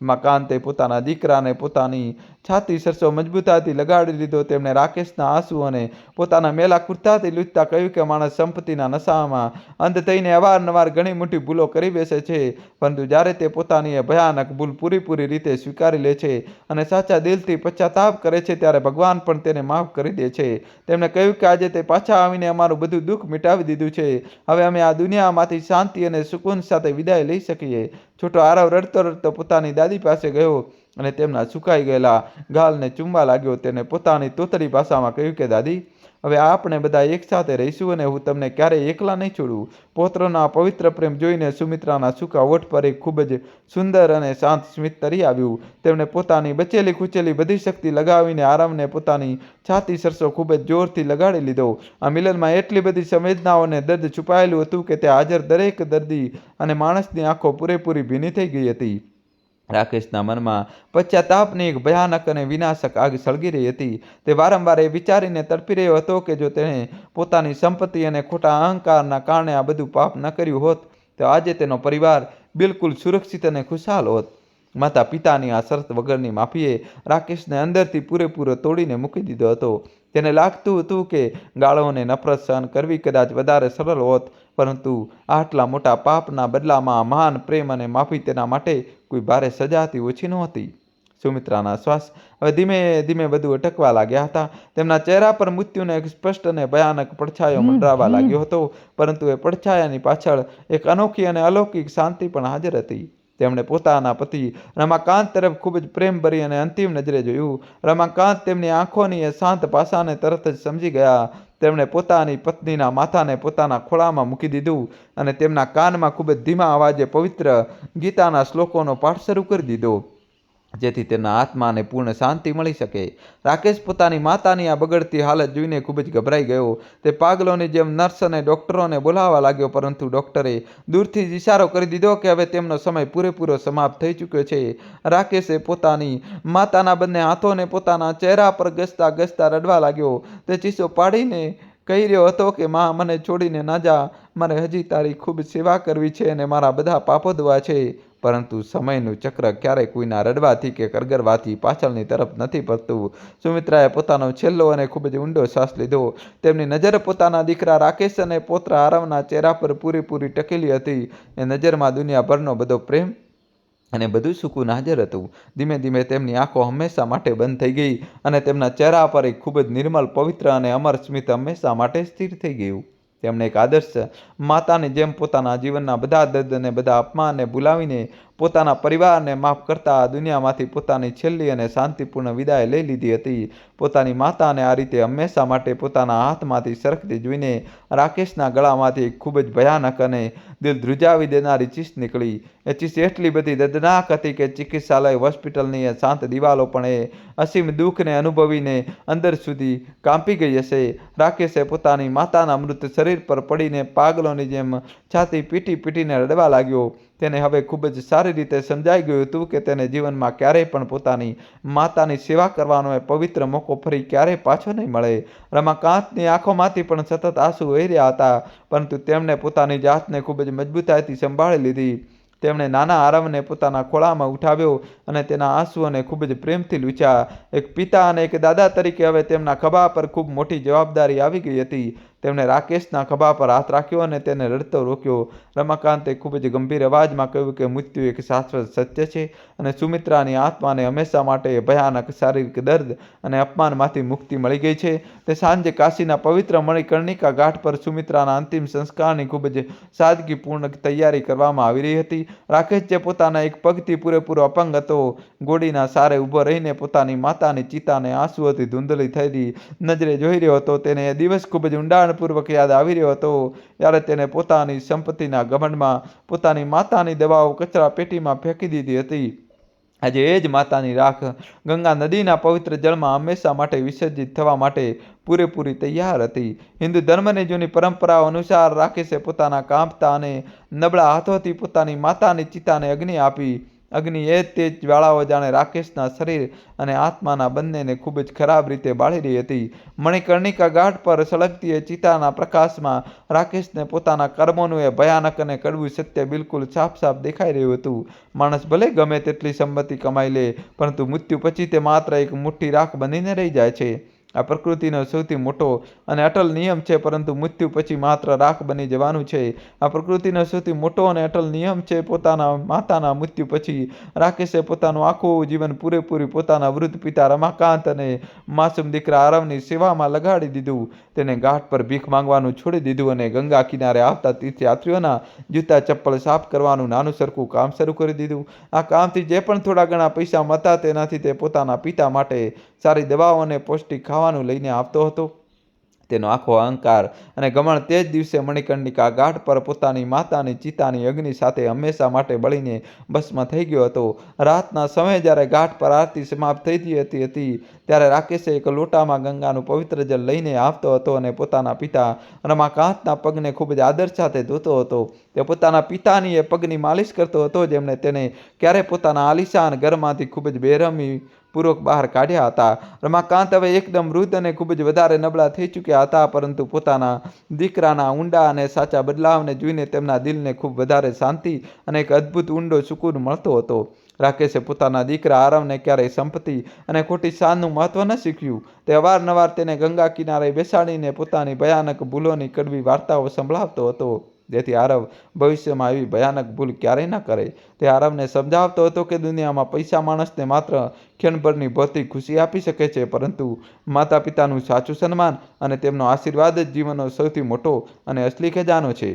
S2: માં કાંતે પોતાના દીકરાને પોતાની છાતી સરસો મજબૂતાથી લગાડી લીધો. તેમણે રાકેશના આંસુ અને પોતાના મેલા કુર્તાથી લૂંટતા કહ્યું કે માણસ સંપત્તિના નશામાં અંધ થઈને અવારનવાર ઘણી મોટી ભૂલો કરી બેસે છે, પરંતુ જ્યારે તે પોતાની એ ભયાનક ભૂલ પૂરી રીતે સ્વીકારી લે છે અને સાચા દિલથી પશ્ચાતાપ કરે છે, ત્યારે ભગવાન પણ તેને માફ કરી દે છે. તેમણે કહ્યું કે આજે તે પાછા આવીને અમારું બધું દુઃખ મિટાવી દીધું છે. હવે અમે આ દુનિયામાંથી શાંતિ અને સુકૂન સાથે વિદાય લઈ શકીએ. છોટો આરવ રડતો રડતો પોતાની દાદી પાસે ગયો અને તેમના સુકાઈ ગયેલા ગાલને ચૂમવા લાગ્યો. તેને પોતાની તોતરી ભાષામાં કહ્યું કે દાદી, હવે આપણે બધા એકસાથે રહીશું અને હું તમને ક્યારેય એકલા નહીં છોડું. પૌત્રનો આ પવિત્ર પ્રેમ જોઈને સુમિત્રાના સૂકા ઓઠ પર એક ખૂબ જ સુંદર અને શાંત સ્મિત તરી આવ્યું. તેમણે પોતાની બચેલી ખૂચેલી બધી શક્તિ લગાવીને આરવને પોતાની છાતી સરસો ખૂબ જ જોરથી લગાડી લીધો. આ મિલનમાં એટલી બધી સંવેદનાઓ અને દર્દ છુપાયેલું હતું કે તે હાજર દરેક દર્દી અને માણસની આંખો પૂરેપૂરી ભીની થઈ ગઈ હતી. રાકેશના મનમાં પશ્ચાતાપની એક ભયાનક અને વિનાશક આગ સળગી રહી હતી. તે વારંવાર એ વિચારીને તડપી રહ્યો હતો કે જો તેણે પોતાની સંપત્તિ અને ખોટા અહંકારના કારણે આ બધું પાપ ન કર્યું હોત તો આજે તેનો પરિવાર બિલકુલ સુરક્ષિત અને ખુશાલ હોત. માતા પિતાની આ શરત વગરની માફીએ રાકેશને અંદરથી પૂરેપૂરો તોડીને મૂકી દીધો હતો. તેને લાગતું હતું કે ગાળો અને નફરત સહન કરવી કદાચ વધારે સરળ હોત, પરંતુ આટલા મોટા પાપના બદલામાં મહાન પ્રેમ અને માફી તેના માટે કોઈ ભારે સજાથી ઓછી નહોતી. સુમિત્રાના શ્વાસ હવે ધીમે ધીમે બધું અટકવા લાગ્યા હતા. તેમના ચહેરા પર મૃત્યુનો એક સ્પષ્ટ અને ભયાનક પડછાયો મંડરાવા લાગ્યો હતો, પરંતુ એ પડછાયાની પાછળ એક અનોખી અને અલૌકિક શાંતિ પણ હાજર હતી. તેમણે પોતાના પતિ રમાકાંત તરફ ખૂબ જ પ્રેમભરી અને અંતિમ નજરે જોયું. રમાકાંત તેમની આંખોની એ શાંત ભાષાને તરત જ સમજી ગયા. તેમણે પોતાની પત્નીના માથાને પોતાના ખોળામાં મૂકી દીધું અને તેમના કાનમાં ખૂબ જ ધીમા અવાજે પવિત્ર ગીતાના શ્લોકોનો પાઠ શરૂ કરી દીધો, જેથી તેમના આત્માને પૂર્ણ શાંતિ મળી શકે. રાકેશ પોતાની માતાની આ બગડતી હાલત જોઈને ખૂબ જ ગભરાઈ ગયો. તે પાગલોની જેમ નર્સ અને ડૉક્ટરોને બોલાવવા લાગ્યો, પરંતુ ડૉક્ટરે દૂરથી જ ઇશારો કરી દીધો કે હવે તેમનો સમય પૂરેપૂરો સમાપ્ત થઈ ચૂક્યો છે. રાકેશે પોતાની માતાના બંને હાથોને પોતાના ચહેરા પર ઘસતા ઘસતા રડવા લાગ્યો. તે ચીસો પાડીને કહી રહ્યો હતો કે માં, મને છોડીને ના જા. મારે હજી તારી ખૂબ સેવા કરવી છે અને મારા બધા પાપો ધોવા છે. પરંતુ સમયનું ચક્ર ક્યારેય કોઈના રડવાથી કે કરગરવાથી પાછળની તરફ નથી ફરતું. સુમિત્રાએ પોતાનો છેલ્લો અને ખૂબ જ ઊંડો શ્વાસ લીધો. તેમની નજર પોતાના દીકરા રાકેશ અને પૌત્ર આરવના ચહેરા પર પૂરેપૂરી ટકેલી હતી. એ નજરમાં દુનિયાભરનો બધો પ્રેમ અને બધું સુકૂન હાજર હતું. ધીમે ધીમે તેમની આંખો હંમેશા માટે બંધ થઈ ગઈ અને તેમના ચહેરા પર એક ખૂબ જ નિર્મળ, પવિત્ર અને અમર સ્મિત હંમેશા માટે સ્થિર થઈ ગયું. તેમણે એક આદર્શ માતાની જેમ પોતાના જીવનના બધા દર્દ અને બધા અપમાનને ભૂલાવીને પોતાના પરિવારને માફ કરતા આ દુનિયામાંથી પોતાની છેલ્લી અને શાંતિપૂર્ણ વિદાય લઈ લીધી હતી. પોતાની માતાને આ રીતે હંમેશા માટે પોતાના હાથમાંથી સરકતી જોઈને રાકેશના ગળામાંથી એક ખૂબ જ ભયાનક અને દિલ ધ્રુજાવી દેનારી ચીસ નીકળી. એ ચીસ એટલી બધી દર્દનાક હતી કે ચિકિત્સાલય હોસ્પિટલની એ શાંત દિવાલો પણ એ અસીમ દુઃખને અનુભવીને અંદર સુધી કાંપી ગઈ હશે. રાકેશે પોતાની માતાના મૃત શરીર પર પડીને પાગલોની જેમ છાતી પીટીને રડવા લાગ્યો. તેને હવે ખૂબ જ સારી રીતે સમજાઈ ગયું હતું કે તેને જીવનમાં ક્યારેય પણ પોતાની માતાની સેવા કરવાનો એ પવિત્ર મોકો ફરી ક્યારેય પાછો નહીં મળે. રમાકાંતની આંખોમાંથી પણ સતત આંસુ વહી રહ્યા હતા, પરંતુ તેમણે પોતાની જાતને ખૂબ જ મજબૂતાઈથી સંભાળી લીધી. તેમણે નાના આરવને પોતાના ખોળામાં ઉઠાવ્યો અને તેના આંસુઓને ખૂબ જ પ્રેમથી લૂછ્યા. એક પિતા અને એક દાદા તરીકે હવે તેમના ખભા પર ખૂબ મોટી જવાબદારી આવી ગઈ હતી. તેમણે રાકેશના ખભા પર હાથ રાખ્યો અને તેને રડતો રોક્યો. રમાકાંતે ખૂબ જ ગંભીર અવાજમાં કહ્યું કે મૃત્યુ એક શાશ્વત સત્ય છે અને સુમિત્રાની આત્માને હંમેશા માટે ભયાનક શારીરિક દર્દ અને અપમાનમાંથી મુક્તિ મળી ગઈ છે. તે સાંજે કાશીના પવિત્ર મણિકર્ણિકા ઘાટ પર સુમિત્રાના અંતિમ સંસ્કારની ખૂબ જ સાદગીપૂર્ણ તૈયારી કરવામાં આવી રહી હતી. રાકેશ, જે પોતાના એક પગથી પૂરેપૂરો અપંગ હતો, ગોળીના સારે ઊભો રહીને પોતાની માતાની ચિતાને આંસુઓથી ધૂંધળી થયેલી નજરે જોઈ રહ્યો હતો. તેને એ દિવસ ખૂબ જ ઊંડાણપૂર્વક યાદ આવી રહ્યો હતો જ્યારે તેને પોતાની સંપત્તિના ઘમંડમાં પોતાની માતાની દવાઓ કચરા પેટીમાં ફેંકી દીધી હતી. આજે એ જ માતાની રાખ ગંગા નદીના પવિત્ર જળમાં હંમેશા માટે વિસર્જિત થવા માટે પૂરેપૂરી તૈયાર હતી. હિન્દુ ધર્મની જૂની પરંપરાઓ અનુસાર રાકેશે પોતાના કાંપતા અને નબળા હાથોથી પોતાની માતાની ચિતાને અગ્નિ આપી. અગ્નિ એ તેજ જ્વાળાઓ જાણે રાકેશના શરીર અને આત્માના બંનેને ખૂબ જ ખરાબ રીતે બાળી રહી હતી. મણિકર્ણિકા ઘાટ પર સળગતી એ ચિતાના પ્રકાશમાં રાકેશને પોતાના કર્મોનું એ ભયાનક અને કડવું સત્ય બિલકુલ સાફ સાફ દેખાઈ રહ્યું હતું. માણસ ભલે ગમે તેટલી સંપત્તિ કમાઈ લે, પરંતુ મૃત્યુ પછી તે માત્ર એક મુઠ્ઠી રાખ બનીને રહી જાય છે. આ પ્રકૃતિનો સૌથી મોટો અને અટલ નિયમ છે, પરંતુ મૃત્યુ પછી માત્ર રાખ બની જવાનું છે. આ પ્રકૃતિનો સૌથી મોટો અને અટલ નિયમ છે. પોતાના માતાના મૃત્યુ પછી રાકેશે પોતાનું આખું જીવન પૂરેપૂરી પોતાના વૃદ્ધ પિતા રમાકાંત અને માસૂમ દીકરા આરવની સેવામાં લગાડી દીધું. તેને ઘાટ પર ભીખ માંગવાનું છોડી દીધું અને ગંગા કિનારે આવતા તીર્થયાત્રીઓના જૂતા ચપ્પલ સાફ કરવાનું નાનું સરખું કામ શરૂ કરી દીધું. આ કામથી જે પણ થોડા ઘણા પૈસા મળતા તેનાથી તે પોતાના પિતા માટે સારી દવાઓ અને પૌષ્ટિક ખાવાનું લઈને આવતો હતો. તેનો આખો અહંકાર અને ઘમંડ તે જ દિવસે મણિકર્ણિકા ઘાટ પર પોતાની માતાની ચિતાની અગ્નિ સાથે હંમેશા માટે બળીને ભસ્મ થઈ ગયો હતો. રાતના સમયે જ્યારે ઘાટ પર આરતી સમાપ્ત થઈ હતી ત્યારે રાકેશે એક લોટામાં ગંગાનું પવિત્ર જળ લઈને આવતો હતો અને પોતાના પિતા રમાકાંતના પગને ખૂબ જ આદર સાથે ધોતો હતો. તે પોતાના પિતાની એ પગની માલિશ કરતો હતો, જેમણે તેને ક્યારે પોતાના આલિશાન ઘરમાંથી ખૂબ જ બેરહમી પૂર્વક બહાર કાઢ્યા હતા. રમાકાંત હવે એકદમ વૃદ્ધ અને ખૂબ જ વધારે નબળા થઈ ચૂક્યા હતા, પરંતુ પોતાના દીકરાના ઊંડા અને સાચા બદલાવને જોઈને તેમના દિલને ખૂબ વધારે શાંતિ અને એક અદ્ભુત ઊંડો સુકૂન મળતો હતો. રાકેશે પોતાના દીકરા આરવને ક્યારેય સંપત્તિ અને ખોટી શાનનું મહત્વ ન શીખ્યું. તે અવારનવાર તેને ગંગા કિનારે બેસાડીને પોતાની ભયાનક ભૂલોની કડવી વાર્તાઓ સંભળાવતો હતો, જેથી આરવ ભવિષ્યમાં એવી ભયાનક ભૂલ ક્યારેય ન કરે. તે આરવને સમજાવતો હતો કે દુનિયામાં પૈસા માણસને માત્ર ક્ષણભરની ભૌતિક ખુશી આપી શકે છે, પરંતુ માતા પિતાનું સાચું સન્માન અને તેમનો આશીર્વાદ જ જીવનનો સૌથી મોટો અને અસલી ખજાનો છે.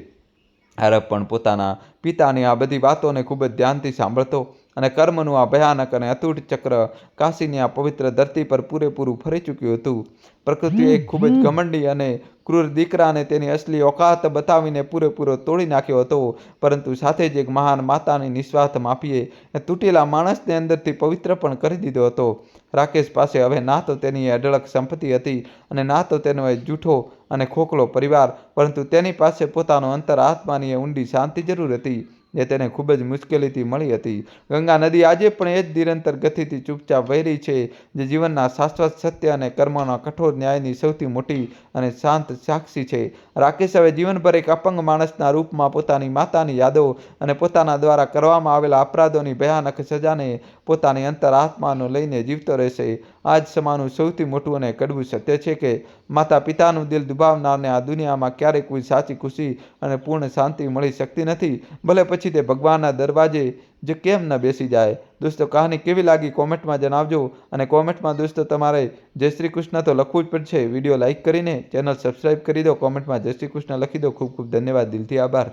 S2: આરવ પણ પોતાના પિતાની આ બધી વાતોને ખૂબ જ ધ્યાનથી સાંભળતો અને કર્મનું આ ભયાનક અને અતૂટ ચક્ર કાશીની આ પવિત્ર ધરતી પર પૂરેપૂરું ફરી ચૂક્યું હતું. પ્રકૃતિએ એક ખૂબ જ ઘમંડી અને ક્રૂર દીકરાને તેની અસલી ઓકાત બતાવીને પૂરેપૂરો તોડી નાખ્યો હતો, પરંતુ સાથે જ એક મહાન માતાની નિસ્વાર્થ માફીએ તૂટેલા માણસને અંદરથી પવિત્ર પણ કરી દીધો હતો. રાકેશ પાસે હવે ના તો તેની અઢળક સંપત્તિ હતી અને ના તો તેનો એ જૂઠો અને ખોખલો પરિવાર, પરંતુ તેની પાસે પોતાનો અંતર આત્માની ઊંડી શાંતિ જરૂર હતી, જે તેને ખૂબ જ મુશ્કેલીથી મળી હતી. ગંગા નદી આજે પણ એ જ નિરંતર ગતિથી ચૂપચાપ વહી રહી છે, જે જીવનના શાશ્વત સત્ય અને કર્મના કઠોર ન્યાયની સૌથી મોટી અને શાંત સાક્ષી છે. રાકેશ હવે જીવનભર એક અપંગ માણસના રૂપમાં પોતાની માતાની યાદો અને પોતાના દ્વારા કરવામાં આવેલા અપરાધોની ભયાનક સજાને પોતાની અંતર આત્માનો લઈને જીવતો રહેશે. આજ સમાનું સૌથી મોટું અને કડવું સત્ય છે કે માતા પિતાનું દિલ દુભાવનારને આ દુનિયામાં ક્યારેય કોઈ સાચી ખુશી અને પૂર્ણ શાંતિ મળી શકતી નથી, ભલે પછી તે ભગવાનના દરવાજે જ કેમ ન બેસી જાય. દોસ્તો, કહાની કેવી લાગી કોમેન્ટમાં જણાવજો, અને કોમેન્ટમાં દોસ્તો તમારે જય શ્રી કૃષ્ણ તો લખવું જ પડશે. વિડીયો લાઇક કરીને ચેનલ સબસ્ક્રાઈબ કરી દો, કોમેન્ટમાં જય શ્રી કૃષ્ણ લખી દો. ખૂબ ખૂબ ધન્યવાદ, દિલથી આભાર.